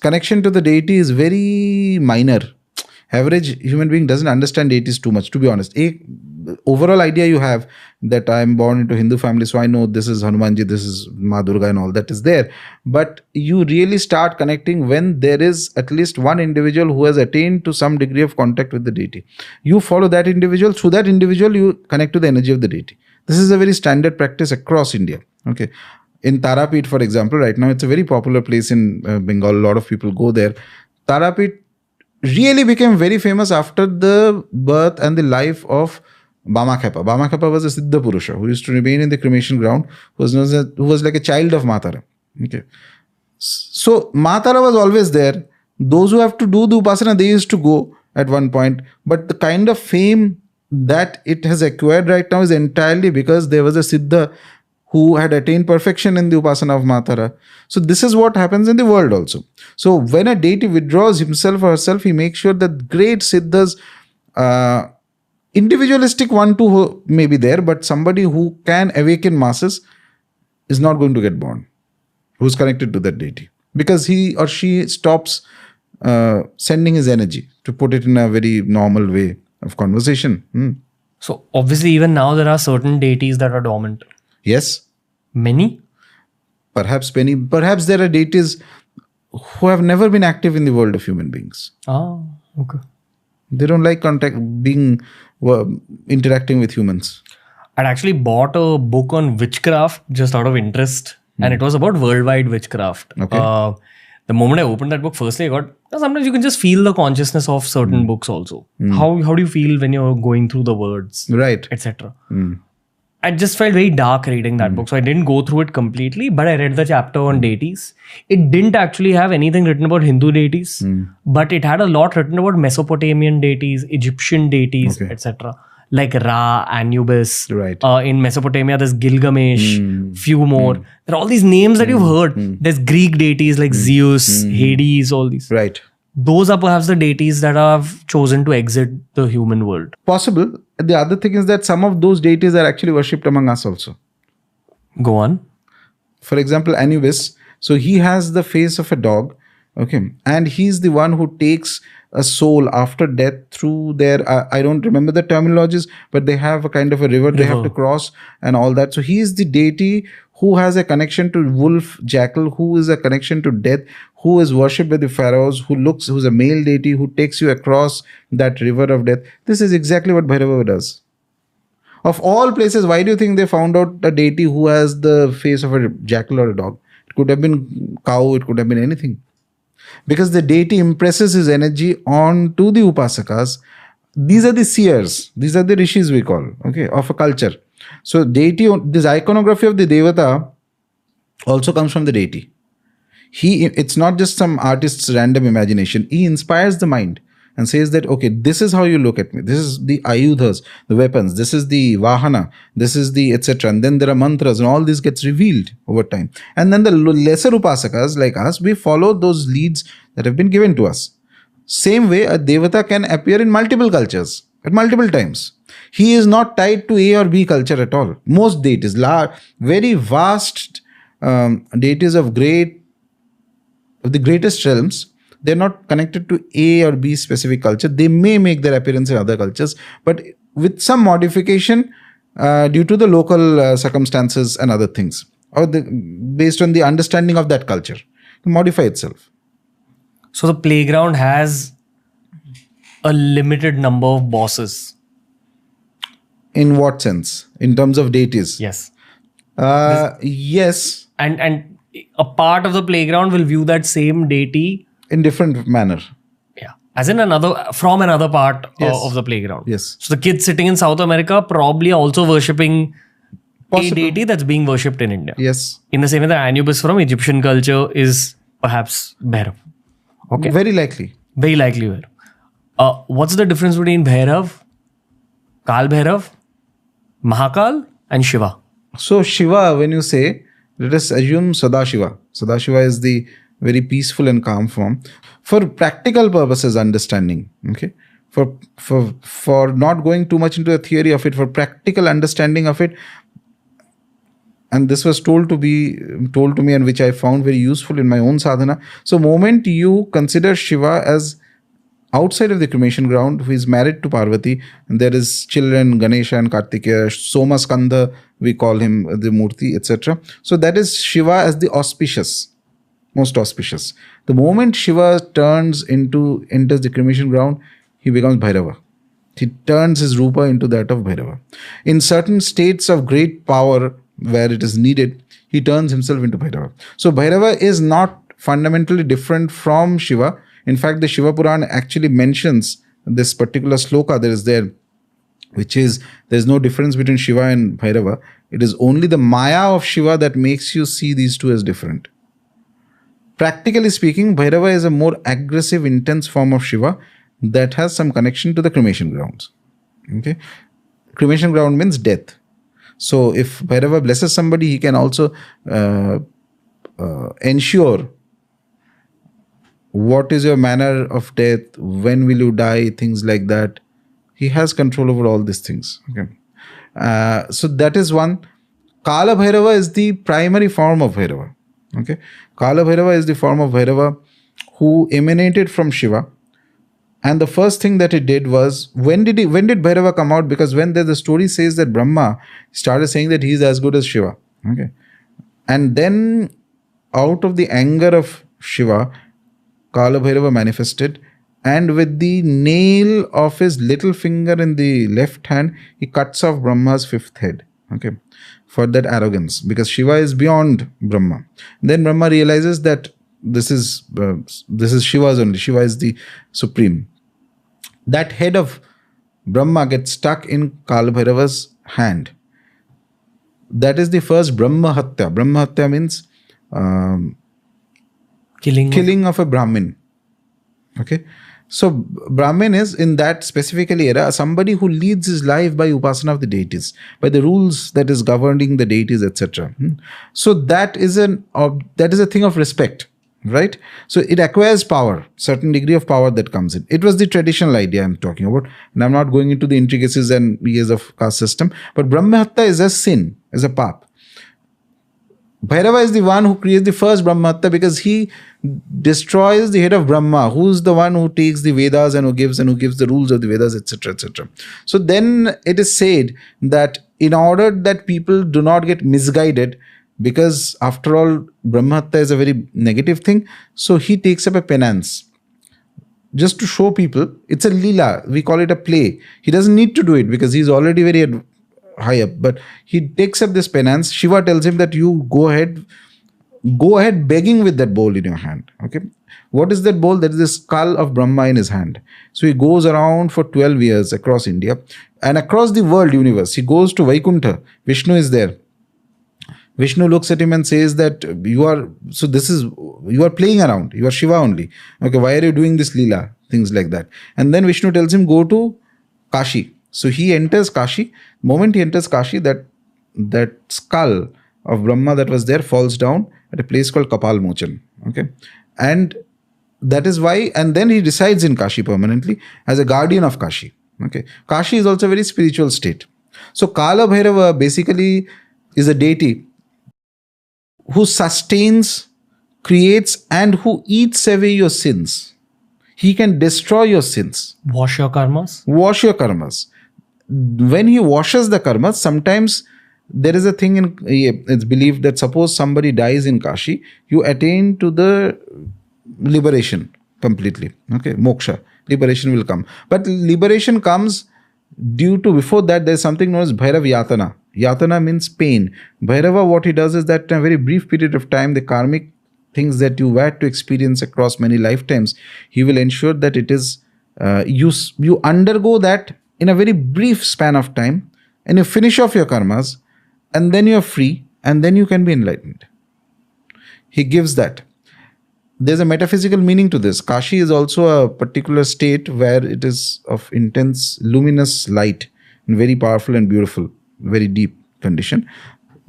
connection to the deity is very minor. Average human being doesn't understand deities too much, to be honest. Overall idea you have that I am born into Hindu family, so I know this is Hanumanji, this is Ma Durga and all that is there. But you really start connecting when there is at least one individual who has attained to some degree of contact with the deity. You follow that individual, through that individual you connect to the energy of the deity. This is a very standard practice across India. Okay. In Tarapet, for example, right now it's a very popular place in Bengal. A lot of people go there. Tarapet really became very famous after the birth and the life of Bhamakhepa. Bhamakhepa was a Siddha Purusha who used to remain in the cremation ground, who was like a child of Matara. Okay. So Matara was always there. Those who have to do the upasana, they used to go at one point. But the kind of fame that it has acquired right now is entirely because there was a Siddha who had attained perfection in the upasana of Matara. So this is what happens in the world also. So when a deity withdraws himself or herself, he makes sure that great Siddhas, individualistic one too may be there, but somebody who can awaken masses is not going to get born, who's connected to that deity, because he or she stops sending his energy, to put it in a very normal way of conversation. So obviously even now there are certain deities that are dormant. Yes. Many? Perhaps many. Perhaps there are deities who have never been active in the world of human beings. Oh, okay. They don't like interacting with humans. I'd actually bought a book on witchcraft just out of interest, and it was about worldwide witchcraft. Okay. The moment I opened that book, firstly I got, sometimes you can just feel the consciousness of certain books also. How do you feel when you're going through the words, right, etc. I just felt very dark reading that book, so I didn't go through it completely, but I read the chapter on deities. It didn't actually have anything written about Hindu deities, but it had a lot written about Mesopotamian deities, Egyptian deities, etc. Like Ra, Anubis. Right. In Mesopotamia, there's Gilgamesh, few more. There are all these names that you've heard. There's Greek deities like Zeus, Hades, all these. Right. Those are perhaps the deities that have chosen to exit the human world. Possible. The other thing is that some of those deities are actually worshipped among us also. Go on. For example, Anubis. So he has the face of a dog. Okay. And he's the one who takes a soul after death through their, I don't remember the terminologies, but they have a kind of a river they have to cross and all that. So he is the deity who has a connection to wolf, jackal, who is a connection to death, who is worshipped by the pharaohs, who's a male deity who takes you across that river of death. This is exactly what Bhairava does. Of all places, why do you think they found out a deity who has the face of a jackal or a dog? It could have been cow, it could have been anything. Because the deity impresses his energy onto the upasakas. These are the seers. These are the rishis we call, okay, of a culture. So deity, this iconography of the devata also comes from the deity. It's not just some artist's random imagination. He inspires the mind. and says that, okay, this is how you look at me. This is the ayudhas, the weapons. This is the vahana. This is the etc. And then there are mantras, and all this gets revealed over time. And then the lesser upasakas like us, we follow those leads that have been given to us. Same way, a devata can appear in multiple cultures at multiple times. He is not tied to A or B culture at all. Most deities, very vast deities of the greatest realms, they're not connected to A or B specific culture. They may make their appearance in other cultures, but with some modification due to the local circumstances and other things, or based on the understanding of that culture, to modify itself. So the playground has a limited number of bosses. In what sense? In terms of deities? Yes. Yes. And a part of the playground will view that same deity In different manner. yeah, as in from another part Yes. of the playground. Yes. So the kids sitting in South America probably also worshipping Possible. a deity that's being worshipped in India. Yes. In the same way that Anubis from Egyptian culture is perhaps Bhairav. Okay. Very likely. Very likely Bhairav. What's the difference between Bhairav, Kal Bhairav, Mahakal and Shiva? So Shiva, when you say, let us assume Sadashiva. Sadashiva is the very peaceful and calm form. For practical purposes, understanding, okay? For not going too much into the theory of it, for practical understanding of it, and this was told to me, and which I found very useful in my own sadhana. So moment you consider Shiva as outside of the cremation ground, who is married to Parvati, and there is children, Ganesha and Kartikeya, Soma Skanda, we call him the Murti, etc. So that is Shiva as the auspicious, most auspicious. The moment Shiva enters the cremation ground, he becomes Bhairava. He turns his rupa into that of Bhairava. In certain states of great power where it is needed, he turns himself into Bhairava. So Bhairava is not fundamentally different from Shiva. In fact, the Shiva Purana actually mentions this particular sloka that is there, which is, there's no difference between Shiva and Bhairava. It is only the Maya of Shiva that makes you see these two as different. Practically speaking, Bhairava is a more aggressive, intense form of Shiva that has some connection to the cremation grounds. Okay, cremation ground means death. So if Bhairava blesses somebody, he can also ensure what is your manner of death, when will you die, things like that. He has control over all these things. Okay, so that is one. Kala Bhairava is the primary form of Bhairava. Okay, Kala Bhairava is the form of Bhairava who emanated from Shiva. And the first thing that he did was, when did Bhairava come out? Because when the story says that Brahma started saying that he is as good as Shiva. Okay, and then out of the anger of Shiva, Kala Bhairava manifested, and with the nail of his little finger in the left hand, he cuts off Brahma's fifth head. Okay, for that arrogance, because Shiva is beyond Brahma. Then Brahma realizes that this is Shiva's only. Shiva is the supreme. That head of Brahma gets stuck in Kala Bhairava's hand. That is the first Brahma Hatya. Brahma Hatya means killing of a Brahmin. Okay. So Brahmin is, in that specifically era, somebody who leads his life by upasana of the deities, by the rules that is governing the deities, etc. So that is a thing of respect, right? So it acquires power, certain degree of power that comes in. It was the traditional idea I'm talking about, and I'm not going into the intricacies and years of caste system. But Brahmahatya is a sin, is a pap. Bhairava is the one who creates the first Brahmahatya, because he destroys the head of Brahma, who's the one who takes the Vedas and who gives the rules of the Vedas, etc., etc. So then it is said that in order that people do not get misguided, because after all, Brahmahatya is a very negative thing, so he takes up a penance. Just to show people, it's a lila, we call it a play. He doesn't need to do it because he's already very high up, but he takes up this penance. Shiva tells him that you go ahead begging with that bowl in your hand. Okay, what is that bowl? That is the skull of Brahma in his hand. So he goes around for 12 years across India and across the world universe. He goes to Vaikuntha. Vishnu is there. Vishnu looks at him and says that you are playing around. You are Shiva only. Okay, why are you doing this lila? things like that. And then Vishnu tells him, go to Kashi. So he enters Kashi. Moment he enters Kashi, that skull of Brahma that was there falls down at a place called Kapal Mochan. Okay. And that is why, and then he resides in Kashi permanently as a guardian of Kashi. Okay. Kashi is also a very spiritual state. So Kala Bhairava basically is a deity who sustains, creates, and who eats away your sins. He can destroy your sins. Wash your karmas. Wash your karmas. When he washes the karmas, sometimes there is a thing it's believed that suppose somebody dies in Kashi, you attain to the liberation completely. Okay, moksha. Liberation will come. But liberation comes due to, before that, there's something known as Bhairava Yatana. Yatana means pain. Bhairava, what he does is that in a very brief period of time, the karmic things that you had to experience across many lifetimes, he will ensure that it is, you undergo that in a very brief span of time, and you finish off your karmas, and then you're free, and then you can be enlightened. He gives that. There's a metaphysical meaning to this. Kashi is also a particular state where it is of intense luminous light and very powerful and beautiful, very deep condition.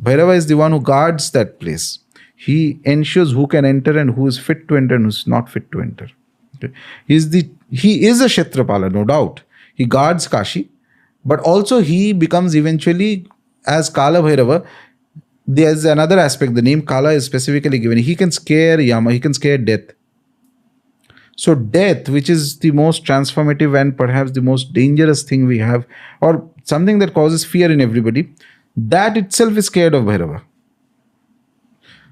Bhairava is the one who guards that place. He ensures who can enter and who is fit to enter and who is not fit to enter. Okay. He is a Kshetrapala, no doubt. He guards Kashi, but also he becomes eventually, as Kala Bhairava, there's another aspect. The name Kala is specifically given. He can scare Yama, he can scare death. So death, which is the most transformative and perhaps the most dangerous thing we have, or something that causes fear in everybody, that itself is scared of Bhairava.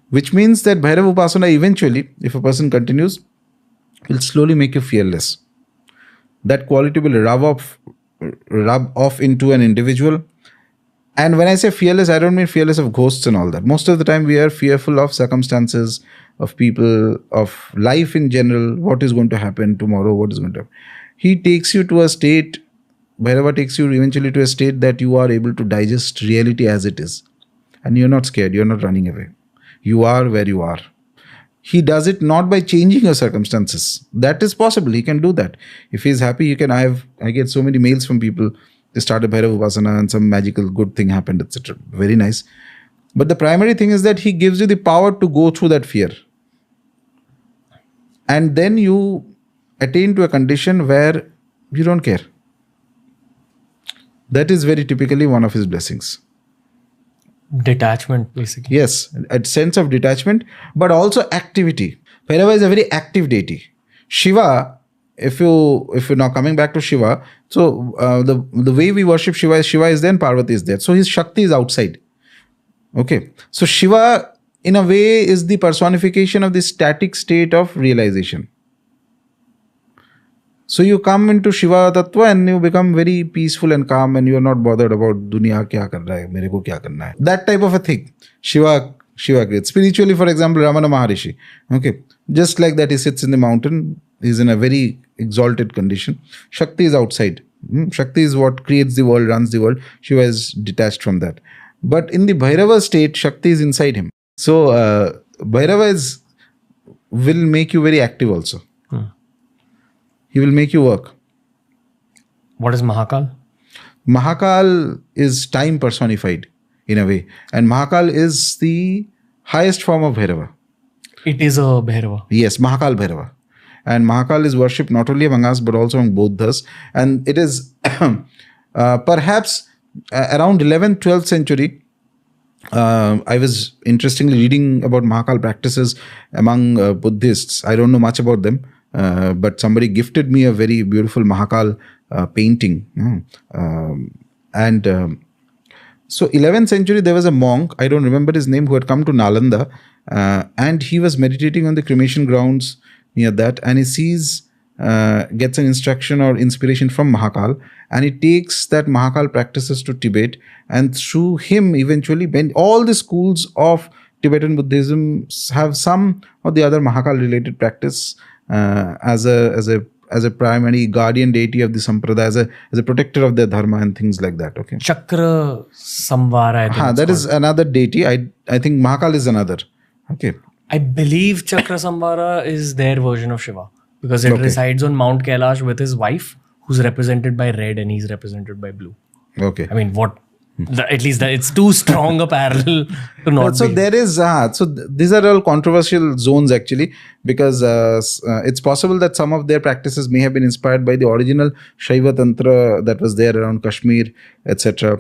Which means that Bhairava Upasana eventually, if a person continues, will slowly make you fearless. That quality will rub off into an individual. And when I say fearless, I don't mean fearless of ghosts and all that. Most of the time we are fearful of circumstances, of people, of life in general, what is going to happen tomorrow, what is going to happen. He takes you to a state, Bhairava takes you eventually to a state that you are able to digest reality as it is. And you're not scared, you're not running away. You are where you are. He does it not by changing your circumstances. That is possible, he can do that. If he is happy, he can. I get so many mails from people. They started Bhairava Upasana and some magical good thing happened, etc. Very nice. But the primary thing is that he gives you the power to go through that fear. And then you attain to a condition where you don't care. That is very typically one of his blessings. Detachment, basically. Yes, a sense of detachment, but also activity. Bhairava is a very active deity. Shiva, if you're now coming back to Shiva, so the way we worship Shiva is there and Parvati is there. So his Shakti is outside. Okay. So Shiva, in a way, is the personification of the static state of realization. So you come into Shiva Tattva and you become very peaceful and calm and you are not bothered about dunya kya kar raha hai, mere ko kya karna hai. That type of a thing. Shiva creates. Spiritually, for example, Ramana Maharishi. Okay. Just like that, he sits in the mountain. He's in a very exalted condition. Shakti is outside. Shakti is what creates the world, runs the world. Shiva is detached from that. But in the Bhairava state, Shakti is inside him. So Bhairava will make you very active also. He will make you work. What is Mahakal? Mahakal is time personified in a way. And Mahakal is the highest form of Bhairava. It is a Bhairava. Yes, Mahakal Bhairava. And Mahakal is worshipped not only among us but also among Bodhas. And it is perhaps around 11th, 12th century. I was interestingly reading about Mahakal practices among Buddhists. I don't know much about them. But somebody gifted me a very beautiful Mahakal painting. So 11th century, there was a monk, I don't remember his name, who had come to Nalanda and he was meditating on the cremation grounds near that, and he sees, gets an instruction or inspiration from Mahakal, and he takes that Mahakal practices to Tibet, and through him eventually all the schools of Tibetan Buddhism have some or the other Mahakal related practice as a primary guardian deity of the Sampradaya, as a protector of their dharma and things like that. Okay. Chakra Samvara. That is another deity. I think Mahakal is another. Okay. I believe Chakra Samvara is their version of Shiva. because it Okay. resides on Mount Kailash with his wife, who's represented by red and he's represented by blue. Okay. I mean, at least it's too strong a parallel to not So be. there is these are all controversial zones actually, because it's possible that some of their practices may have been inspired by the original Shiva Tantra that was there around Kashmir, etc.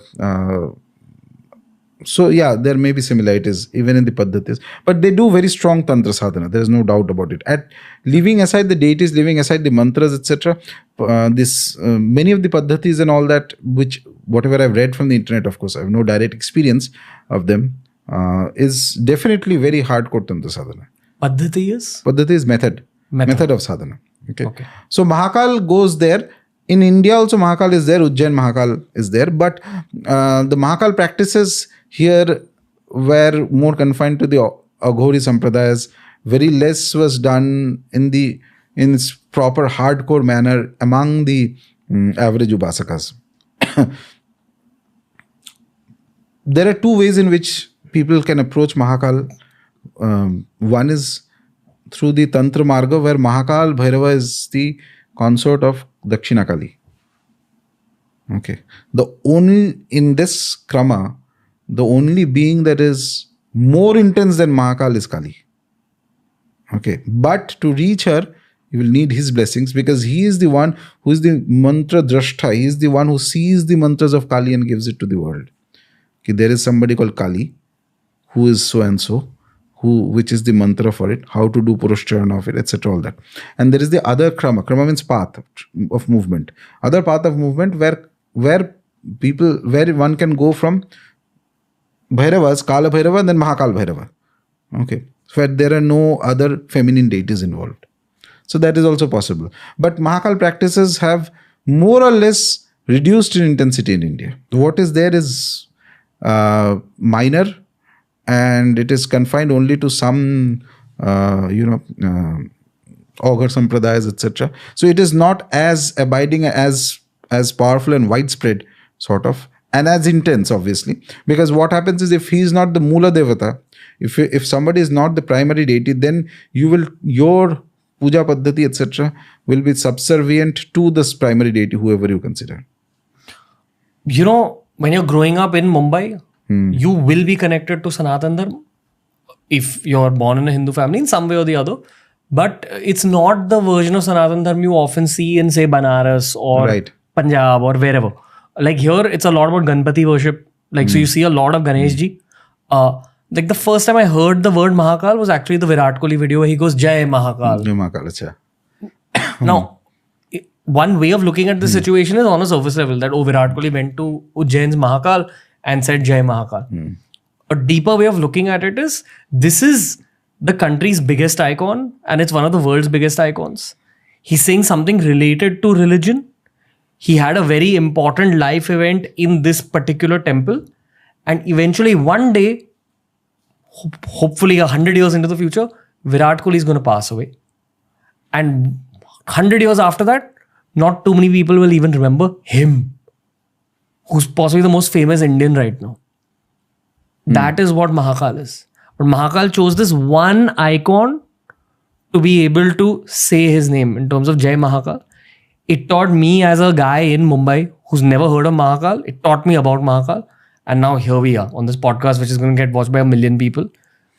So yeah, there may be similarities even in the Paddhatis, but they do very strong Tantra sadhana. There is no doubt about it. At leaving aside the deities, leaving aside the mantras, etc. Many of the Paddhatis and all that, which whatever I've read from the internet, of course, I have no direct experience of them, is definitely very hardcore Tantra sadhana. Paddhati is? Paddhati is method of sadhana. Okay. So Mahakal goes there. In India also Mahakal is there, Ujjain Mahakal is there, but the Mahakal practices here were more confined to the Aghori Sampradayas. Very less was done in its proper hardcore manner among the average Upasakas. There are two ways in which people can approach Mahakal. One is through the Tantra Marga, where Mahakal Bhairava is the consort of Dakshina Kali. Okay. In this krama, the only being that is more intense than Mahakal is Kali. Okay. But to reach her, you will need his blessings, because he is the one who is the mantra drashta. He is the one who sees the mantras of Kali and gives it to the world. Okay. There is somebody called Kali who is so and so, which is the mantra for it, how to do purushcharana of it, etc. All that. And there is the other krama. Krama means path of movement. Other path of movement where one can go from Bhairavas, Kala Bhairava and then Mahakal Bhairava. Okay. Where there are no other feminine deities involved. So that is also possible. But Mahakal practices have more or less reduced in intensity in India. What is there is minor, and it is confined only to some, augur sampradayas, etc. So it is not as abiding, as powerful and widespread, sort of, and as intense, obviously. Because what happens is, if he is not the Mula Devata, if somebody is not the primary deity, then your puja paddhati, etc., will be subservient to this primary deity, whoever you consider. You know, when you're growing up in Mumbai, you will be connected to Sanatan Dharma if you're born in a Hindu family in some way or the other. But it's not the version of Sanatan Dharma you often see in, say, Banaras or Punjab or wherever. Like here, it's a lot about Ganpati worship. Like, so you see a lot of Ganesh ji. Like the first time I heard the word Mahakal was actually the Virat Kohli video where he goes, Jai Mahakal. Jai Mahakal, acha. Now, one way of looking at the situation is on a surface level, that, Virat Kohli went to Ujjain's Mahakal and said Jai Mahakal. A deeper way of looking at it is, this is the country's biggest icon and it's one of the world's biggest icons. He's saying something related to religion. He had a very important life event in this particular temple, and eventually one day, hopefully 100 years into the future, Virat Kohli is going to pass away. And 100 years after that, not too many people will even remember him, who's possibly the most famous Indian right now. That is what Mahakal is. But Mahakal chose this one icon to be able to say his name in terms of Jai Mahakal. It taught me, as a guy in Mumbai who's never heard of Mahakal, it taught me about Mahakal. And now here we are on this podcast, which is going to get watched by 1 million people,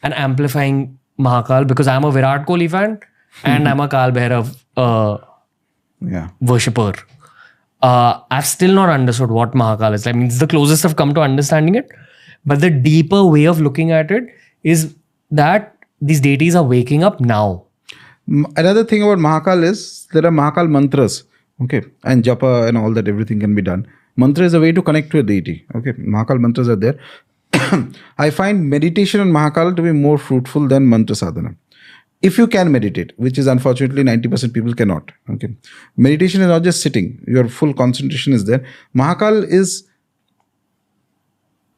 and amplifying Mahakal, because I'm a Virat Kohli fan and I'm a Kal Bhairav worshipper. I've still not understood what Mahakal is. I mean, it's the closest I've come to understanding it. But the deeper way of looking at it is that these deities are waking up now. Another thing about Mahakal is, there are Mahakal mantras. Okay. And japa and all that, everything can be done. Mantra is a way to connect to a deity. Okay. Mahakal mantras are there. I find meditation on Mahakal to be more fruitful than mantra sadhana. If you can meditate, which is unfortunately 90% people cannot. Okay. Meditation is not just sitting. Your full concentration is there. Mahakal is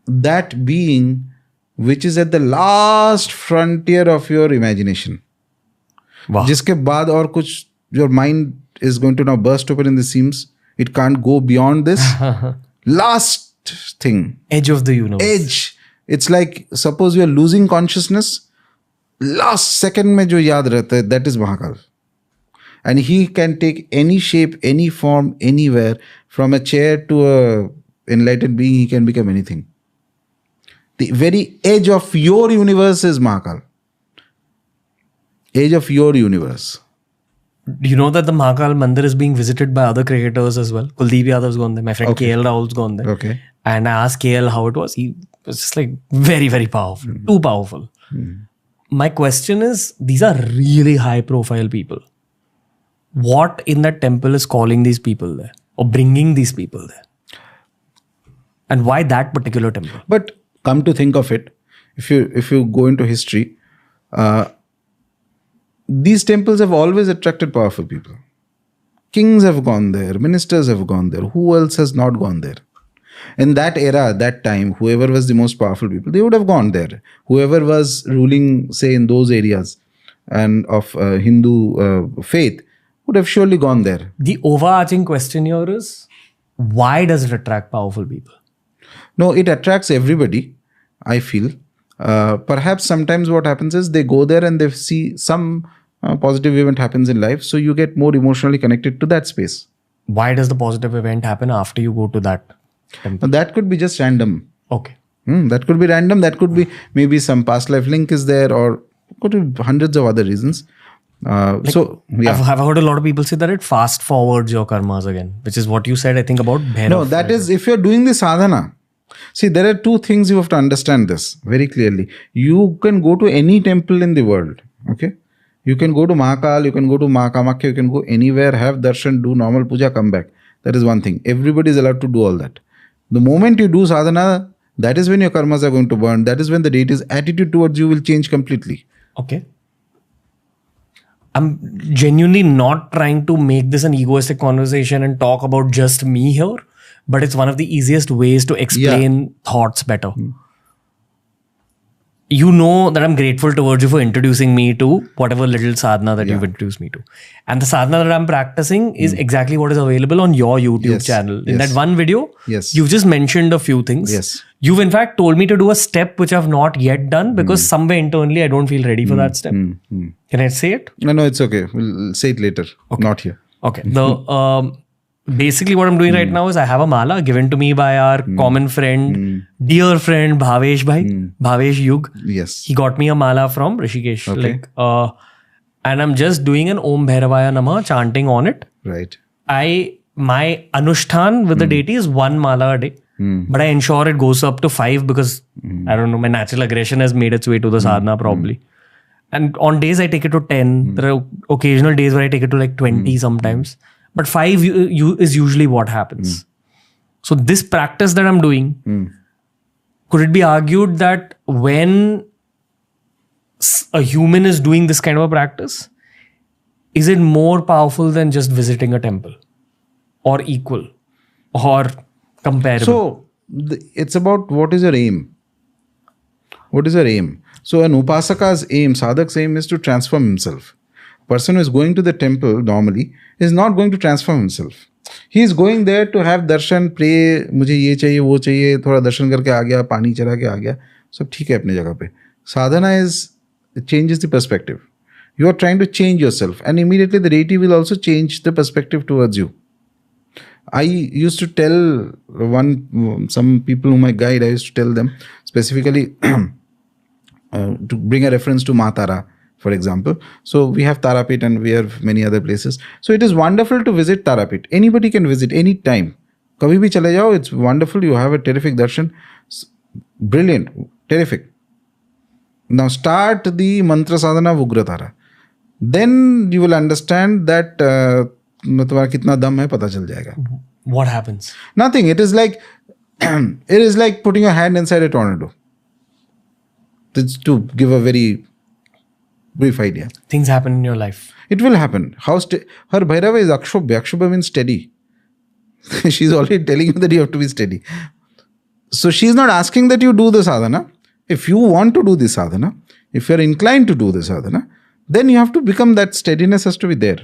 that being which is at the last frontier of your imagination. Wow. जिसके बाद और कुछ, your mind is going to now burst open in the seams. It can't go beyond this. Last thing. Edge of the universe. Edge. It's like, suppose you are losing consciousness. Last second में जो याद रहता है, that is Mahakal. And he can take any shape, any form, anywhere. From a chair to a enlightened being, he can become anything. The very edge of your universe is Mahakal. Edge of your universe. Do you know that the Mahakal Mandir is being visited by other cricketers as well? Kuldeep Yadav's gone there. My friend KL Rahul's gone there. Okay. And I asked KL how it was. He was just like very, very powerful. Too powerful. My question is, these are really high profile people. What in that temple is calling these people there? Or bringing these people there? And why that particular temple? But come to think of it, if you go into history, these temples have always attracted powerful people. Kings have gone there, ministers have gone there. Who else has not gone there? In that era, that time, whoever was the most powerful people, they would have gone there. Whoever was ruling, say, in those areas and of Hindu faith would have surely gone there. The overarching question here is, why does it attract powerful people? No, it attracts everybody, I feel. Perhaps sometimes what happens is they go there and they see some positive event happens in life. So you get more emotionally connected to that space. Why does the positive event happen after you go to that temple? That could be just random. Okay. That could be random. That could be maybe some past life link is there, or could be hundreds of other reasons. I've heard a lot of people say that it fast forwards your karmas again, which is what you said, I think, about Bhairava. No, that is if you're doing the sadhana. See, there are two things you have to understand this very clearly. You can go to any temple in the world. Okay. You can go to Mahakal, you can go to Mahakamakya, you can go anywhere, have darshan, do normal puja, come back. That is one thing. Everybody is allowed to do all that. The moment you do sadhana, that is when your karmas are going to burn. That is when the deity's attitude towards you will change completely. Okay. I'm genuinely not trying to make this an egoistic conversation and talk about just me here, but it's one of the easiest ways to explain thoughts better. You know that I'm grateful towards you for introducing me to whatever little sadhana that you've introduced me to. And the sadhana that I'm practicing is exactly what is available on your YouTube channel. In that one video, you've just mentioned a few things. Yes. You've in fact told me to do a step which I've not yet done because somewhere internally I don't feel ready for that step. Can I say it? No, it's okay. We'll say it later. Okay. Not here. Okay. Basically what I'm doing right now is I have a mala given to me by our common friend, dear friend Bhavesh Bhai, Bhavesh Yug. Yes. He got me a mala from Rishikesh. Okay. And I'm just doing an Om Bhairavaya Namah chanting on it. Right. My Anushtan with the deity is one mala a day. But I ensure it goes up to 5 because I don't know, my natural aggression has made its way to the sadhana probably. And on days I take it to 10. There are occasional days where I take it to like 20 sometimes. But 5 is usually what happens. So this practice that I'm doing, could it be argued that when a human is doing this kind of a practice, is it more powerful than just visiting a temple? Or equal? Or comparable? So it's about what is your aim. What is your aim? So an upasaka's aim, sadhak's aim is to transform himself. Person who is going to the temple normally is not going to transform himself. He is going there to have darshan, pray, मुझे ये चाहिए वो चाहिए, थोड़ा दर्शन करके आ गया, पानी चढ़ा के आ गया, सब ठीक है अपनी जगह पे. Sadhana changes the perspective. You are trying to change yourself, and immediately the deity will also change the perspective towards you. I used to tell some people whom I guide, I used to tell them specifically to bring a reference to Ma Tara, for example. So we have Tarapit and we have many other places. So it is wonderful to visit Tarapit. Anybody can visit any time. Kabhi bhi chale jao, it's wonderful. You have a terrific darshan. Brilliant. Terrific. Now start the mantra sadhana Vugra Tara. Then you will understand that तुम्हारा कितना दम है पता चल जाएगा. What happens? Nothing. It is like putting your hand inside a tornado. It's to give a very brief idea. Things happen in your life. It will happen. Her Bhairava is Akshubhya. Akshubhya means steady. She's already telling you that you have to be steady. So she's not asking that you do the sadhana. If you want to do the sadhana, if you're inclined to do the sadhana, then you have to become that steadiness has to be there.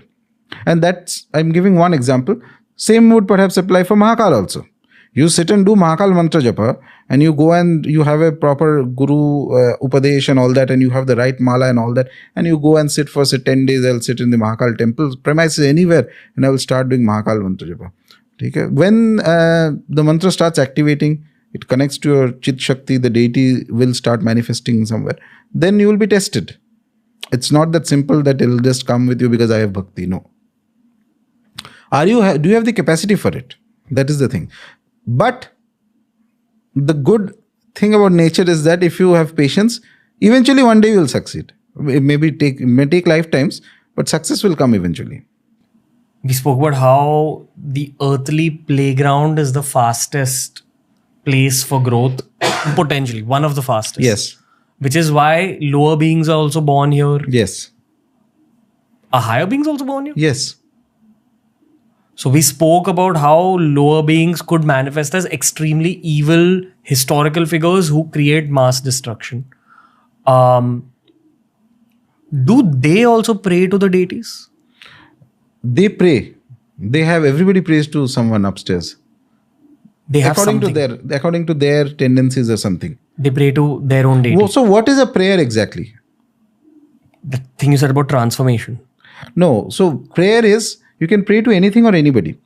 And that's, I'm giving one example. Same would perhaps apply for Mahakal also. You sit and do Mahakal mantra japa, and you go and you have a proper guru upadesh and all that, and you have the right mala and all that, and you go and sit for 10 days. I'll sit in the Mahakal temple premises anywhere, and I will start doing Mahakal mantra japa. Okay? When the mantra starts activating, it connects to your Chit Shakti, the deity will start manifesting somewhere. Then you will be tested. It's not that simple that it will just come with you because I have bhakti. No. Do you have the capacity for it? That is the thing. But the good thing about nature is that if you have patience, eventually one day you will succeed. It may take lifetimes, but success will come eventually. We spoke about how the earthly playground is the fastest place for growth, potentially one of the fastest. Yes. Which is why lower beings are also born here. Yes. Are higher beings also born here? Yes. So we spoke about how lower beings could manifest as extremely evil historical figures who create mass destruction. Do they also pray to the deities? They pray. Everybody prays to someone upstairs. They have according to their tendencies or something. They pray to their own deity. So what is a prayer exactly? The thing you said about transformation. No. So prayer is, you can pray to anything or anybody.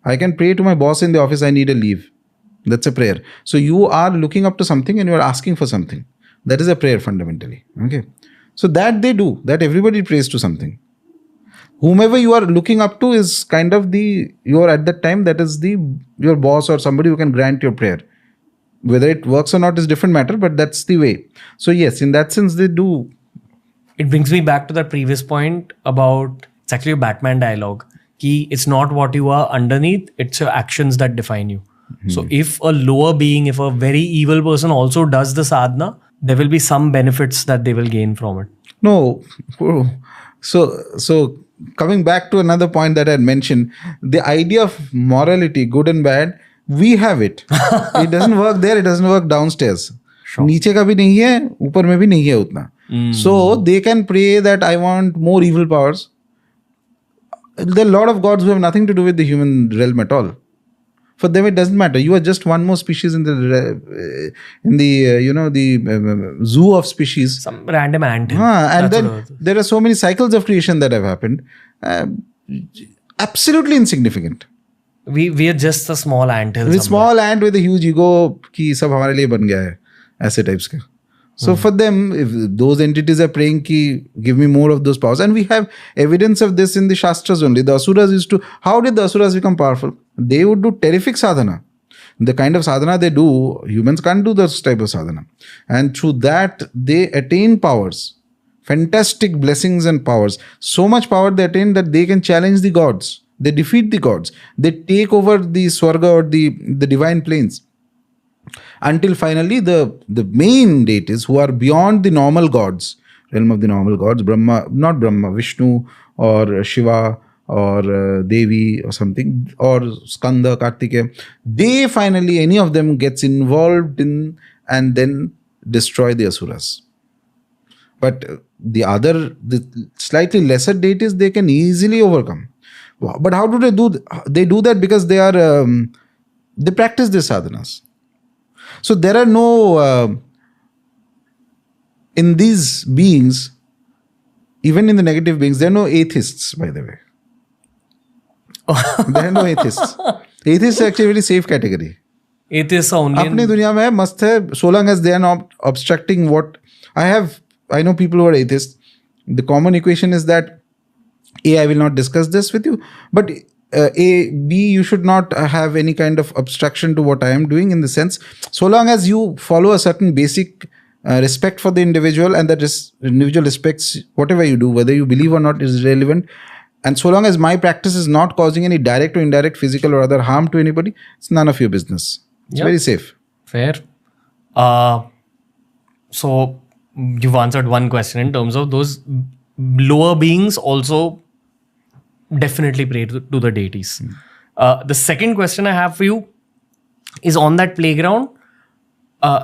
I can pray to my boss in the office, I need a leave. That's a prayer. So you are looking up to something and you are asking for something. That is a prayer fundamentally. Okay. So that they do. That everybody prays to something. Whomever you are looking up to is kind of you are at that time, that is your boss or somebody who can grant your prayer. Whether it works or not is different matter, but that's the way. So yes, in that sense they do. It brings me back to that previous point about, it's actually a Batman dialogue. It's not what you are underneath, it's your actions that define you. Mm-hmm. So if a lower being, if a very evil person also does the sadhana, there will be some benefits that they will gain from it. No. So coming back to another point that I had mentioned, the idea of morality, good and bad, we have it. It doesn't work there, it doesn't work downstairs. नीचे का भी नहीं है, ऊपर में भी नहीं है उतना. So they can pray that I want more evil powers. There are a lot of gods who have nothing to do with the human realm at all. For them, it doesn't matter. You are just one more species in the zoo of species. Some random ant. And then there are so many cycles of creation that have happened. Absolutely insignificant. We are just a small ant. With small ant with a huge ego कि सब हमारे लिए बन गया है, ऐसे types का. So for them, if those entities are praying ki, give me more of those powers. And we have evidence of this in the Shastras only. The Asuras how did the Asuras become powerful? They would do terrific sadhana. The kind of sadhana they do, humans can't do this type of sadhana. And through that, they attain powers. Fantastic blessings and powers. So much power they attain that they can challenge the gods. They defeat the gods. They take over the Swarga or the divine planes. Until finally the main deities who are beyond the normal gods, realm of the normal gods, not Brahma, Vishnu or Shiva or Devi or something, or Skanda, Kartikeya, they finally, any of them gets involved in and then destroy the Asuras. But the slightly lesser deities, they can easily overcome. But how do they do? They do that because they practice their sadhanas. So there are no, in these beings, even in the negative beings, there are no atheists, by the way. There are no atheists. Atheists are actually a very safe category. Atheists are only अपनी दुनिया में मस्त है, so long as they are not obstructing what I know people who are atheists. The common equation is that I will not discuss this with you, but B, you should not have any kind of obstruction to what I am doing, in the sense, so long as you follow a certain basic respect for the individual, and that individual respects whatever you do, whether you believe or not is irrelevant. And so long as my practice is not causing any direct or indirect physical or other harm to anybody, it's none of your business. It's very safe. Fair. So you've answered one question in terms of those lower beings also definitely pray to the deities. The second question I have for you is on that playground.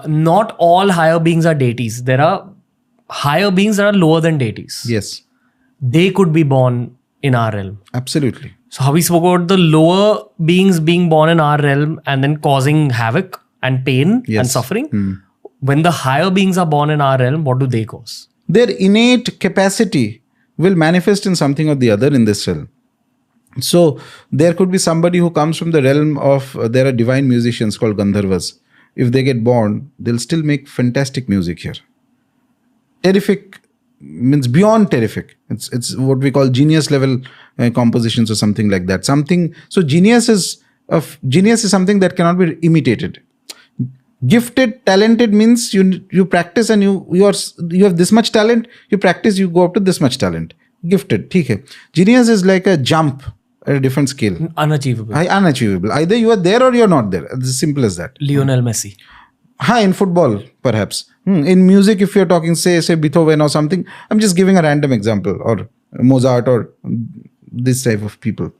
Not all higher beings are deities. There are higher beings that are lower than deities. Yes. They could be born in our realm. Absolutely. So how we spoke about the lower beings being born in our realm and then causing havoc and pain and suffering. When the higher beings are born in our realm, what do they cause? Their innate capacity will manifest in something or the other in this realm. So there could be somebody who comes from the realm of, there are divine musicians called Gandharvas. If they get born, they'll still make fantastic music here. Terrific means beyond terrific. It's what we call genius level compositions or something like that. So genius is something that cannot be imitated. Gifted, talented means you practice and you have this much talent. You practice, you go up to this much talent. Gifted, theek hai. Genius is like a jump at a different scale. Unachievable. Unachievable. Either you are there or you are not there. It's as simple as that. Lionel Messi. In football, perhaps. In music, if you're talking, say Beethoven or something, I'm just giving a random example, or Mozart or this type of people.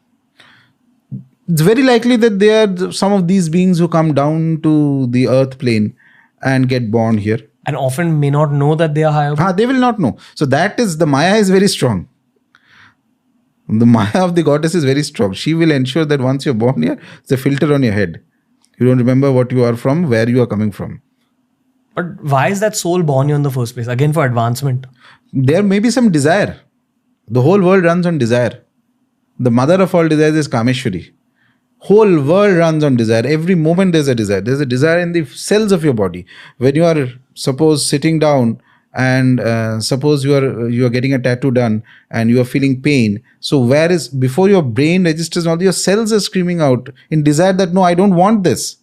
It's very likely that they are some of these beings who come down to the earth plane and get born here. And often may not know that they are higher. They will not know. So that is, the Maya is very strong. The Maya of the goddess is very strong. She will ensure that once you're born here, it's a filter on your head. You don't remember what you are from, where you are coming from. But why is that soul born here in the first place? Again, for advancement. There may be some desire. The whole world runs on desire. The mother of all desires is Kameshwari. Whole world runs on desire. Every moment there's a desire. There's a desire in the cells of your body. When you are, suppose, sitting down and suppose you are getting a tattoo done and you are feeling pain. So before your brain registers all, your cells are screaming out in desire that no, I don't want this.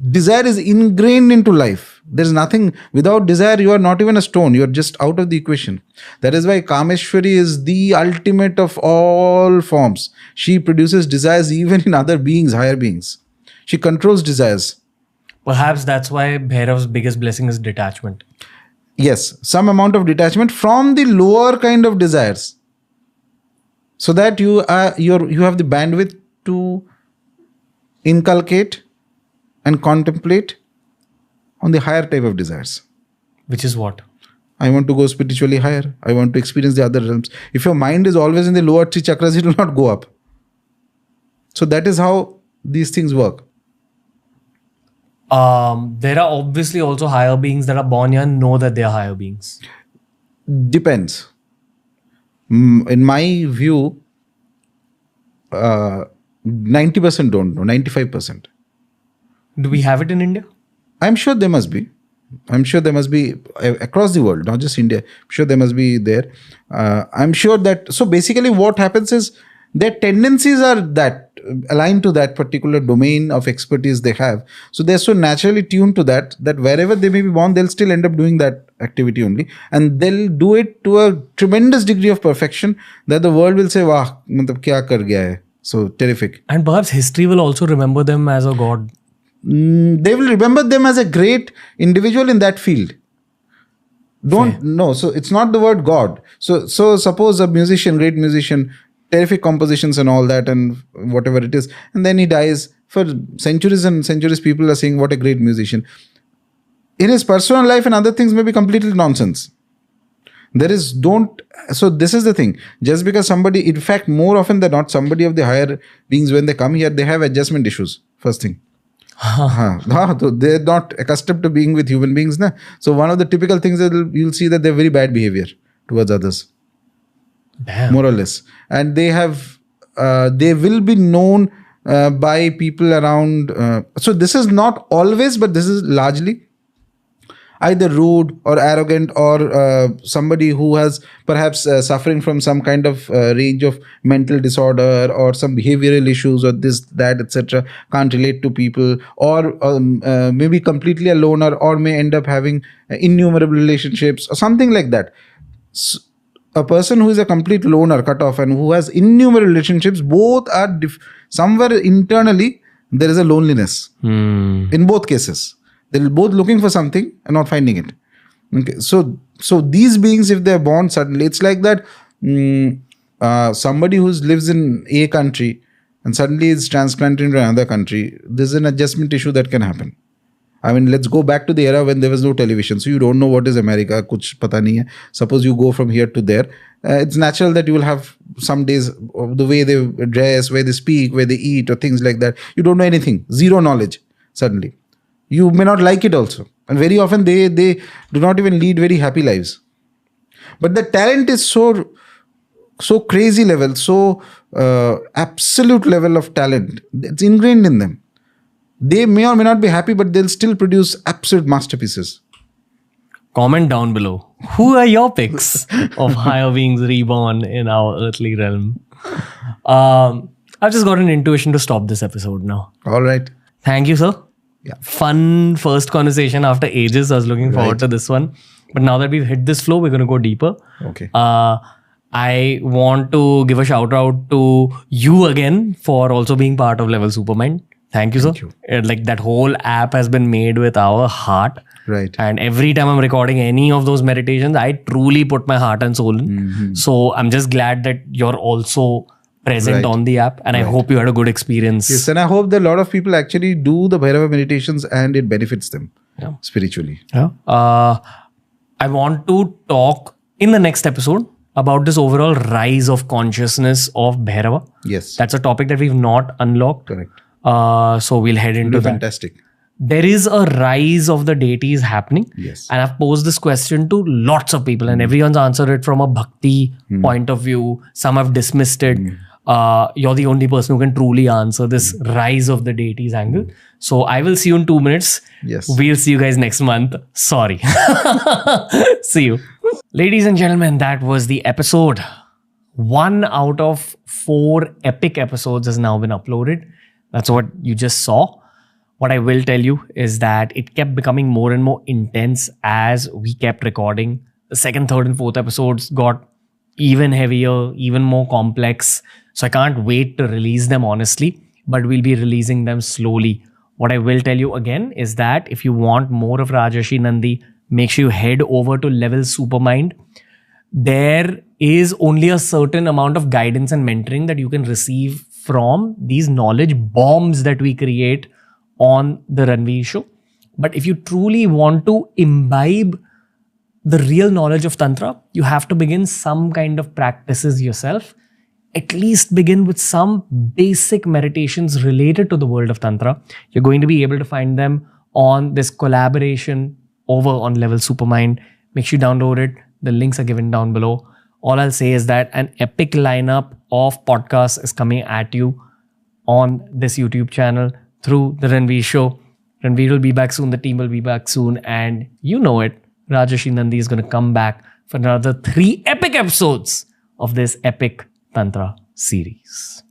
Desire is ingrained into life. There's nothing, without desire, you are not even a stone. You're just out of the equation. That is why Kameshwari is the ultimate of all forms. She produces desires even in other beings, higher beings. She controls desires. Perhaps that's why Bhairava's biggest blessing is detachment. Yes, some amount of detachment from the lower kind of desires. So that you have the bandwidth to inculcate and contemplate on the higher type of desires. Which is what? I want to go spiritually higher. I want to experience the other realms. If your mind is always in the lower three chakras, it will not go up. So that is how these things work. There are obviously also higher beings that are born here and know that they are higher beings. Depends. In my view, 90% don't know, 95%. Do we have it in India? I'm sure there must be. I'm sure there must be across the world, not just India. I'm sure there must be there. I'm sure that, so basically what happens is their tendencies are that aligned to that particular domain of expertise they have. So they're so naturally tuned to that wherever they may be born, they'll still end up doing that activity only. And they'll do it to a tremendous degree of perfection that the world will say, "Wah, matlab kya kar gaya hai." So terrific. And perhaps history will also remember them as a god. They will remember them as a great individual in that field. So it's not the word God. So suppose a musician, great musician, terrific compositions and all that and whatever it is, and then he dies. For centuries and centuries, people are saying what a great musician. In his personal life and other things may be completely nonsense. So this is the thing. Just because somebody, in fact, more often than not, somebody of the higher beings, when they come here, they have adjustment issues. First thing. They're not accustomed to being with human beings. So one of the typical things that you'll see that they're very bad behavior towards others. Damn. More or less. And they will be known by people around. So this is not always, but this is largely either rude or arrogant or somebody who has perhaps suffering from some kind of range of mental disorder or some behavioral issues or this, that, etc. Can't relate to people, or maybe completely a loner, or may end up having innumerable relationships or something like that. So, a person who is a complete loner, cut off, and who has innumerable relationships, both are somewhere internally there is a loneliness in both cases. They're both looking for something and not finding it. Okay, so these beings, if they're born suddenly, it's like that somebody who lives in a country and suddenly is transplanted into another country, there's an adjustment issue that can happen. I mean, let's go back to the era when there was no television. So you don't know what is America, kuch pata nahi hai. Suppose you go from here to there. it's natural that you will have some days of the way they dress, where they speak, where they eat, or things like that. You don't know anything, zero knowledge. Suddenly, you may not like it also, and very often they do not even lead very happy lives. But the talent is so crazy level, so absolute level of talent. It's ingrained in them. They may or may not be happy, but they'll still produce absolute masterpieces. Comment down below. Who are your picks of higher beings reborn in our earthly realm? I've just got an intuition to stop this episode now. All right. Thank you, sir. Yeah. Fun first conversation after ages. I was looking forward to this one. But now that we've hit this flow, we're going to go deeper. Okay. I want to give a shout out to you again for also being part of Level Supermind. Thank you, sir. Like that whole app has been made with our heart. Right. And every time I'm recording any of those meditations, I truly put my heart and soul in. So I'm just glad that you're also present on the app. And I hope you had a good experience. Yes, and I hope that a lot of people actually do the Bhairava meditations and it benefits them spiritually. Yeah. I want to talk in the next episode about this overall rise of consciousness of Bhairava. Yes. That's a topic that we've not unlocked. Correct. So we'll head into that. Fantastic. There is a rise of the deities happening. Yes. And I've posed this question to lots of people and everyone's answered it from a bhakti point of view. Some have dismissed it. You're the only person who can truly answer this rise of the deities angle. So I will see you in 2 minutes. Yes. We'll see you guys next month. Sorry. See you. Ladies and gentlemen, that was the episode. 1 out of 4 epic episodes has now been uploaded. That's what you just saw. What I will tell you is that it kept becoming more and more intense as we kept recording. The 2nd, 3rd and 4th episodes got even heavier, even more complex. So I can't wait to release them honestly, but we'll be releasing them slowly. What I will tell you again is that if you want more of Rajarshi Nandy, make sure you head over to Level Supermind. There is only a certain amount of guidance and mentoring that you can receive from these knowledge bombs that we create on the Ranveer Show. But if you truly want to imbibe the real knowledge of Tantra, you have to begin some kind of practices yourself. At least begin with some basic meditations related to the world of Tantra. You're going to be able to find them on this collaboration over on Level Supermind. Make sure you download it. The links are given down below. All I'll say is that an epic lineup of podcasts is coming at you on this YouTube channel through the Ranveer Show. Ranveer will be back soon. The team will be back soon. And you know it. Rajarshi Nandy is going to come back for another 3 epic episodes of this epic Tantra series.